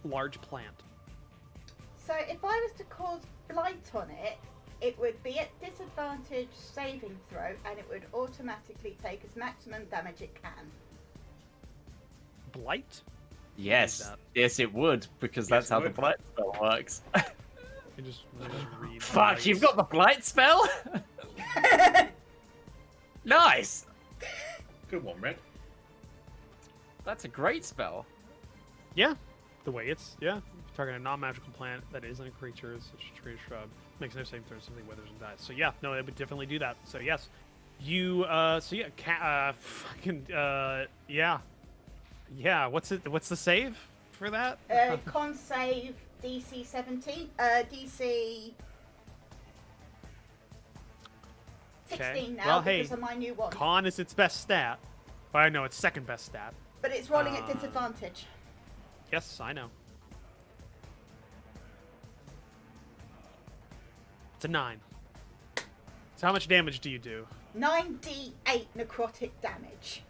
large plant. So if I was to cause blight on it, it would be at disadvantage saving throw, and it would automatically take as maximum damage it can. Blight? Yes, that. yes, it would, because that's Yes, it how the would. blight spell works. I just read. Fuck, Blight. you've got the blight spell? Nice! Good one, Red. That's a great spell. Yeah, the way it's targeting a non-magical plant that isn't a creature, such as a tree or shrub, makes no saving throw, simply withers and dies. So yeah, no, it would definitely do that. So yes, you yeah. What's the save for that? Con save DC 17. DC 16 now Well, hey, because of my new one. Con is its best stat. Well, I know it's second best stat. But it's rolling at disadvantage. Yes, I know. It's a 9. So how much damage do you do? 9d8 necrotic damage.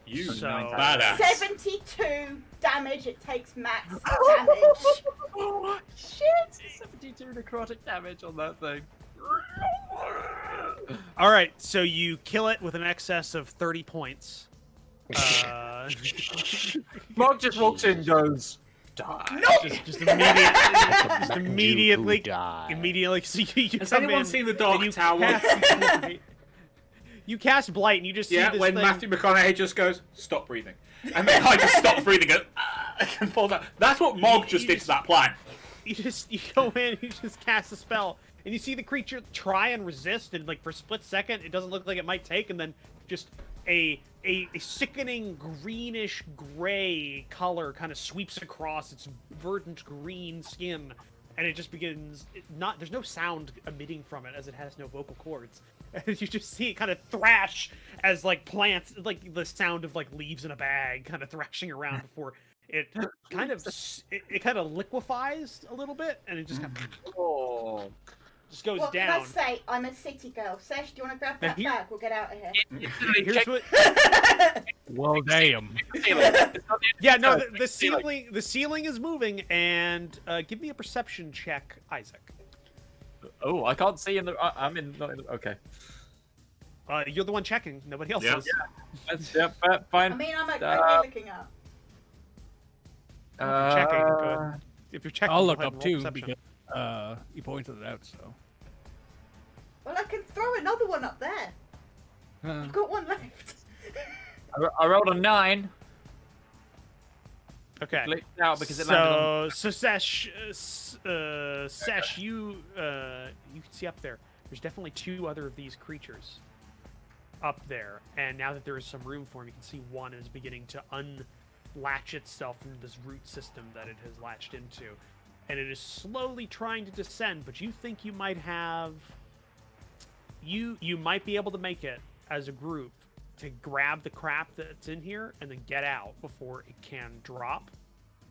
You So- badass. 72 damage it takes max damage. Oh, shit! 72 necrotic damage on that thing. All right, so you kill it with an excess of 30 points. Mark just walks in and goes, die. Just immediately, immediately. So you Has come anyone in seen the and Dark you Tower? Cast, you cast blight, and you just see Yeah, this when thing. Matthew McConaughey just goes, stop breathing. And then I just stop breathing and fall down. That's what Mog just did to that plant. You go in, you just cast a spell, and you see the creature try and resist, and like for a split second, it doesn't look like it might take, and then just a sickening greenish gray color kind of sweeps across its verdant green skin, and it just begins. There's no sound emitting from it as it has no vocal cords. And you just see it kind of thrash as like plants, like the sound of like leaves in a bag, kind of thrashing around before it kind of it kind of liquefies a little bit, and it just kind of Oh. just goes What can down. I say? I'm a city girl. Sesh, do you want to grab that Here- bag? We'll get out of here. Here's what. Well, damn. Yeah, no, the ceiling is moving, and give me a perception check, Isaac. Oh, I can't see in the. I'm in. Not in the, okay. You're the one checking. Nobody else Yeah. is. That's, yeah, fine. I mean, I'm okay looking up. If you're checking, good. If you're checking, I'll go look ahead up and roll too perception. because you pointed it out. So Well, I can throw another one up there. I've got one left. I rolled a 9. Okay. Glitched out because it landed on. So Sesh, Sesh, you can see up there. There's definitely 2 other of these creatures up there, and now that there is some room for him, you can see one is beginning to unlatch itself from this root system that it has latched into, and it is slowly trying to descend. But you think you might have, you might be able to make it as a group to grab the crap that's in here and then get out before it can drop.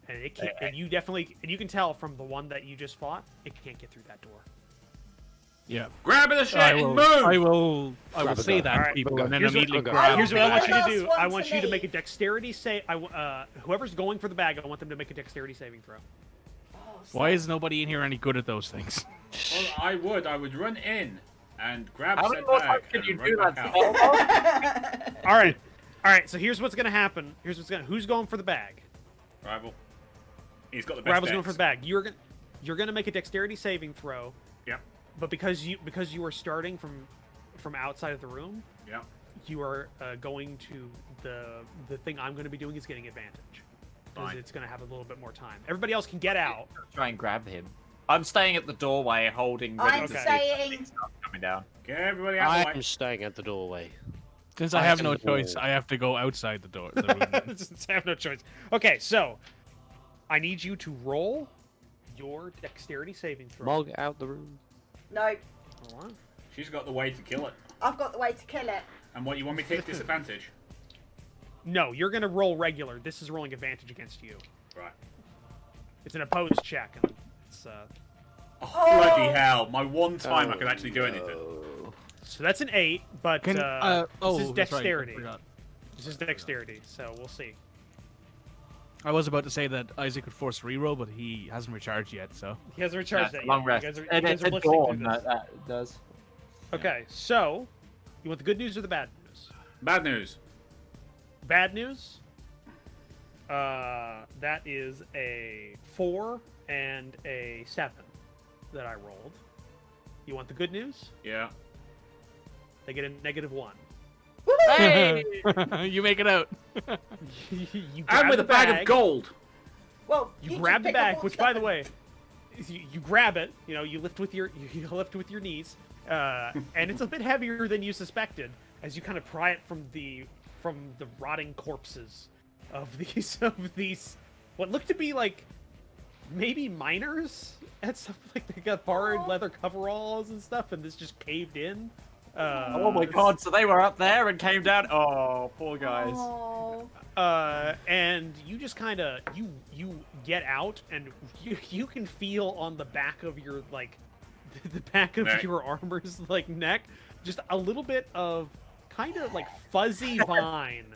And it can't, and you definitely, and you can tell from the one that you just fought, it can't get through that door. Yeah. Grab the shit and move! I will Grab a say gun. that, Alright, people, and then here's what- immediately okay. grab. Here's what I want you to Last do. one I to want you to leave. make a dexterity save. Whoever's going for the bag, I want them to make a dexterity saving throw. Why is nobody in here any good at those things? Well, I would run in and grab How said many more bag times can and you run do back that? out. All right. So here's what's gonna happen. Who's going for the bag? Rival. He's got the best Rival's going dex. for the bag. You're gonna make a dexterity saving throw. Yep. But because you are starting from outside of the room, Yep. you are going to the thing I'm going to be doing is getting advantage because Fine. it's going to have a little bit more time. Everybody else can get out. Try and grab him. I'm staying at the doorway, holding. Ready I'm to see saying- if stuff coming down. Get everybody out of the I'm way. staying at the doorway. Since I have I no have the choice, wall. I have to go outside the door. The room. I have no choice. Okay, so I need you to roll your dexterity saving throw. Mog out the room. No, Hold on. She's got the way to kill it. I've got the way to kill it. And what, you want me to take disadvantage? No, you're going to roll regular. This is rolling advantage against you. Right. It's an opposed check. And it's Oh, bloody hell. My one time I could actually do anything. so that's an 8, but Can, this is that's right, I dexterity. forgot. This is dexterity, so we'll see. I was about to say that Isaac could force a reroll, but he hasn't recharged yet, so. He hasn't recharged Yeah, that long yet. rest. You guys are, And you it's guys are a listening dawn through this. that does. Okay, so you want the good news or the bad news? Bad news. Bad news. That is a 4 and a 7 that I rolled. You want the good news? Yeah. They get a -1. Hey! You make it out. You And grab with the a bag of gold. Well, You just grab the pick up bag, all which, stuff by the and- way, you grab it. You know, you lift with your you lift with your knees, and it's a bit heavier than you suspected as you kind of pry it from the rotting corpses of these what look to be like maybe miners at something. Like they got borrowed leather coveralls and stuff, and this just caved in. Oh my god, so they were up there and came down. Oh, poor guys. Oh. And you just kind of you get out, and you can feel on the back of your like the back of Neck. your armor's like neck just a little bit of kind of like fuzzy vine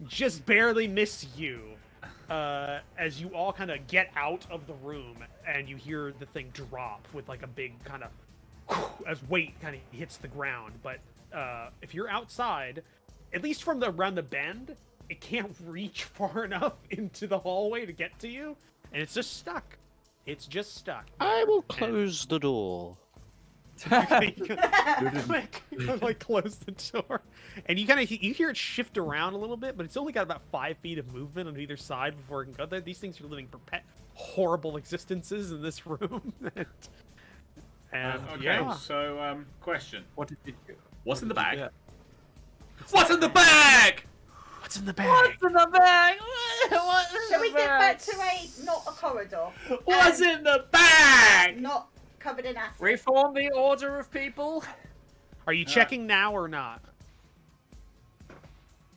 just barely miss you as you all kind of get out of the room, and you hear the thing drop with like a big kind of as weight kind of hits the ground. But if you're outside, at least from around the bend, it can't reach far enough into the hallway to get to you, and it's just stuck. It's just stuck. I will close the door. Quick, like close the door, and you kind of you hear it shift around a little bit, but it's only got about 5 feet of movement on either side before it can go there. These things are living horrible existences in this room. And Okay, yeah. so, question. What did you do? What's in the bag? Yeah. What's in the bag? What's in the bag? What's in the bag? What's in Shall the we get back bag? to not a corridor? What's in the bag? Not covered in acid. Reform the order of people? Are you checking now or not?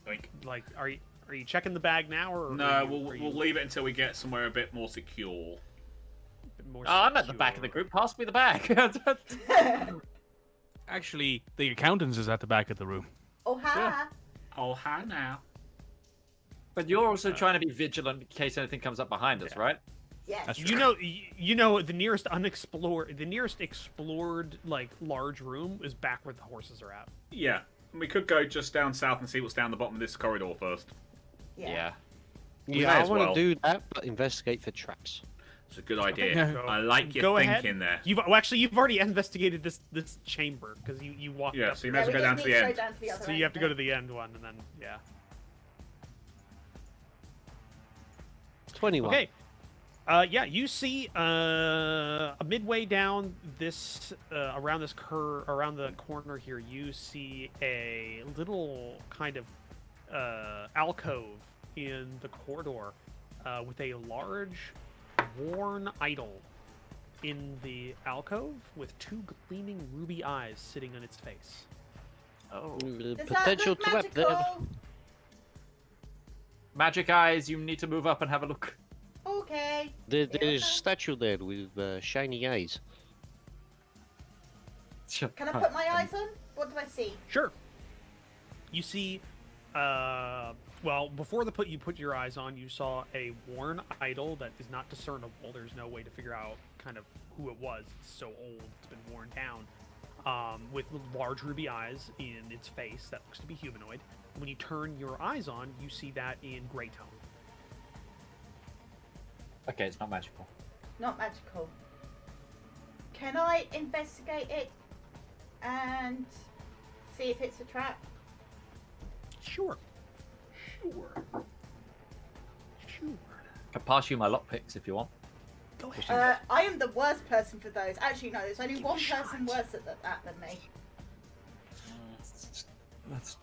Like, Like, are you checking the bag now, or no, are you- we'll are you leave it until we get somewhere a bit more secure. a bit more Oh, I'm at the back of the secure? group. Pass me the bag. Actually, the accountants is at the back of the room. Oh, ha. Oh, hi now. But you're also trying to be vigilant in case anything comes up behind us, right? Yes. That's You know, the nearest explored like large room is back where the horses are at. Yeah, we could go just down south and see what's down the bottom of this corridor first. Yeah. We Yeah, may I as want well. to do that, but investigate for traps. It's a good idea. Yeah. I like your Go thinking ahead. there. You've already investigated this chamber because you walked Yeah, up. so you Yeah, may as we well go just down to need the to end. go down to the other So end you have to go to then. the end one, and then yeah. 21. Okay. Yeah, you see midway down this around this around the corner here, you see a little kind of alcove in the corridor with a large worn idol in the alcove with 2 gleaming ruby eyes sitting on its face. Oh. Does that Potential look trap there. magical? Magic eyes, you need to move up and have a look. Okay. There's a statue there with shiny eyes. Can I put my eyes on? What do I see? Sure. You see, well, before you put your eyes on, you saw a worn idol that is not discernible. There's no way to figure out kind of who it was. It's so old, it's been worn down. With large ruby eyes in its face that looks to be humanoid. When you turn your eyes on, you see that in gray tone. Okay, it's not magical. Not magical. Can I investigate it and see if it's a trap? Sure. Sure. I can pass you my lockpicks if you want. Go ahead. I am the worst person for those. Actually, no, there's only one person worse at that than me. That's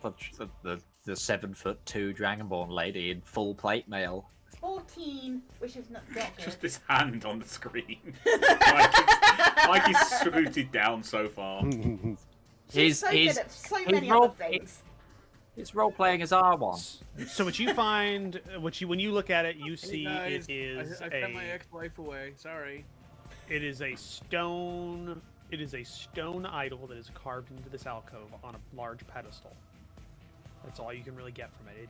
the 7'2" Dragonborn lady in full plate mail. 14, which is not Just this hand on the screen. like he's scooted down so far. She's so good at so many other things. It's role playing as R1. So what you find, when you look at it, you see guys, it is I sent my ex-wife away. Sorry. It is a stone. It is a stone idol that is carved into this alcove on a large pedestal. That's all you can really get from it.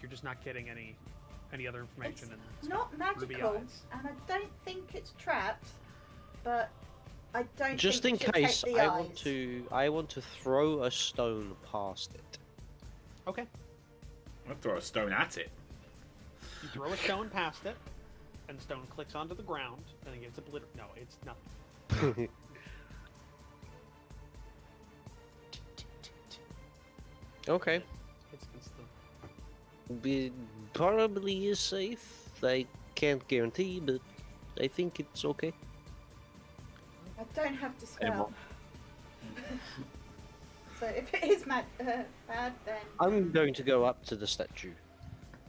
You're just not getting any other information. It's not magical, and I don't think it's trapped. But I don't. Just in think we should case, take the I want to throw a stone past it. Okay. I'll throw a stone at it. You throw a stone past it, and the stone clicks onto the ground, and it gets obliterated. No, it's nothing. Okay. It's It probably is safe. I can't guarantee, but I think it's okay. I don't have to spell. Anymore. So if it is bad, then I'm going to go up to the statue.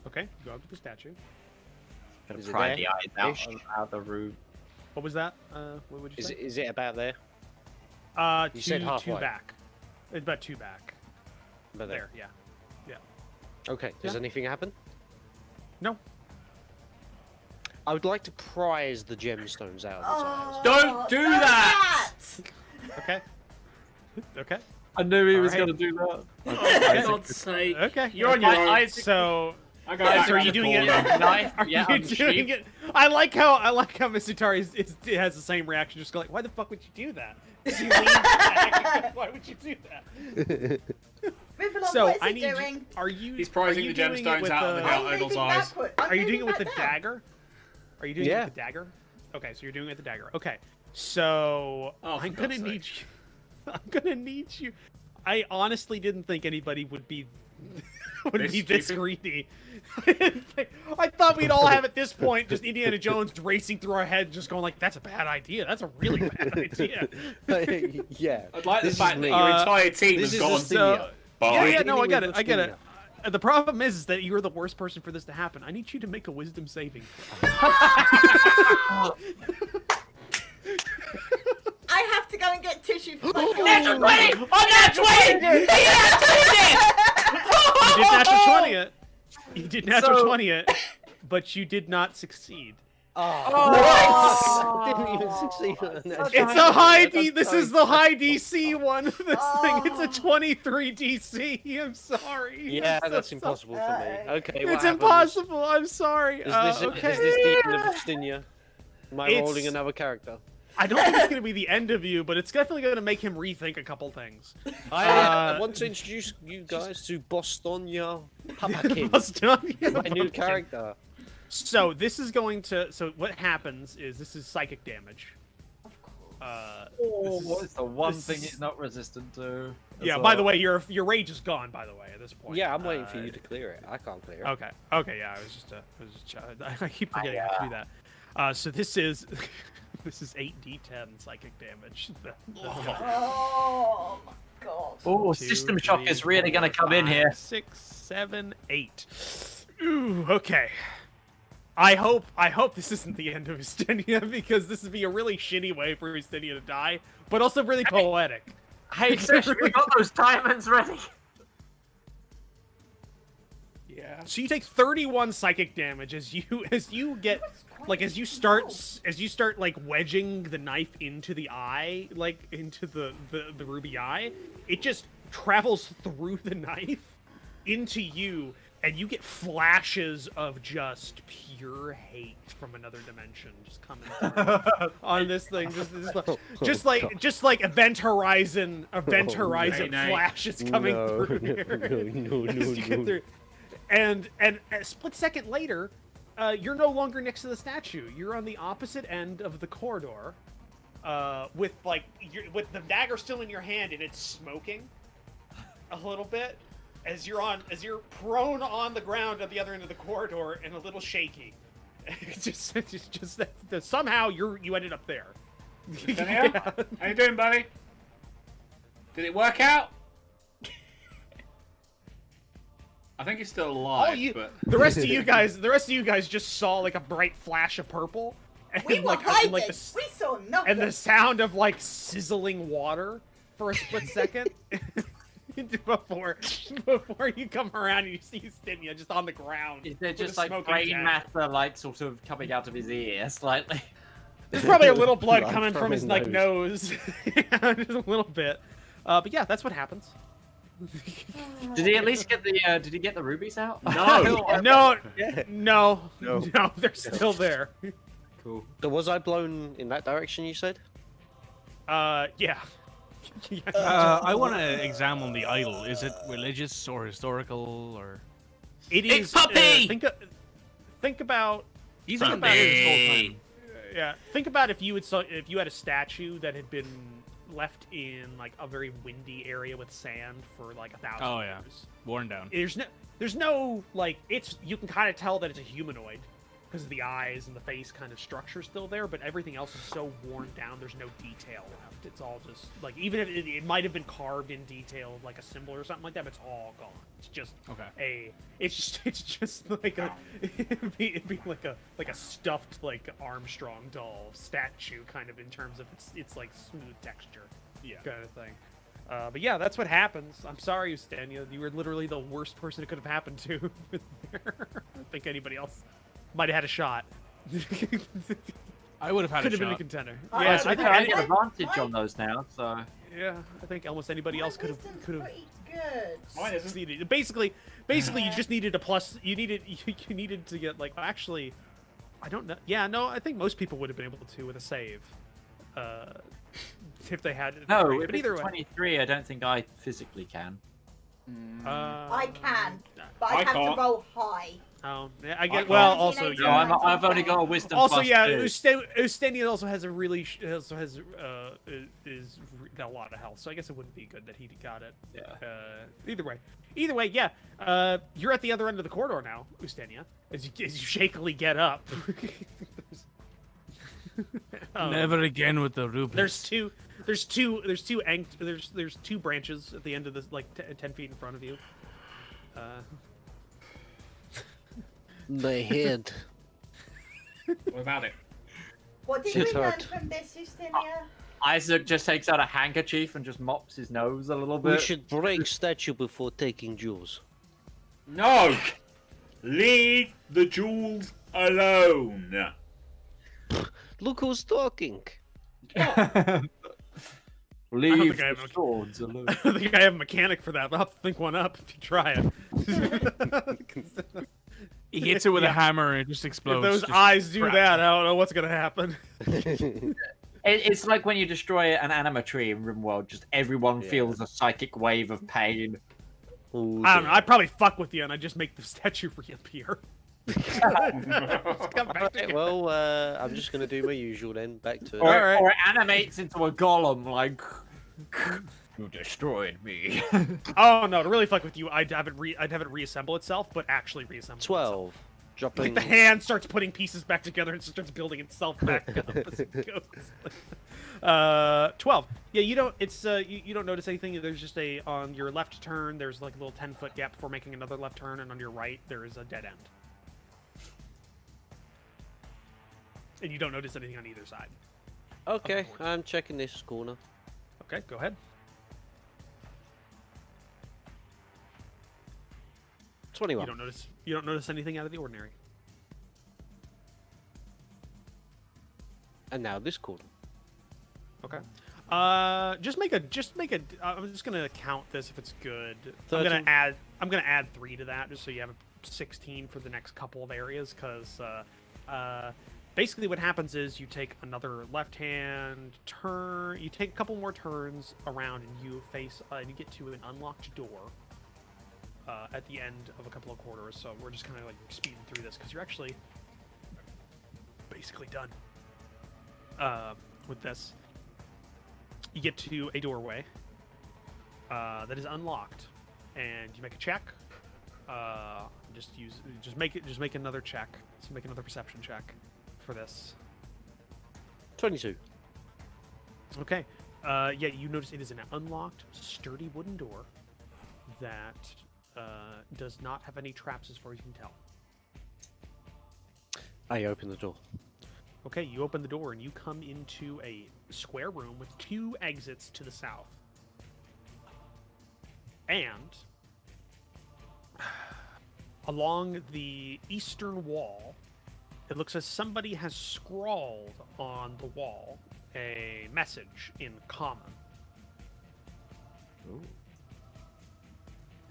okay. Go up to the statue. Gonna Is it pry there? the eyes out Ish? of the room. What was that? What would you say? Is it about there? You said two halfway. back. It's about 2 back. About There, yeah. Okay. Does Yeah. anything happen? No. I would like to prize the gemstones out of its eyes. Don't do that! Okay. Okay. I knew he was Alright. going to do that. For God's sake. Okay. You're on your own. Isaac- So, I go Isaac, back are to you the doing it? corner. Knife, are yeah, you on the doing sheep. it? I like how Mr. Tari has the same reaction. Just go like, why the fuck would you do that? She leans back. Why would you do that? Rivallon, So what is I he need. doing? Are you? He's prizing are you the doing it gemstones with out of the the- hell. I'm Idol's moving eyes. backward. Are you doing it moving with the back down. dagger? Are you doing it Yeah. with the dagger? Okay, so you're doing it with the dagger. Okay, so Oh, for I'm gonna God's need you. I'm gonna need you. I honestly didn't think anybody would be this stupid? greedy. I thought we'd all have at this point just Indiana Jones racing through our head, just going like, "That's a bad idea. That's a really bad idea." Yeah. I'd like the This is fact that me. your entire team This has is gone. Justinia. Bye. Yeah, no, I Beginning get with it. I get it. Justinia. The problem is that you're the worst person for this to happen. I need you to make a wisdom saving throw. I have to go and get tissue for my Natural 20! I'm natural 20! He You did natural 20 it. You did natural So- 20 it, but you did not succeed. I didn't even succeed on that. It's a high D. This is the high DC one of this thing. It's a 23 DC. I'm sorry. Yeah, I'm so that's sorry. impossible for me. Okay, what It's happens? impossible. I'm sorry. Is this, Okay. is this the end of Justinia? Am I It's- rolling another character? I don't think it's going to be the end of you, but it's definitely going to make him rethink a couple things. I want to introduce you guys to Bostonia Papakin, my new character. So this is going to. So what happens is this is psychic damage. Of course. What's the one thing he's not resistant to? Yeah. By the way, your rage is gone. By the way, at this point. Yeah, I'm waiting for you to clear it. I can't clear it. Okay. Okay. Yeah. I keep forgetting how to do that. So this is this is 8d10 psychic damage. Oh my god. Oh, 2, System Shock 3, is really 4, going to come in 5, here. 6, 7, 8. Ooh, okay. I hope this isn't the end of Ustinia, because this would be a really shitty way for Ustinia to die, but also really poetic. Hey, Trish, we got those diamonds ready. Yeah. So you take 31 psychic damage as you get as you start like wedging the knife into the eye, like into the ruby eye. It just travels through the knife into you, and you get flashes of just pure hate from another dimension just coming through on this thing. Just like Event Horizon flashes coming through here. No. And a split second later, you're no longer next to the statue. You're on the opposite end of the corridor, with the dagger still in your hand, and it's smoking a little bit as you're prone on the ground at the other end of the corridor and a little shaky. It's just that somehow you ended up there. Yeah. How you doing, buddy? Did it work out? I think he's still alive. But the rest of you guys just saw like a bright flash of purple. And We were hiding. We saw nothing. And the sound of like sizzling water for a split second. before you come around and you see Ustinia just on the ground. Is there with just a like smoking brain dagger. matter, like sort of coming out of his ear slightly? There's probably a little blood Blood coming from his like nose, yeah, just a little bit. But yeah, that's what happens. Did he at least get the? Did he get the rubies out? No, they're still there. Cool. So was I blown in that direction, you said? Yeah. I want to examine the idol. Is it religious or historical or? It It's is. puppy! Think about. He's Think been about there it. this whole time. Yeah. Think about if you had a statue that had been left in like a very windy area with sand for like 1,000 Oh yeah, years. worn down. There's no like you can kind of tell that it's a humanoid because of the eyes and the face kind of structure still there, but everything else is so worn down. There's no detail left. It's all just like, even if it might have been carved in detail like a symbol or something like that, but it's all gone. It's just it's just like it'd be like a stuffed like Armstrong doll statue kind of in terms of its like smooth texture, kind of thing. But yeah, that's what happens. I'm sorry, Ustinia. You were literally the worst person it could have happened to. I don't think anybody else might have had a shot. I would have had Could a have been a shot. contender. I Yeah, so I I think think I get advantage on those now. So yeah, I think almost anybody else could have. Pretty good. mine isn't. Basically, you just needed a plus. You needed to get like. Actually, I don't know. Yeah, no, I think most people would have been able to with a save, if they had. no, but if either it's way, 23, I don't think I physically can. I can, but I I have can't. to roll high. Oh, yeah, I get. can't. Well, also, No, yeah. No, I've only got a wisdom. Also, plus yeah, 2. Ustinia also has a got a lot of health, so I guess it wouldn't be good that he got it. Yeah. Either way, yeah. You're at the other end of the corridor now, Ustinia, as you shakily get up. Never again with the rubies. There's two branches at the end of this, like 10 feet in front of you. My head. What about it? What did Shit we learn hurt. from this, Ustinia? Isaac just takes out a handkerchief and just mops his nose a little bit. We should break statue before taking jewels. No! Leave the jewels alone. Look who's talking. Leave think I have the a- swords alone. I don't think I have a mechanic for that, but I'll have to think one up if you try it. He hits it with a hammer and it just If explodes. those Just eyes do crap. that, I don't know what's gonna happen. It's like when you destroy an anima tree in RimWorld, just everyone feels a psychic wave of pain. Ooh, I don't know. dear. I'd probably fuck with you and I'd just make the statue reappear. Just come back Okay, together. well, I'm just gonna do my usual then. Back to. Or, Alright. or it animates into a golem, like you destroyed me. Oh no, to really fuck with you, I'd have it reassemble itself, but actually reassemble. 12. Itself. Dropping. Like the hand starts putting pieces back together and starts building itself back up as it goes. 12. Yeah, you don't. It's you don't notice anything. There's just on your left turn. There's like a little 10-foot gap before making another left turn, and on your right there is a dead end. And you don't notice anything on either side. Okay, I'm checking this corner. Okay, go ahead. 21. You don't notice anything out of the ordinary. And now this corner. Okay. Just make a. I'm just gonna count this if it's good. 13. I'm gonna add 3 to that just so you have 16 for the next couple of areas because basically what happens is you take another left-hand turn. You take a couple more turns around and you face and you get to an unlocked door at the end of a couple of quarters. So we're just kind of like speeding through this because you're actually basically done with this. You get to a doorway that is unlocked, and you make a check. Just make another check. So make another perception check for this. 22. Okay. Yeah, you notice it is an unlocked, sturdy wooden door that does not have any traps, as far as you can tell. I open the door. Okay, you open the door and you come into a square room with 2 exits to the south. And along the eastern wall, it looks as somebody has scrawled on the wall a message in common. Ooh.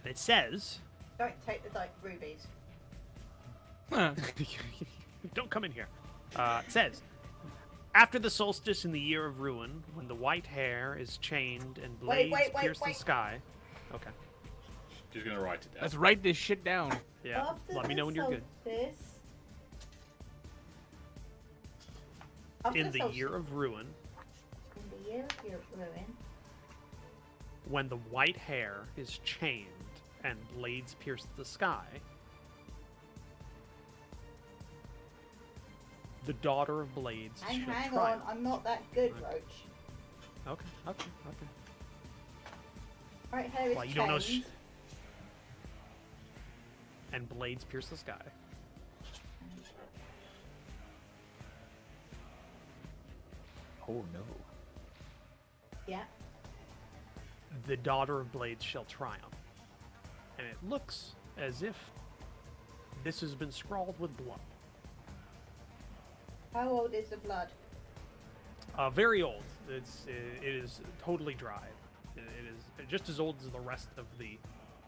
And it says, Don't take the rubies. don't come in here. It says, after the solstice in the year of ruin, when the white hair is chained and blades pierce the sky. Okay. She's gonna write it down. Let's write this shit down. Yeah. After Let me the know when you're good. solstice- After In the solstice- year of ruin, In the year of ruin. when the white hair is chained and blades pierce the sky, the daughter of blades shall Hang on, triumph. I'm not that good, Okay. Roach. Okay. Right hair is Well, you don't know. chained. And blades pierce the sky. Oh no. Yeah. The daughter of blades shall triumph. And it looks as if this has been scrawled with blood. How old is the blood? Very old. It is totally dry. It is just as old as the rest of the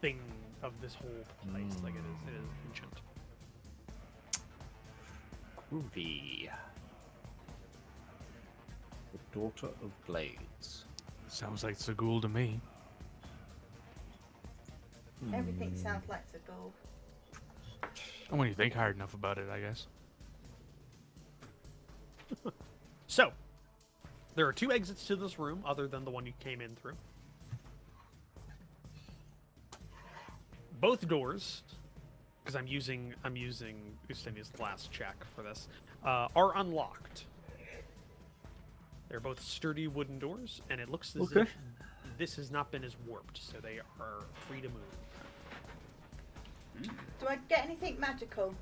thing of this whole place. Like it is ancient. Groovy. The daughter of blades. Sounds like Sagul to me. Everything sounds like the goal. And when you think hard enough about it, I guess. So, there are 2 exits to this room other than the one you came in through. Both doors, because I'm using Ustemia's last check for this, are unlocked. They're both sturdy wooden doors, and it looks as if this has not been as warped, so they are free to move. Do I get anything magical?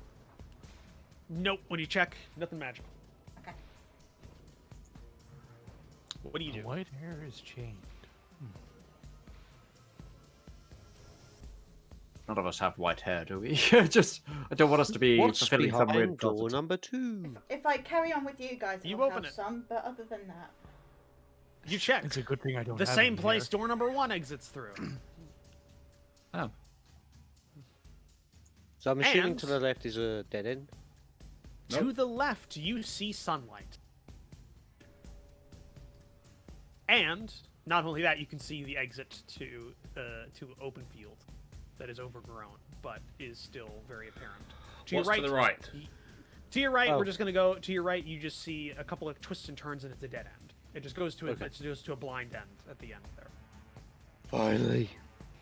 Nope. When you check, nothing magical. Okay. What do you The do? white hair is chained. None of us have white hair, do we? Just, I don't want us to be What's fulfilling some behind weird door prophecy. number 2? If I carry on with you guys, You I'll open have it. some, but other than that, You check. It's a good thing I don't The have same any place hair. door number 1 exits through. Oh. So I'm assuming And- to the left is a dead end. To the left, you see sunlight. And not only that, you can see the exit to open field that is overgrown, but is still very apparent. To your What's right. to the right? To your right, Oh. we're just gonna go. To your right, you just see a couple of twists and turns, and it's a dead end. It just goes to Okay. it goes to a blind end at the end there. Finally.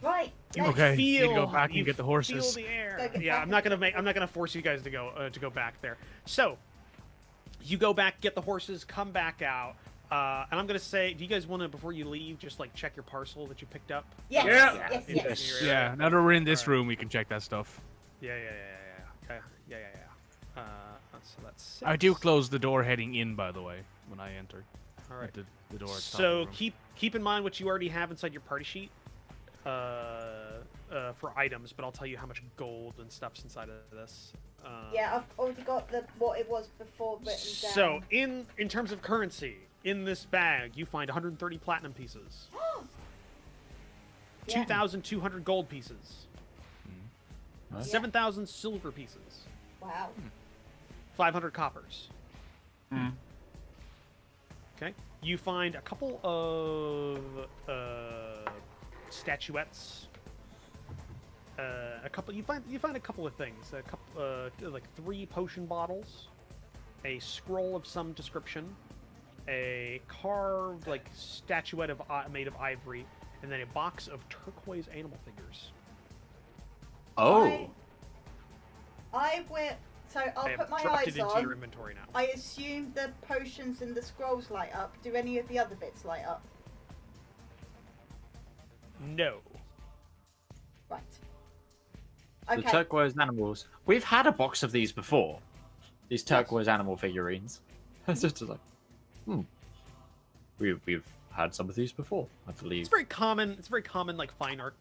Right. You let's- Okay, you feel need to go back and you get the horses. Feel the air. Go get Yeah, back I'm not into gonna the I'm not gonna force you guys to go back there. So, you go back, get the horses, come back out, and I'm gonna say, do you guys want to before you leave just like check your parcel that you picked up? Yes. Yeah. Yes. In- Yes. in your area? Yeah, now that we're in this Alright. room, we can check that stuff. Yeah. So that's six. I do close the door heading in, by the way, when I enter. All right. The door. At the top of So the room. keep in mind what you already have inside your party sheet for items, but I'll tell you how much gold and stuff's inside of this. Yeah, I've already got what it was before written down. So in terms of currency, in this bag you find 130 platinum pieces, Yeah. 2,200 gold pieces, Nice. 7,000 silver pieces, Wow. 500 coppers. Hmm. Okay. You find a couple of statuettes. You find a couple of things. A couple like 3 potion bottles, a scroll of some description, a carved like statuette of made of ivory, and then a box of turquoise animal figures. Oh, I will. So I'll I have put my dropped eyes it into on. your inventory now. I assume the potions and the scrolls light up. Do any of the other bits light up? No. Right. the Okay. turquoise animals. We've had a box of these before. These turquoise animal figurines. It's just like, We've had some of these before, I believe. It's very common. It's a very common like fine art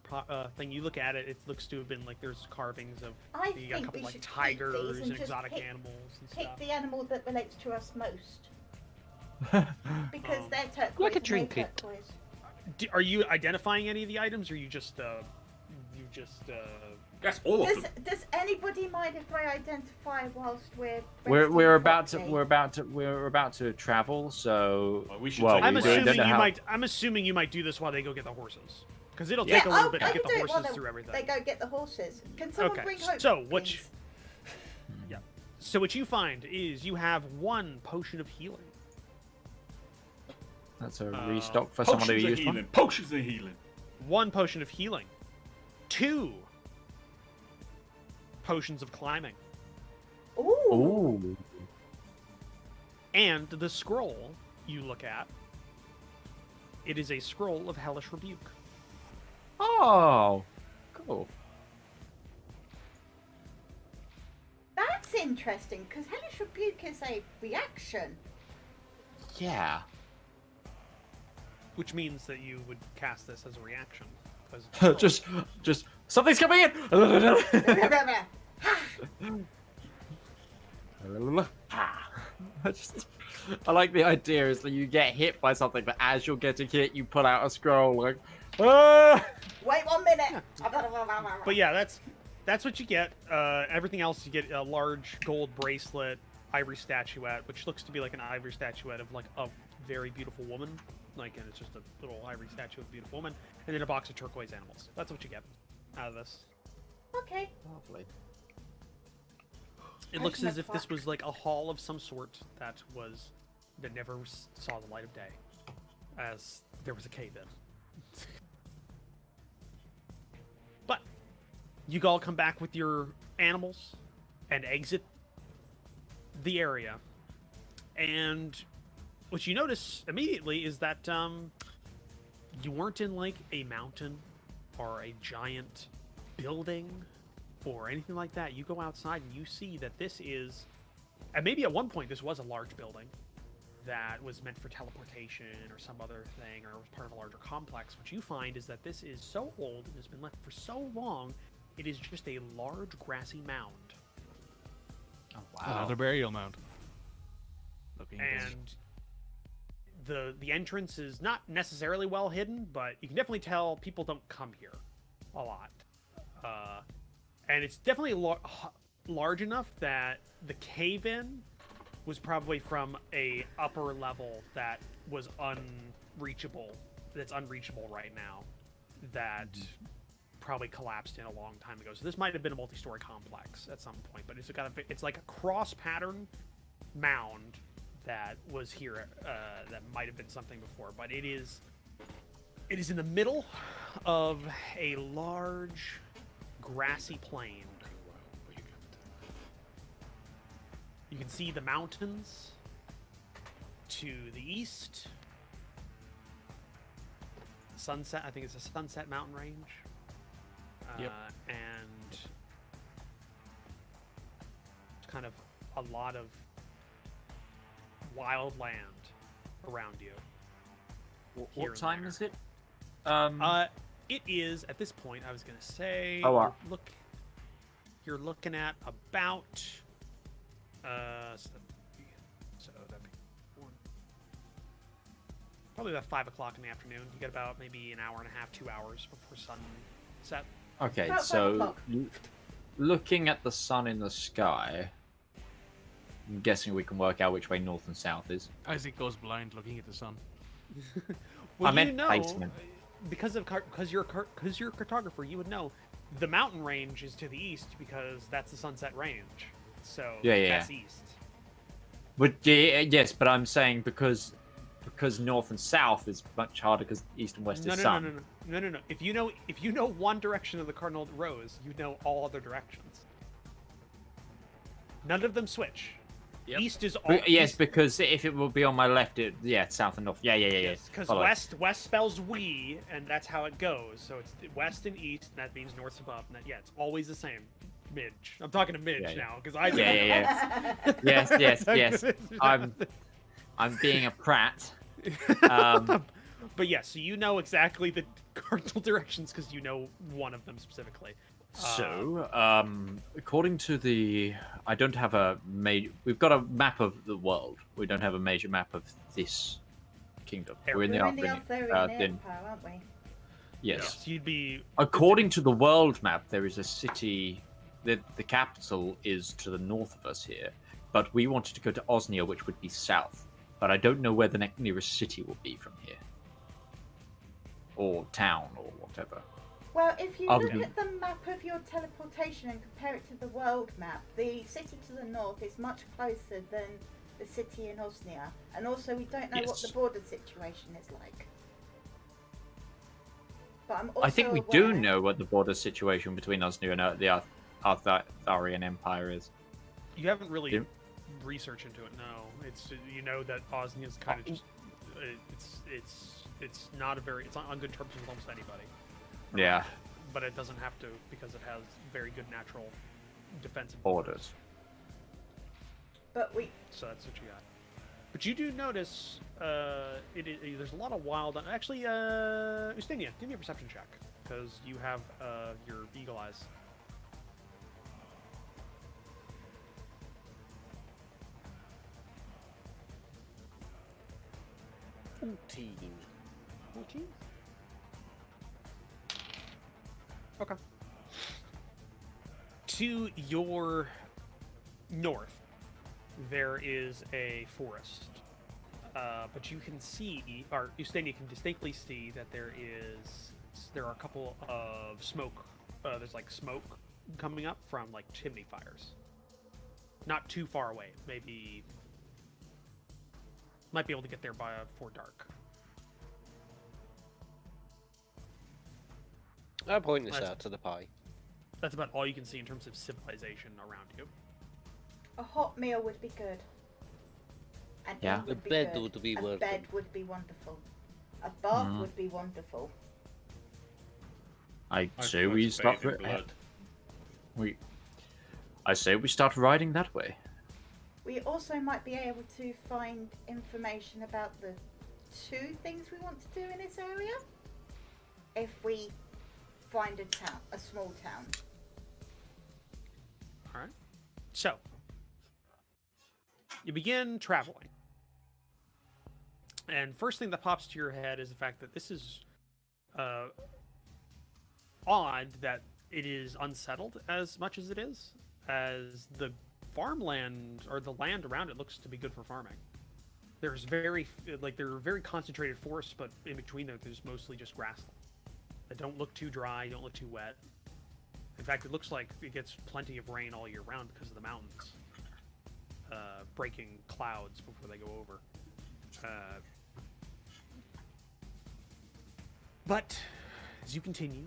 thing. You look at it, it looks to have been like there's carvings of I you got a think couple we like should keep tigers these and and just exotic pick- animals and Pick stuff. the animal that relates to us most. Because Um, they're turquoise. like a and we're trinket. turquoise. Are you identifying any of the items, or you just That's all of them. Does anybody mind if I identify whilst We're resting about to properly? we're about to travel, so Well, we should well, take we I'm a do break. it assuming then you how- might. I'm assuming you might do this while they go get the horses, because it'll Yeah, take a little bit I to get can the do it while horses through everything. They go get the horses. Can someone Okay, bring hope? so what please? Yeah. So what you find is you have 1 potion of healing. That's a restock for someone who Potions of used healing. one. Potions of healing. 1 potion of healing. 2 potions of climbing. Ooh. Ooh. And the scroll you look at, it is a scroll of Hellish Rebuke. Oh, cool. That's interesting because Hellish Rebuke is a reaction. Yeah. Which means that you would cast this as a reaction. 'cause it's a scroll. just something's coming in. I like the idea is that you get hit by something, but as you're getting hit, you pull out a scroll like, ah! Wait 1 minute. But yeah, that's what you get. Everything else, you get a large gold bracelet, ivory statuette, which looks to be like an ivory statuette of like a very beautiful woman. Like, and it's just a little ivory statue of a beautiful woman, and then a box of turquoise animals. That's what you get out of this. Okay. Lovely. It looks as if this was like a hall of some sort that never saw the light of day, as there was a cave in. But you all come back with your animals and exit the area, and what you notice immediately is that you weren't in like a mountain or a giant building or anything like that. You go outside and you see that this is, and maybe at one point this was a large building that was meant for teleportation or some other thing, or was part of a larger complex. What you find is that this is so old and has been left for so long, it is just a large grassy mound. Oh, wow. Another burial mound. Looking And the entrance is not necessarily well hidden, but you can definitely tell people don't come here a lot. And it's definitely large enough that the cave-in was probably from a upper level that was unreachable. That's unreachable right now. That probably collapsed in a long time ago. So this might have been a multi-story complex at some point, but it's like a cross pattern mound that was here that might have been something before, but it is in the middle of a large grassy plain. You can see the mountains to the east. Sunset, I think it's a Sunset Mountain Range. Yep. And kind of a lot of wild land around you. here What and time there. is it? It is at this point. I was gonna say. Oh, You're looking at about. So that'd be probably about 5 o'clock in the afternoon. You get about maybe an hour and a half, 2 hours before sunset. Okay, About 5 so o'clock. looking at the sun in the sky, I'm guessing we can work out which way north and south is. Isaac goes blind looking at the sun. Well, I meant you know, placement. because you're a cartographer, you would know the mountain range is to the east because that's the sunset range. So that's east. But yes, but I'm saying because north and south is much harder because east and west is sun. No. If you know one direction of the cardinal rose, you know all other directions. None of them switch. Yep. East is all. Yes, because if it will be on my left, south and north. Yeah. Because Follow. west spells we, and that's how it goes. So it's west and east, and that means north above. And it's always the same. Midge. I'm talking to Midge now because I. Yes. I'm being a prat. But yes, so you know exactly the cardinal directions because you know one of them specifically. So, according to I don't have a major. We've got a map of the world. We don't have a major map of this kingdom. We're in the Arthurian Arthurian. Empire, aren't we? Yes. So you'd be. According to the world map, there is a city. The capital is to the north of us here, but we wanted to go to Osnia, which would be south. But I don't know where the nearest city will be from here, or town, or whatever. Well, if you I'll look do- at the map of your teleportation and compare it to the world map, the city to the north is much closer than the city in Osnia. And also, we don't know what the Yes. border situation is like. But I'm also I think we aware... do know what the border situation between Osnia and the Arthurian Empire is. You haven't really Do- researched into it. No, it's that Osnia is kind of just. It's not a very. It's on good terms with almost anybody. Yeah, But it doesn't have to because it has very good natural defensive borders. But So that's what you got. But you do notice there's a lot of wild. Actually, Ustenia, give me a perception check because you have your eagle eyes. Team. 14? Okay. To your north, there is a forest. But you can see, or Ustenia can distinctly see that there are a couple of smoke. There's like smoke coming up from like chimney fires. Not too far away. Maybe might be able to get there before dark. I'll point this That's- out to the party. That's about all you can see in terms of civilization around you. a hot meal would be good. An Yeah. inn would A be bed good. would be a welcome. bed would be wonderful. A bath Mhm. would be wonderful. I I say prefer we to start. bathe in blood. I say we start riding that way. We also might be able to find information about the 2 things we want to do in this area. If we find a small town. All right. So, you begin traveling. And first thing that pops to your head is the fact that this is odd that it is unsettled as much as it is, as the farmland or the land around it looks to be good for farming. There are very concentrated forests, but in between them, there's mostly just grassland. that don't look too dry, don't look too wet. In fact, it looks like it gets plenty of rain all year round because of the mountains, breaking clouds before they go over. But as you continue,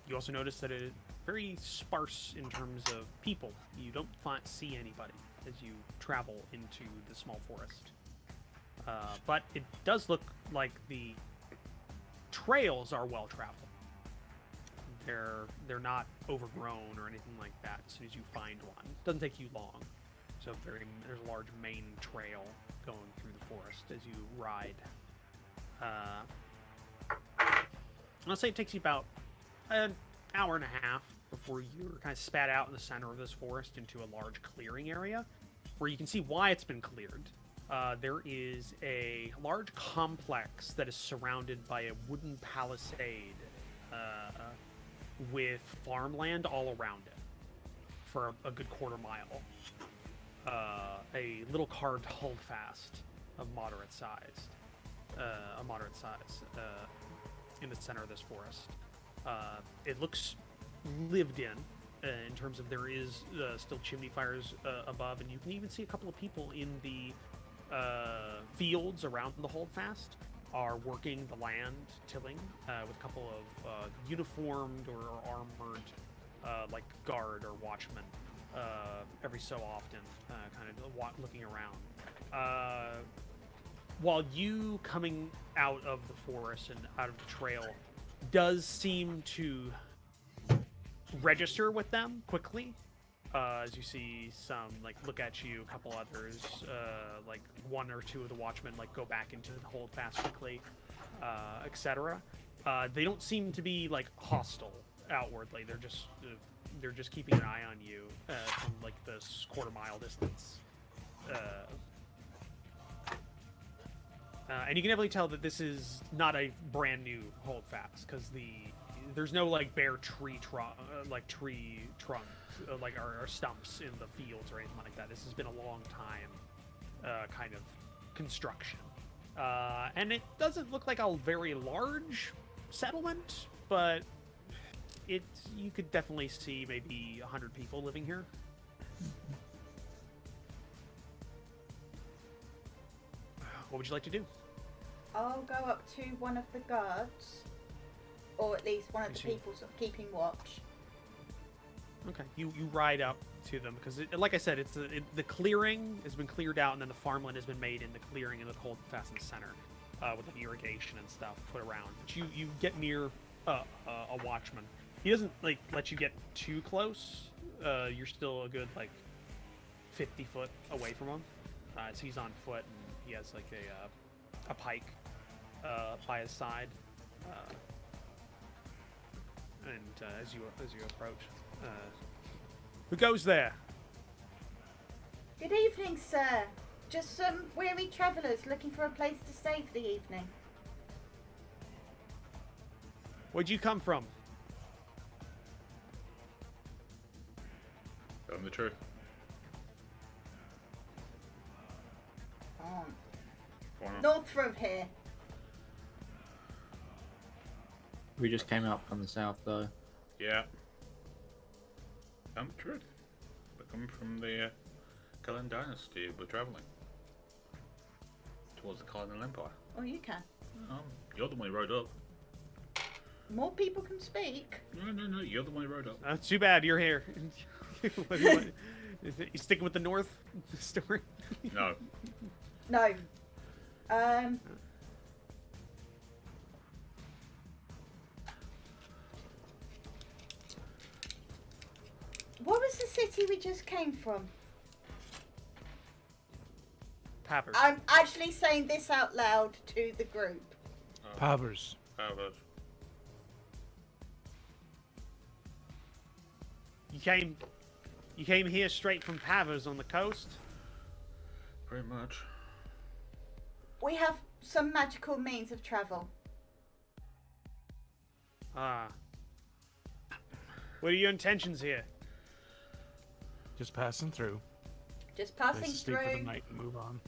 you also notice that it is very sparse in terms of people. You don't see anybody as you travel into the small forest. But it does look like the trails are well traveled. They're not overgrown or anything like that. As soon as you find one, it doesn't take you long. So there's a large main trail going through the forest as you ride. I'll say it takes you about an hour and a half before you're kind of spat out in the center of this forest into a large clearing area where you can see why it's been cleared. There is a large complex that is surrounded by a wooden palisade with farmland all around it for a good quarter mile. A little carved holdfast of moderate size in the center of this forest. It looks lived in terms of there is still chimney fires above, and you can even see a couple of people in the fields around the holdfast are working the land, tilling, with a couple of uniformed or armored like guard or watchmen every so often, kind of looking around. While you coming out of the forest and out of the trail does seem to register with them quickly, as you see some like look at you, a couple others, like one or two of the watchmen like go back into the holdfast quickly, etc. They don't seem to be like hostile outwardly. They're just keeping an eye on you from like this quarter mile distance. And you can definitely tell that this is not a brand new holdfast because there's no like bare tree trunks like or stumps in the fields or anything like that. This has been a long time kind of construction, and it doesn't look like a very large settlement, but you could definitely see maybe 100 people living here. What would you like to do? I'll go up to one of the guards, or at least one of the people sort of keeping watch. Okay, you ride up to them because, like I said, the clearing has been cleared out, and then the farmland has been made in the clearing and the holdfast in the center, with like irrigation and stuff put around. But you get near a watchman. He doesn't like let you get too close. You're still a good like 50 foot away from him. So he's on foot and he has like a pike by his side. And as you approach, who goes there? Good evening, sir. Just some weary travellers looking for a place to stay for the evening. Where'd you come from? Tell them the truth. North from here. We just came out from the south, though. Yeah. Tell them the truth. We're coming from the Cullen Dynasty. We're travelling towards the Colonial Empire. Oh, you can. You're the one who rode up. More people can speak. No. You're the one who rode up. Too bad you're here. What do you want? You sticking with the North story? No. No. What was the city we just came from? Pavers. I'm actually saying this out loud to the group. Pavers. Pavers. You came here straight from Pavers on the coast? Pretty much. We have some magical means of travel. What are your intentions here? Just passing through. Just passing Let's sleep for the through. night and move on.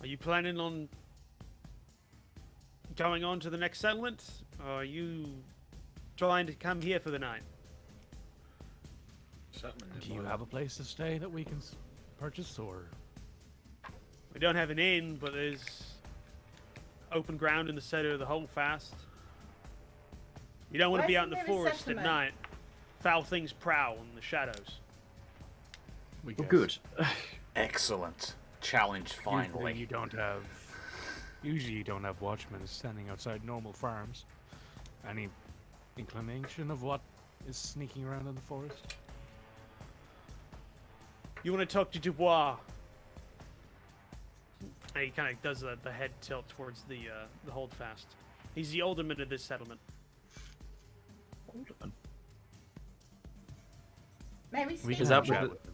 Are you planning on going on to the next settlement? Or are you trying to come here for the night? Do you have a place to stay that we can purchase, or? We don't have an inn, but there's open ground in the center of the Holdfast. You don't want to be out in the forest at settlement? night. Foul things prowl in the shadows. We Well, guess. good. Excellent. Challenge finally. You don't have. Usually, you don't have watchmen standing outside normal farms. Any inclination of what is sneaking around in the forest? You want to talk to Dubois? And he kind of does the head tilt towards the Holdfast. He's the alderman of this settlement. Alderman. May we We speak? can Is have that a chat what with him.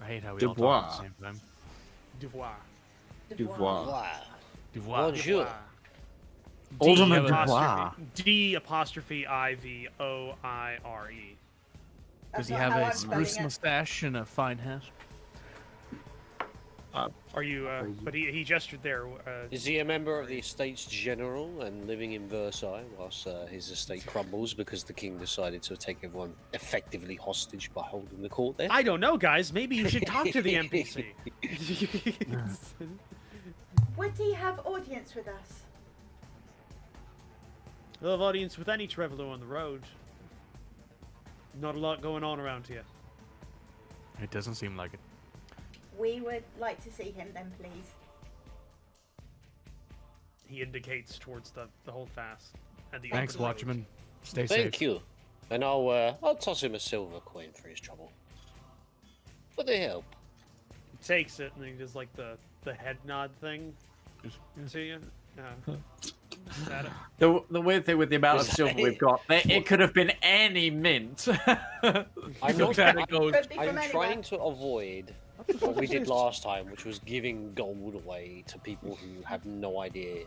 I hate how we Dubois. all talk at the same time. Dubois. Dubois. Wow. Dubois. Bonjour. Alderman D- Dubois. D apostrophe I-V-O-I-R-E. Does That's he not have how a I'm spelling spruce it. mustache and a fine hat? Are you? But he gestured there. Is he a member of the Estates General and living in Versailles whilst his estate crumbles because the king decided to take everyone effectively hostage by holding the court there? I don't know, guys. Maybe you should talk to the NPC. Would he have audience with us? We'll have audience with any traveler on the road. Not a lot going on around here. It doesn't seem like it. We would like to see him then, please. He indicates towards the Holdfast and the Thanks, open road. Watchman. Stay Thank safe. you. And I'll toss him a silver coin for his trouble. For the help. He takes it and he does like the head nod thing to you. Is that it? The weird thing with the amount of Is silver that we've it? got, it could have been any mint. I'm Look not. at it goes. Could be from I'm anywhere. trying to avoid what we did last time, which was giving gold away to people who have no idea.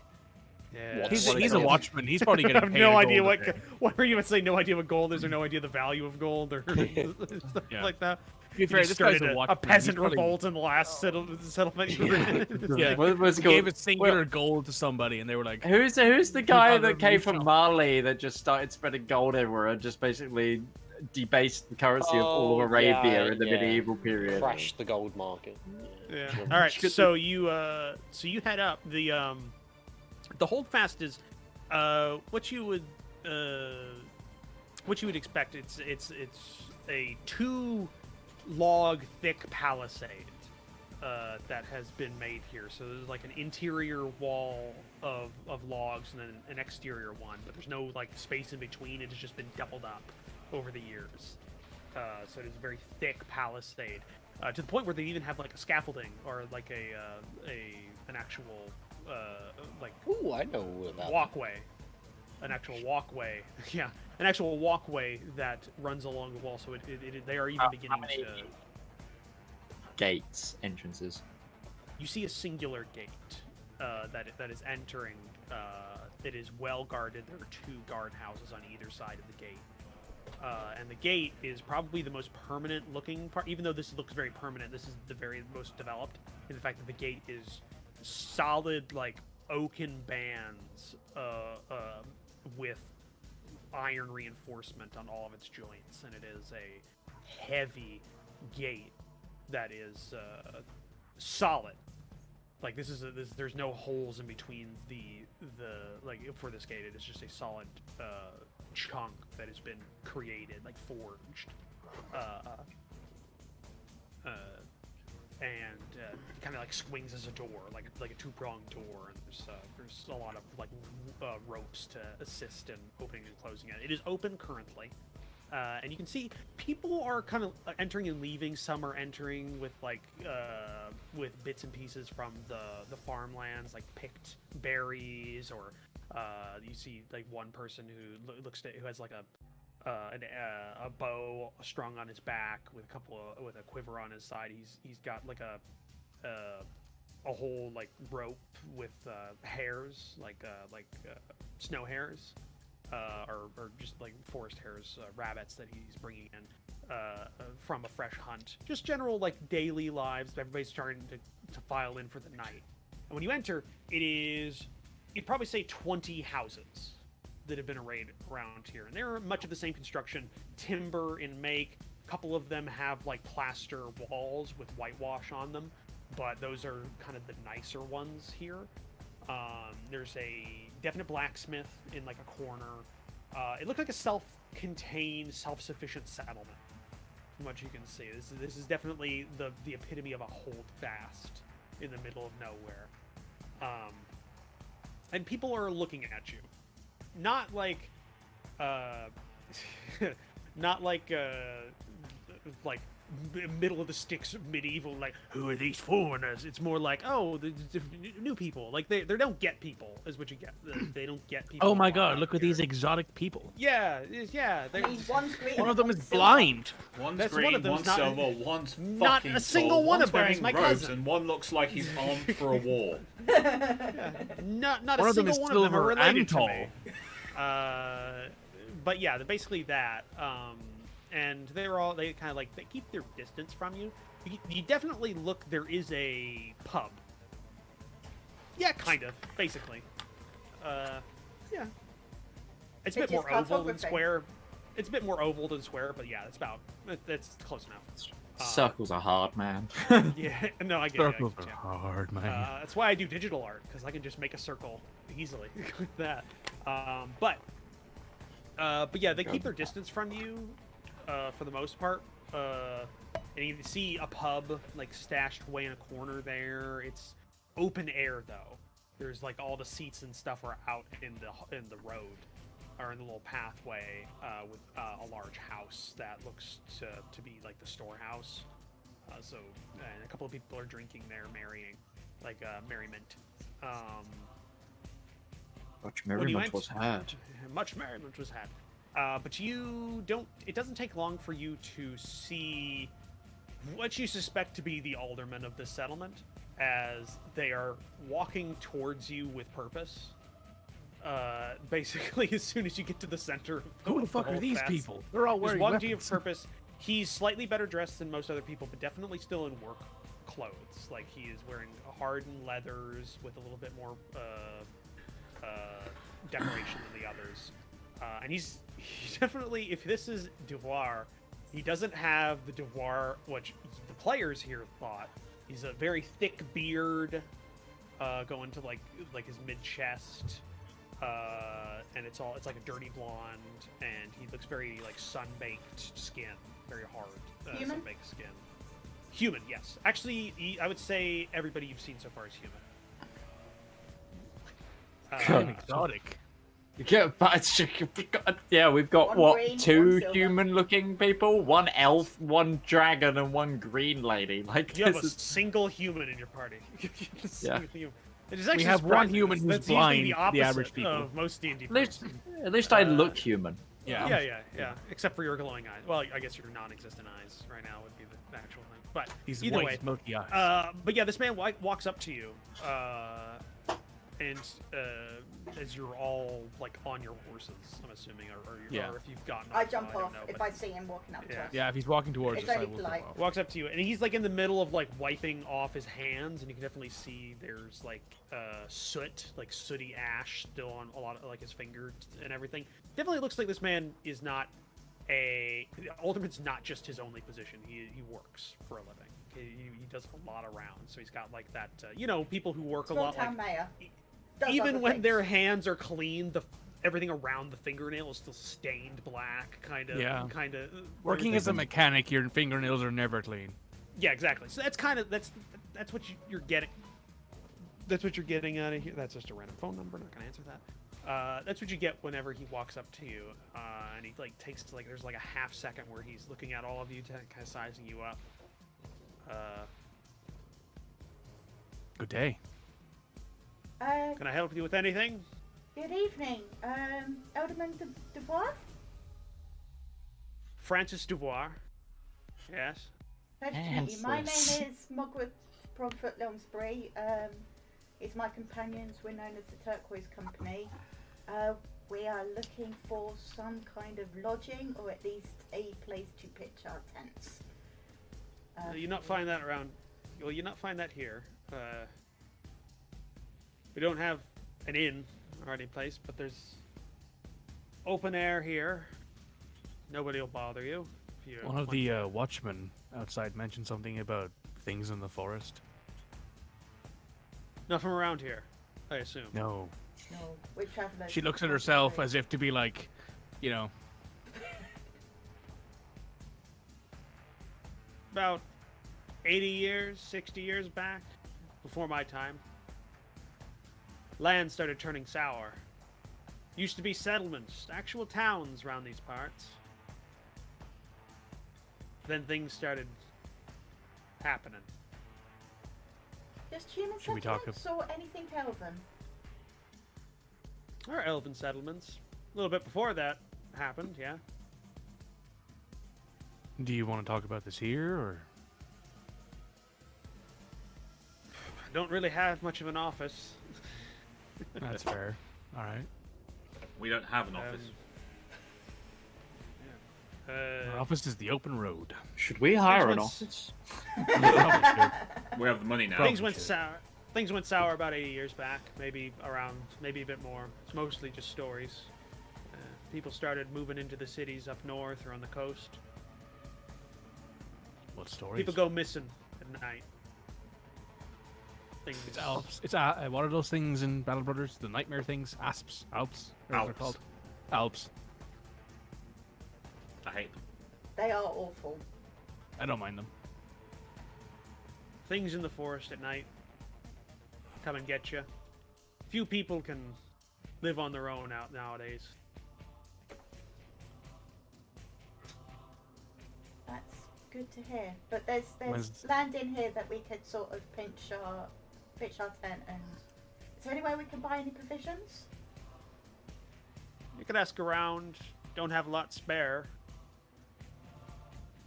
Yeah. He's What a gold? watchman. He's probably I getting have paid no a idea gold what. a day. What were you going to say? No idea what gold is, or no idea the value of gold, or stuff Yeah. like that. To be fair, You this started guy's a a watchman. peasant He's probably- revolt in the last settlement. Yeah, What's it he gave called? a singular gold to somebody, and they were like, Who's the guy that came from Rivallon. Mali that just started spreading gold everywhere and just basically debased the currency of all of Arabia in the medieval period? Crashed the gold market. Yeah. All right. So you head up. The Holdfast is what you would expect. It's a 2-log thick palisade that has been made here. So there's like an interior wall of logs and then an exterior one, but there's no like space in between. It has just been doubled up over the years. So it is a very thick palisade. To the point where they even have like a scaffolding or like an actual like Ooh, I know about that. walkway, an actual walkway. Yeah, an actual walkway that runs along the wall. So they are even beginning many to. gates, entrances? You see a singular gate that is entering. It is well guarded. There are 2 guard houses on either side of the gate. And the gate is probably the most permanent looking part. Even though this looks very permanent, this is the very most developed in the fact that the gate is solid, like oaken bands with iron reinforcement on all of its joints, and it is a heavy gate that is solid. Like there's no holes in between the like for this gate. It is just a solid chunk that has been created, like forged, and kind of like swings as a door, like a 2-pronged door. And there's a lot of like ropes to assist in opening and closing it. It is open currently. And you can see people are kind of entering and leaving. Some are entering with with bits and pieces from the farmlands, like picked berries, or you see like one person who has like a bow strung on his back with a quiver on his side. He's got like a whole like rope with hairs, like snow hares. Or just like forest hares, rabbits that he's bringing in from a fresh hunt. Just general like daily lives. Everybody's starting to file in for the night. And when you enter, you'd probably say 20 houses that have been arrayed around here. And they're much of the same construction, timber in make. A couple of them have like plaster walls with whitewash on them, but those are kind of the nicer ones here. There's a definite blacksmith in like a corner. It looked like a self-contained, self-sufficient settlement, from what you can see. This is definitely the epitome of a holdfast in the middle of nowhere. And people are looking at you. Not like, not like middle of the sticks medieval, like, who are these foreigners? It's more like, oh, the new people. Like, they don't get people, is what you get. They don't get people. Oh my god, look at these exotic people. Yeah. I mean, one's green. One of them is one's silver. blind. One's That's green, one of them's one's not- silver, one's not fucking a single tall, one one's of them wearing is my robes, cousin. and one looks like he's armed for a war. Not One a of them single is one of them are silver related and to tall. me. But yeah, they're basically that. And they kind of like, they keep their distance from you. You definitely look, there is a pub. Yeah, kind of, basically. Yeah. It's a bit It is more oval than cartography. square. It's a bit more oval than square, but yeah, that's close enough. Circles are hard, man. Yeah, no, I get it. Circles are hard, man. That's why I do digital art, because I can just make a circle easily with that. But yeah, they keep their distance from you for the most part. And you can see a pub like stashed away in a corner there. It's open air though. There's like all the seats and stuff are out in the road or in the little pathway with a large house that looks to be like the storehouse. So and a couple of people are drinking there, marrying, like merriment. Much When you merriment was had. Much merriment was had. But you don't. It doesn't take long for you to see what you suspect to be the aldermen of this settlement, as they are walking towards you with purpose. Basically, as soon as you get to the center of Who the fuck are whole these fest, people? They're all There's wearing one weapons. to you of purpose. He's slightly better dressed than most other people, but definitely still in work clothes. Like he is wearing hardened leathers with a little bit more decoration than the others. And he's definitely, if this is Devoir, he doesn't have the Devoir, which the players here thought. He's a very thick beard, going to like his mid chest, and it's like a dirty blonde, and he looks very like sun-baked skin, very hard Human? sun-baked skin. Human, yes. Actually, I would say everybody you've seen so far is human. Kind of exotic. Yeah, but yeah, we've got One what, green, one two silver. human-looking people, one elf, one dragon, and one green lady. Like You have this a is single human in your party. A single human. It is We actually have one surprising. human who's That's usually blind, the the opposite average people. of most D&D at least I look human. Yeah. Yeah. Except for your glowing eyes. Well, I guess your non-existent eyes right now would be the actual thing. But These either white, way, milky eyes. but yeah, this man walks up to you, and as you're all like on your horses, I'm assuming, or if you've gotten I off, jump I don't off know, if but I see him walking up to Yeah. us. Yeah, if he's walking towards It's us, I only will polite. go off. walks up to you, and he's like in the middle of like wiping off his hands, and you can definitely see there's like soot, like sooty ash still on a lot of like his fingers and everything. Definitely looks like this man is not Alderman's not just his only position. He works for a living. He does a lot around, so he's got like that. People who work a Small lot, town like mayor. Does even other when things. their hands are clean, everything around the fingernail is still stained black, kind of. Yeah. Kind of. Working as a mechanic, your fingernails are never clean. Yeah, exactly. So that's kind of that's what you're getting. That's what you're getting out of here. That's just a random phone number. Not gonna answer that. That's what you get whenever he walks up to you, and he like takes like there's like a half second where he's looking at all of you, kind of sizing you up. Good day. Can I help you with anything? Good evening, Alderman Devoir. Francis Duvoir. Yes. Pleasure to meet you. My name Francis. is Mogwith Progfoot Lilmsbury. It's my companions. We're known as the Turquoise Company. We are looking for some kind of lodging, or at least a place to pitch our tents. You not find that around. Well, you not find that here. We don't have an inn or any place, but there's open air here. Nobody will bother you. If you One of want the to- watchmen outside mentioned something about things in the forest. Not from around here, I assume. No. No, we're travelers. She looks at herself as if to be like, you know, About 80 years, 60 years back, before my time, land started turning sour. Used to be settlements, actual towns around these parts. Then things started happening. Just human Should we talk settlements or anything elven? There are elven settlements. A little bit before that happened, yeah. do you want to talk about this here, or? I don't really have much of an office. That's fair. All right. We don't have an office. Our office is the open road. Should we hire an Once- office? Probably should. We have the money now. Things went sour. Things went sour about 80 years back, maybe a bit more. It's mostly just stories. People started moving into the cities up north or on the coast. What stories? People go missing at night. Things. It's Alps. It's what are those things in Battle Brothers? The nightmare things? Asps? Alps? Whatever they're Alps. called. Alps. I hate them. They are awful. I don't mind them. Things in the forest at night come and get you. Few people can live on their own out nowadays. That's good to hear. But there's When's- land in here that we could sort of pitch our tent and. Is there any way we can buy any provisions? You could ask around. Don't have a lot spare.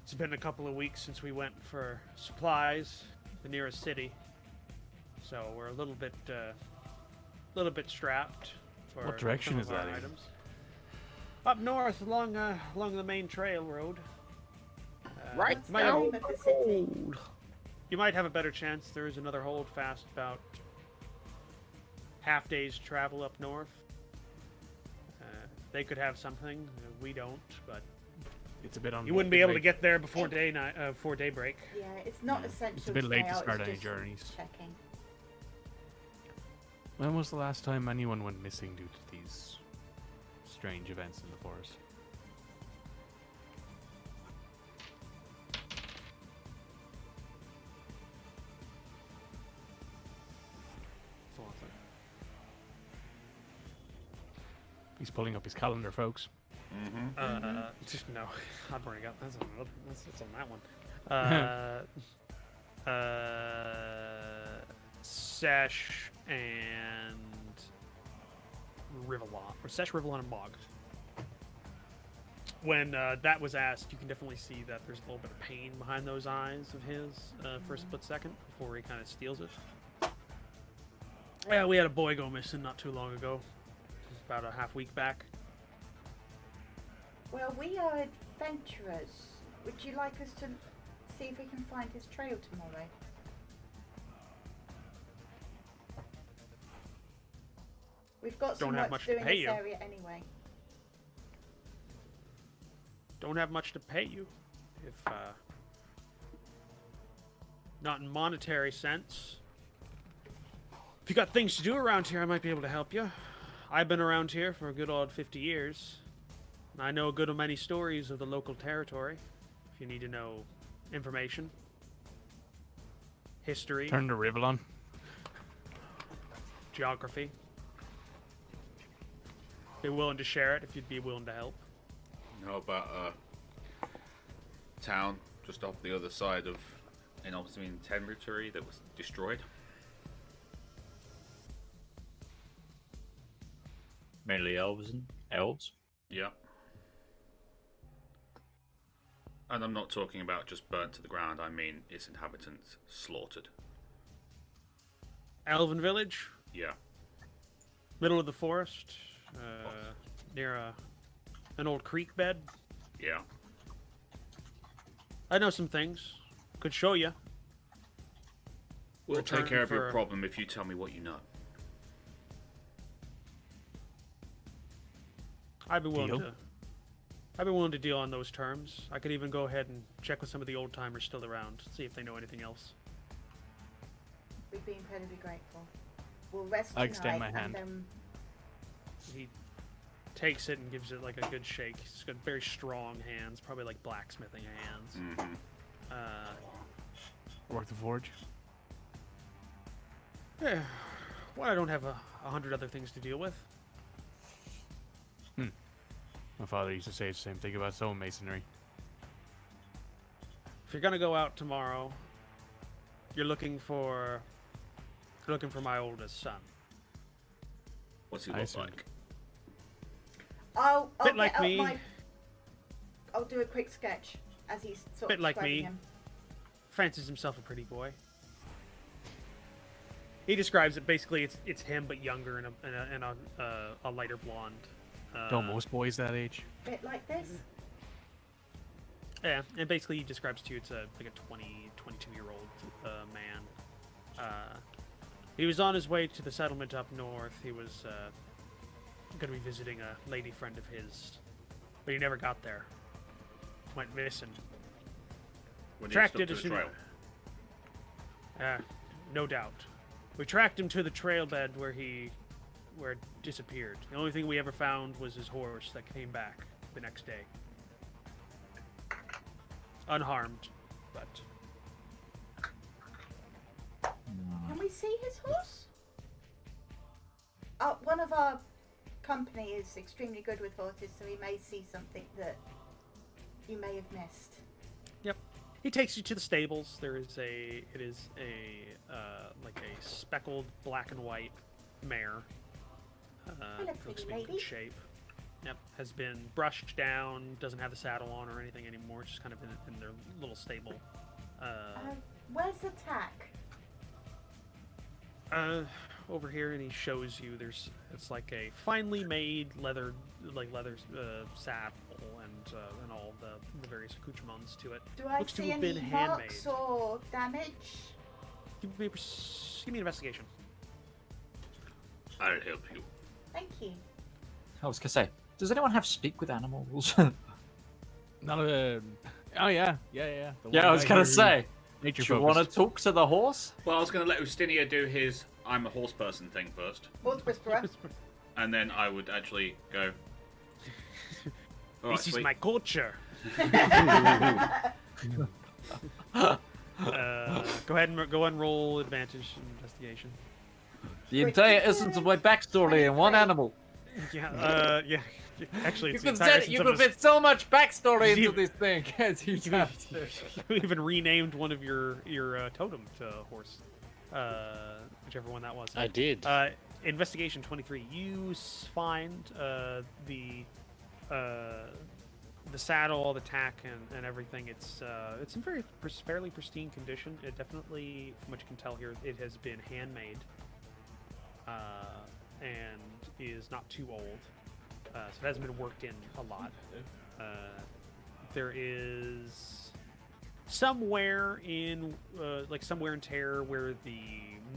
It's been a couple of weeks since we went for supplies, the nearest city, so we're a little bit strapped. For What direction some is of our that in? items. Up north, along the main trail road. Right What's might the have- name of the city? You might have a better chance. There is another holdfast about half day's travel up north. They could have something. We don't, but It's a bit on. you wouldn't be able to get there before before daybreak. Yeah, it's not essential. It's a bit to late stay to out, start it's any just journeys. Checking. When was the last time anyone went missing due to these strange events in the forest? He's pulling up his calendar, folks. No, I'd bring up. That's on that one. Sesh and Rivallon, or Sesh, Rivallon, and Bog. When that was asked, you can definitely see that there's a little bit of pain behind those eyes of his for a split second before he kind of steals it. Yeah, we had a boy go missing not too long ago. About a half week back. Well, we are adventurers. Would you like us to see if we can find his trail tomorrow? We've got Don't some have work much to do to in pay this you. area anyway. Don't have much to pay you, if not in monetary sense. If you got things to do around here, I might be able to help you. I've been around here for a good odd 50 years. And I know a good many stories of the local territory. If you need to know information, history, Turn to Rivallon. geography. Be willing to share it if you'd be willing to help. How about town just off the other side of in territory that was destroyed? Mainly elves. Yeah. And I'm not talking about just burnt to the ground, I mean its inhabitants slaughtered. Elven village, Yeah. middle of the forest, near an old creek bed. Yeah. I know some things. Could show you. We'll Return take care of your for- problem if you tell me what you know. I'd be willing Deal? to. I'd be willing to deal on those terms. I could even go ahead and check with some of the old timers still around, see if they know anything else. We'd be incredibly grateful. We'll rest I extend tonight my hand. and then He takes it and gives it like a good shake. He's got very strong hands, probably like blacksmithing hands. Work the forge. Yeah, well, I don't have 100 other things to deal with. My father used to say the same thing about stonemasonry. If you're gonna go out tomorrow, you're looking for my oldest son. What's he I look see. like? I'll Bit get like out me. I'll do a quick sketch as he's sort Bit of like describing me. him. Fancies himself a pretty boy. He describes it basically. It's him but younger and a lighter blonde. Don't most boys that age? Bit like this. Yeah, and basically he describes to you it's like a 22-year-old man. He was on his way to the settlement up north. He was going to be visiting a lady friend of his, but he never got there. Went missing. When he Tracked stuck it to as the soon trail. no doubt. We tracked him to the trail bed where it disappeared. The only thing we ever found was his horse that came back the next day. Unharmed, but Can we see his horse? One of our company is extremely good with horses, so he may see something that you may have missed. yep. He takes you to the stables. It is like a speckled black and white mare. Hello, Looks to pretty be in good lady. shape. Yep, has been brushed down. Doesn't have the saddle on or anything anymore. Just kind of in their little stable. Where's the tack? Over here, and he shows you. It's like a finely made leather saddle and all the various accoutrements to it. Do I Looks to see have any been handmade. marks or damage? Give me an investigation. I'll help you. Thank you. I was gonna say, does anyone have speak with animals? None of the. Oh yeah. The Yeah, one I was guy gonna who- say. Nature Do you want to focused. talk to the horse? Well, I was going to let Ustinia do his I'm a horse person thing first. Horse whisperer. And then I would actually go. Alright, This is sweet. my culture. Go ahead and roll advantage investigation. The entire essence of my backstory in one animal. Yeah, yeah. Actually, You it's can, the entire you essence can of his- fit so much backstory into You- this thing. As you have to. You even renamed one of your totem to horse, whichever one that was. I did. Investigation 23. You find the saddle, the tack, and everything. It's in fairly pristine condition. It definitely, from what you can tell here, it has been handmade, and is not too old. So it hasn't been worked in a lot. There is somewhere in somewhere in tear where the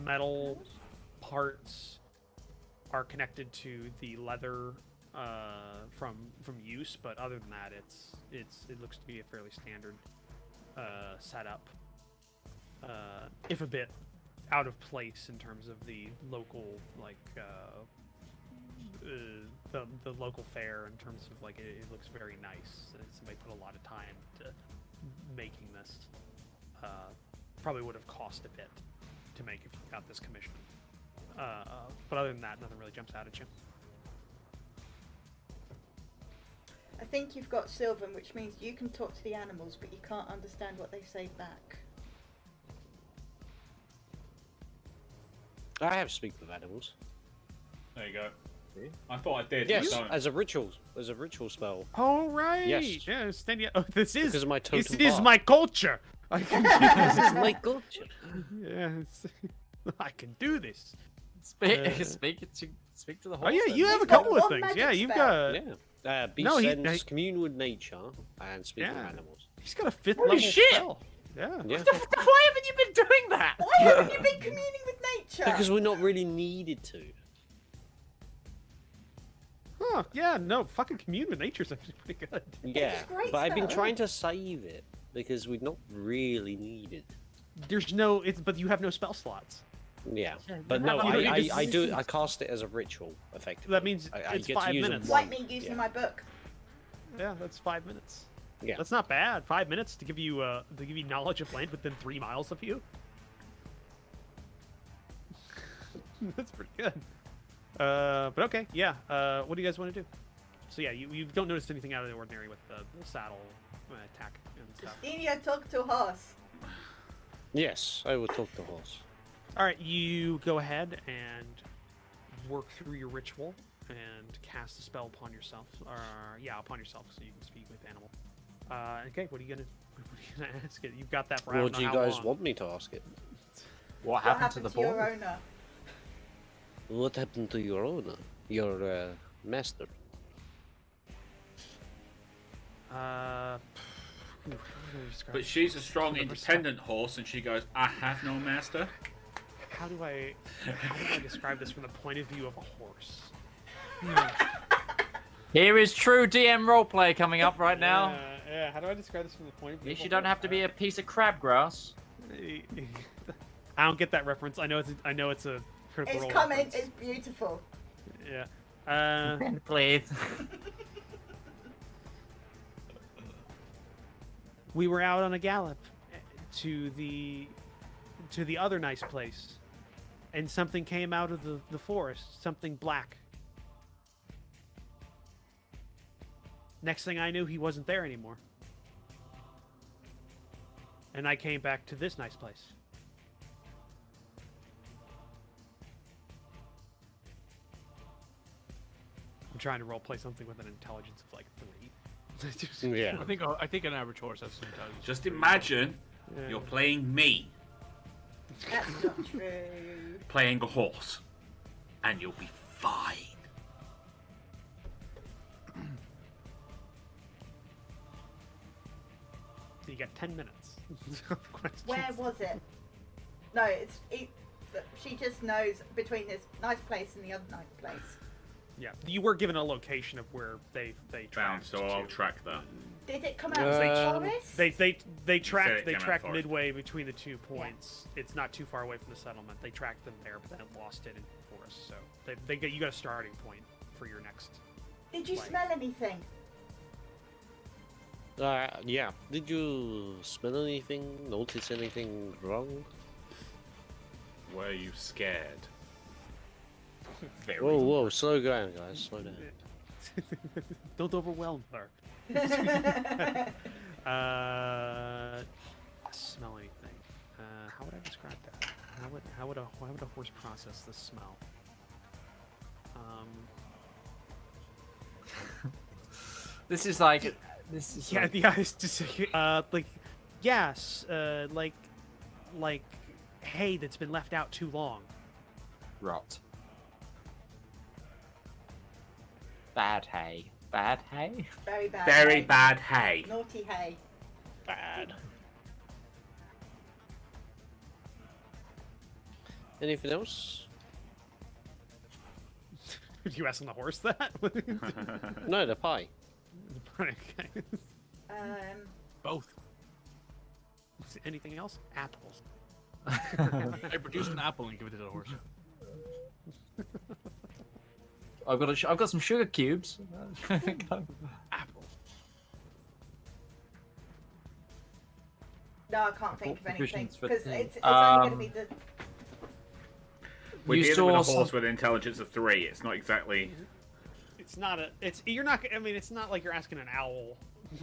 metal parts are connected to the leather from use, but other than that, it looks to be a fairly standard setup. If a bit out of place in terms of the local the local fair, in terms of it looks very nice. Somebody put a lot of time to making this. Probably would have cost a bit to make if you got this commission. But other than that, nothing really jumps out at you. I think you've got Sylvan, which means you can talk to the animals, but you can't understand what they say back. I have speak with animals. There you go. I thought I did. Yes, I don't. as a ritual spell. All right. Yes. Yes. Then yeah. Oh, this is Because of my totem this is bar. my culture. I can do This this. is my culture. Yes. I can do this. Speak to the horse. Oh yeah, then. you have a He's got couple of one things. magic Yeah, you've spell. got. Yeah. Be No, sense, commune with nature, and speak with Yeah. animals. He's got a 5th Holy level shit! spell. Yeah. Yeah. Why haven't you been doing that? Why haven't you been communing with nature? Because we're not really needed to. Oh, yeah, no, fucking commune with nature's actually pretty good. Yeah, It's a great but I've been spell. trying to save it because we not really need it. There's no, but you have no spell slots. Yeah, Yeah, but you no, have- you I just- do. I cast it as a ritual, effectively. That means I it's get to 5 use it minutes. once. Like me using Yeah. my book. Yeah, that's 5 minutes. Yeah. That's not bad. 5 minutes to give you knowledge of land within 3 miles of you. That's pretty good. But okay, yeah. What do you guys want to do? So yeah, you don't notice anything out of the ordinary with the saddle attack and stuff. Justinio, talk to a horse. Yes, I will talk to horse. All right, you go ahead and work through your ritual and cast a spell upon yourself. Upon yourself, so you can speak with animal. Okay, what are you gonna ask it? You've got that for I What don't do know you how guys long. want me to ask it? What What happened to happened the to your boy? owner? What happened to your owner? Your master? How do I describe But it? she's a strong, Never independent horse, and she goes, I have no master. How do I describe this from the point of view of a horse? Here is true DM roleplay coming up right now. Yeah. How do I describe this from the point of At view? least of you a don't horse? have to be a piece of crabgrass. I don't get that reference. I know it's a critical It's role coming. reference. It's beautiful. Yeah. Please. We were out on a gallop to the other nice place, and something came out of the forest. Something black. Next thing I knew, he wasn't there anymore. And I came back to this nice place. I'm trying to roleplay something with an intelligence of like 3. Yeah. I think an average horse has some intelligence. Just imagine Yeah. you're playing me, That's not true. playing a horse, and you'll be fine. So you got 10 minutes. Questions. Where was it? No, she just knows between this nice place and the other nice place. Yeah, you were given a location of where they Found, tracked so I'll to. track that. Did it come out of the forest? They Said tracked it came out tracked forest. midway between the 2 points. It's not too far away from the settlement. They tracked them there, but then lost it in the forest. So you got a starting point for your next. Did you Like- smell anything? Yeah. Did you smell anything? Notice anything wrong? Were you scared? Very. Whoa, slow down, guys. Slow down. Don't overwhelm her. Smell anything? How would I describe that? How would a horse process this smell? This is like. Yeah, it's just like yes, like hay that's been left out too long. Rot. Bad hay. Bad hay? Very bad. Very hay. bad hay. Naughty hay. Bad. Anything else? Did you ask on the horse that? No, the pie. Okay. Both. Anything else? Apples. I produce an apple and give it to the horse. I've got some sugar cubes. Apple. No, I can't think of anything provisions for because things. it's only going to be the. We're You dealing with a saw horse some- with an intelligence of 3. It's not exactly. It's not a. It's you're not. I mean, it's not like you're asking an owl,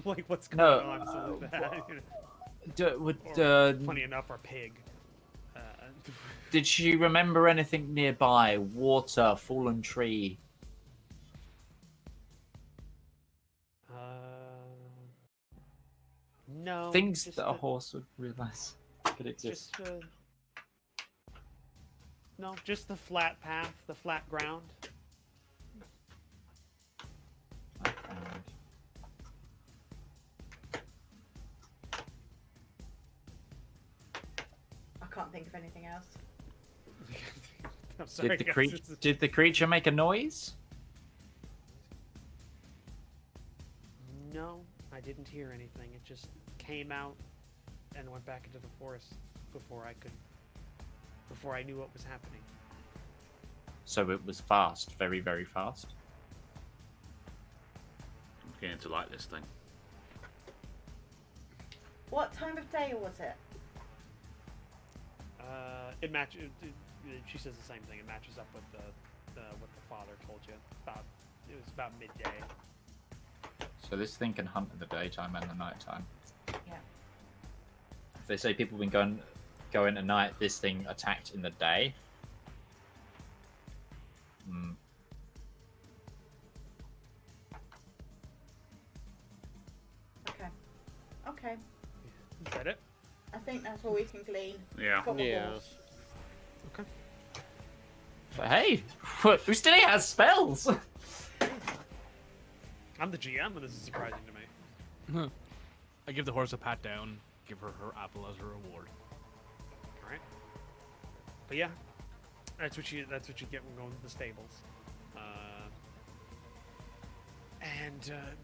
like what's No, going on. So like that, you know. Funny enough, our pig. Did she remember anything nearby? Water, fallen tree. No. Things just that a the- horse would realize could exist. Just no, just the flat path, the flat ground. I can't think of anything else. I'm sorry, Did guys, the this is- creature make a noise? No, I didn't hear anything. It just came out and went back into the forest before I knew what was happening. So it was fast, very, very fast. I'm beginning to like this thing. What time of day was it? It matches. She says the same thing. It matches up with what the father told you. It was about midday. So this thing can hunt in the daytime and the nighttime. Yeah. If they say people have been going at night, this thing attacked in the day. Hmm. Okay. Okay. Is that it? I think that's all we can glean. Yeah. From the Yeah. horse. Okay. But hey, Ustini has spells! I'm the GM, and this is surprising to me. I give the horse a pat down, give her her apple as a reward. All right. But yeah, that's what you get when going to the stables.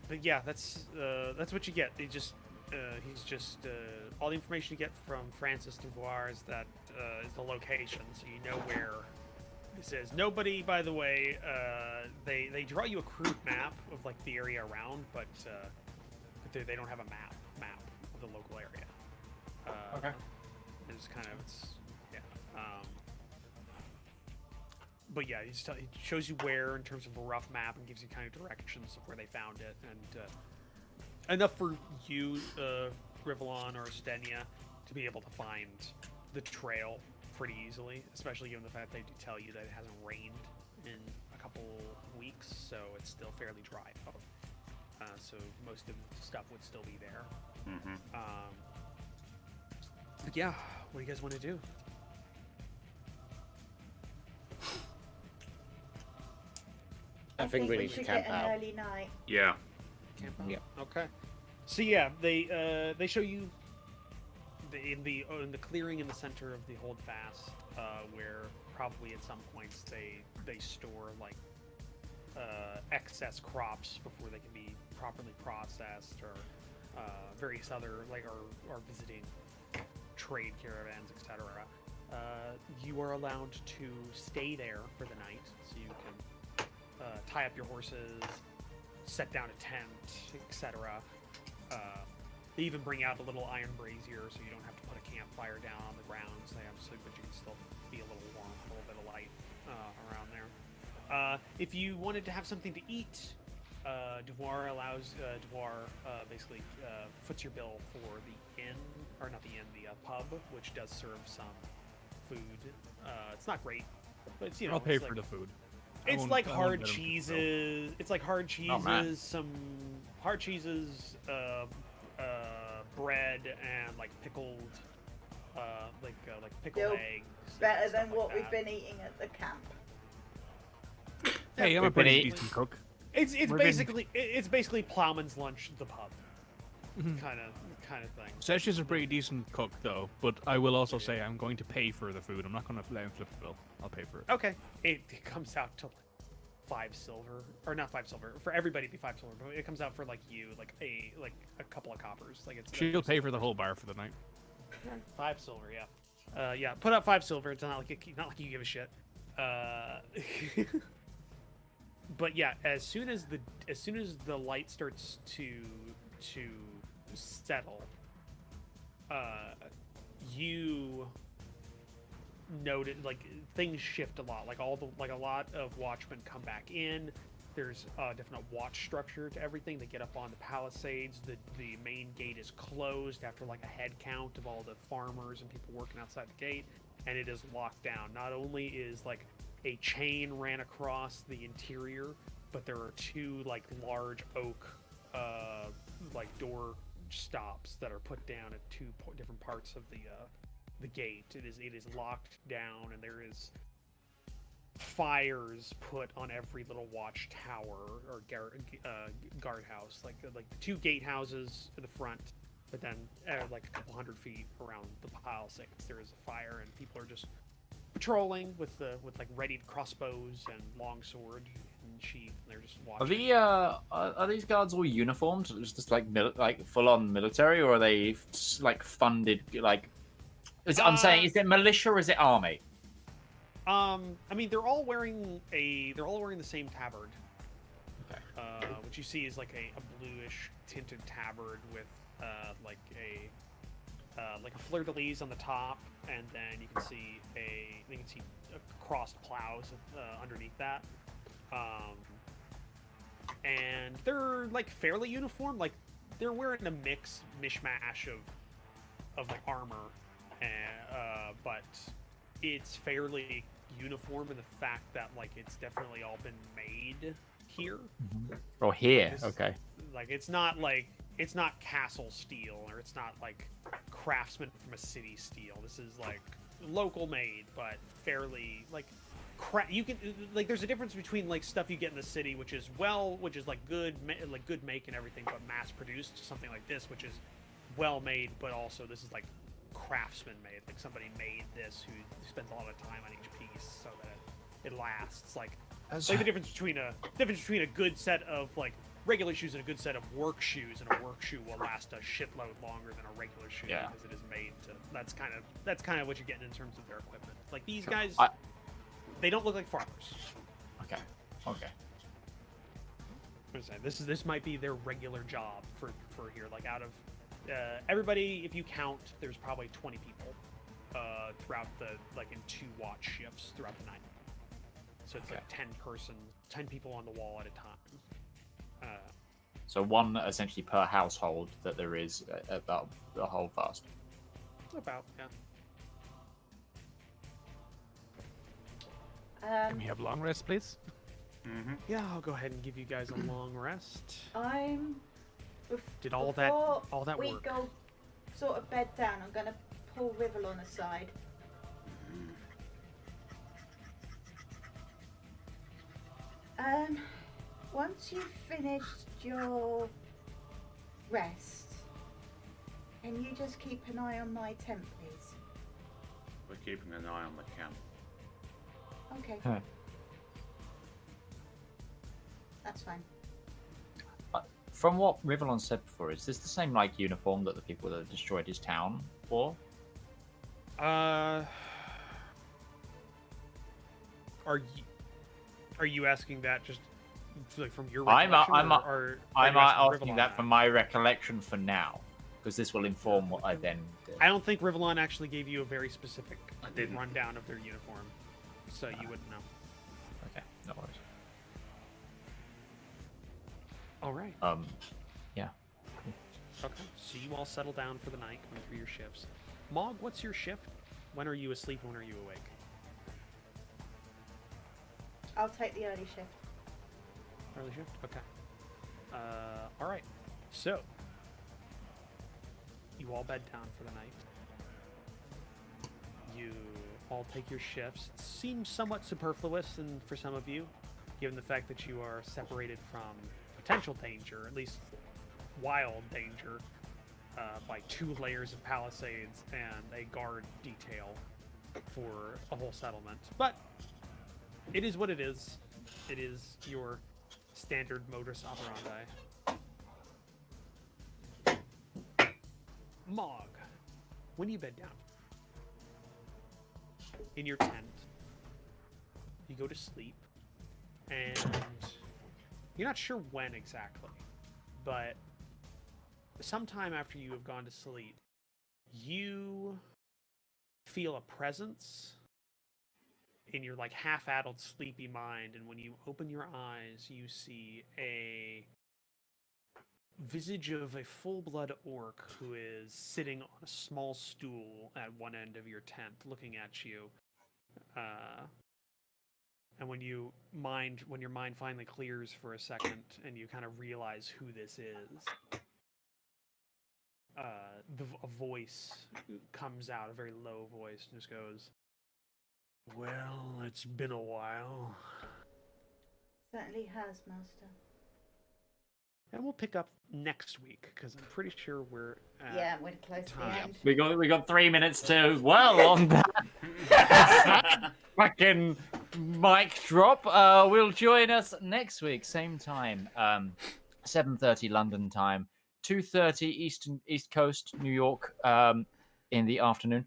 But yeah, that's what you get. He's just all the information you get from Francis Devoir is that is the location, so you know where this is. Nobody, by the way, they draw you a crude map of like the area around, but they don't have a map of the local area. Okay. It's kind of yeah. But yeah, he shows you where in terms of a rough map and gives you kind of directions of where they found it, and enough for you, Rivallon or Stenia, to be able to find the trail pretty easily, especially given the fact they do tell you that it hasn't rained in a couple of weeks, so it's still fairly dry out. So most of the stuff would still be there. Mm-hmm. But yeah, what do you guys want to do? I think we need to should camp get an out. early night. Yeah. Camp out? Yeah. Okay. So yeah, they show you in the clearing in the center of the holdfast, where probably at some points they store like excess crops before they can be properly processed, or various other or visiting trade caravans, etc. You are allowed to stay there for the night, so you can tie up your horses, set down a tent, etc. They even bring out a little iron brazier, so you don't have to put a campfire down on the grounds. They have, but you can still be a little warm, a little bit of light around there. If you wanted to have something to eat, Devoir basically foots your bill for the inn, or not the inn, the pub, which does serve some food. It's not great, but it's I'll pay it's for like, the food. It's like hard cheeses. It's like hard man. cheeses, some hard cheeses, bread, and like pickled, like pickled Still eggs. and Better stuff than like what that. we've been eating at the camp. Hey, I'm a We've been pretty eating- decent cook. It's We've been- basically plowman's lunch, the pub, kind of thing. Sesh is a pretty decent cook, though, but I will also say I'm going to pay for the food. I'm not going to let him flip the bill. I'll pay for it. Okay, it comes out to like 5 silver, or not 5 silver for everybody. It'd be 5 silver, but it comes out for like you like a couple of coppers. Like it's She'll pay for the whole bar for the night. 5 silver, yeah. Yeah, put up 5 silver. It's not like you give a shit. But yeah, as soon as the light starts to settle, you noted like things shift a lot. Like a lot of watchmen come back in. There's a different watch structure to everything. They get up on the palisades. The main gate is closed after like a head count of all the farmers and people working outside the gate, and it is locked down. Not only is like a chain ran across the interior, but there are 2 like large oak like door stops that are put down at 2 different parts of the gate. It is locked down, and there is fires put on every little watch tower or guardhouse, like the 2 gatehouses in the front, but then like a couple hundred feet around the palisades there is a fire, and people are just patrolling with like readied crossbows and longsword, and sheath, and they're just Are watching. are these guards all uniformed? Just like full on military, or are they like funded? Like, I'm saying, is it militia or is it army? I mean, they're all wearing the same tabard. Okay. What you see is like a bluish tinted tabard with like a fleur-de-lis on the top, and then you can see crossed plows underneath that. And they're like fairly uniform. Like they're wearing a mishmash of like armor, and but it's fairly uniform in the fact that like it's definitely all been made here. Or here? Okay. Like it's not castle steel, or it's not like craftsman from a city steel. This is like local made, but fairly like you can like there's a difference between like stuff you get in the city, which is like good make and everything, but mass produced, to something like this, which is well made, but also this is like craftsman made. Like somebody made this who spends a lot of time on each piece so that it lasts. Like the difference between a good set of like regular shoes and a good set of work shoes, and a work shoe will last a shitload longer than a regular shoe because it is made to. That's kind of what you're getting in terms of their equipment. Like these guys, they don't look like farmers. Okay. Okay. I'm saying this might be their regular job for here. Like out of everybody, if you count, there's probably 20 people throughout the in 2 watch shifts throughout the night. So it's like 10 people on the wall at a time. So one essentially per household that there is about the whole fast. About, yeah. Can we have long rest, please? Mm-hmm. Yeah, I'll go ahead and give you guys a long rest. Did all that work? We go sort of bed down. I'm going to pull Rivallon aside. Once you've finished your rest, can you just keep an eye on my tent, please? We're keeping an eye on the camp. Okay. Huh. That's fine. From what Rivallon said before, is this the same like uniform that the people that destroyed his town wore? Are you asking that just like from your recollection? I'm asking that from from my recollection for now, because this will inform what I then did. I don't think Rivallon actually gave you a very specific didn't. rundown of their uniform, so you wouldn't know. Okay, no worries. All right. Yeah. Okay. So you all settle down for the night, going through your shifts. Mog, what's your shift? When are you asleep? When are you awake? I'll take the early shift. Early shift? Okay. All right. So, you all bed down for the night. You all take your shifts. It seems somewhat superfluous and for some of you, given the fact that you are separated from potential danger, at least wild danger, by 2 layers of palisades and a guard detail for a whole settlement. But it is what it is. It is your standard modus operandi. Mog, when you bed down in your tent, you go to sleep, and you're not sure when exactly, but sometime after you have gone to sleep, you feel a presence in your like half-addled sleepy mind, and when you open your eyes you see a visage of a full-blood orc who is sitting on a small stool at one end of your tent looking at you, and when your mind finally clears for a second and you kind of realize who this is, a voice comes out, a very low voice, and just goes, "Well, it's been a while." Certainly has, Master. And we'll pick up next week because I'm pretty sure we're at Yeah, we're close to the time. end. We got 3 minutes to on that fucking mic drop. Will join us next week, same time, 7:30 London time, 2:30 East Coast, New York, in the afternoon.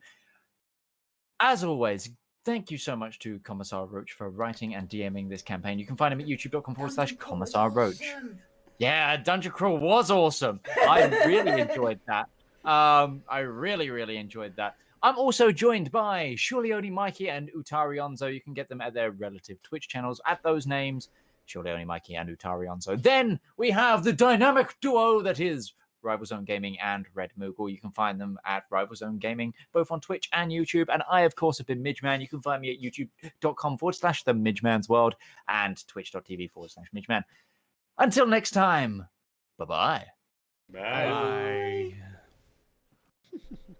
As always, thank you so much to Commissar Roach for writing and DMing this campaign. You can find him at youtube.com/Commissar Roach. Awesome. Yeah, Dungeon Crawl was awesome. I really enjoyed that. I really enjoyed that. I'm also joined by Surely Only Mikey and Utarionzo. You can get them at their relative Twitch channels at those names, Surely Only Mikey and Utarionzo. Then we have the dynamic duo that is Rival Zone Gaming and Red Moogle. You can find them at Rival Zone Gaming, both on Twitch and YouTube. And I, of course, have been Midgeman. You can find me at youtube.com/The Midgeman's World and twitch.tv/Midgeman. Until next time, bye-bye. Bye. Bye.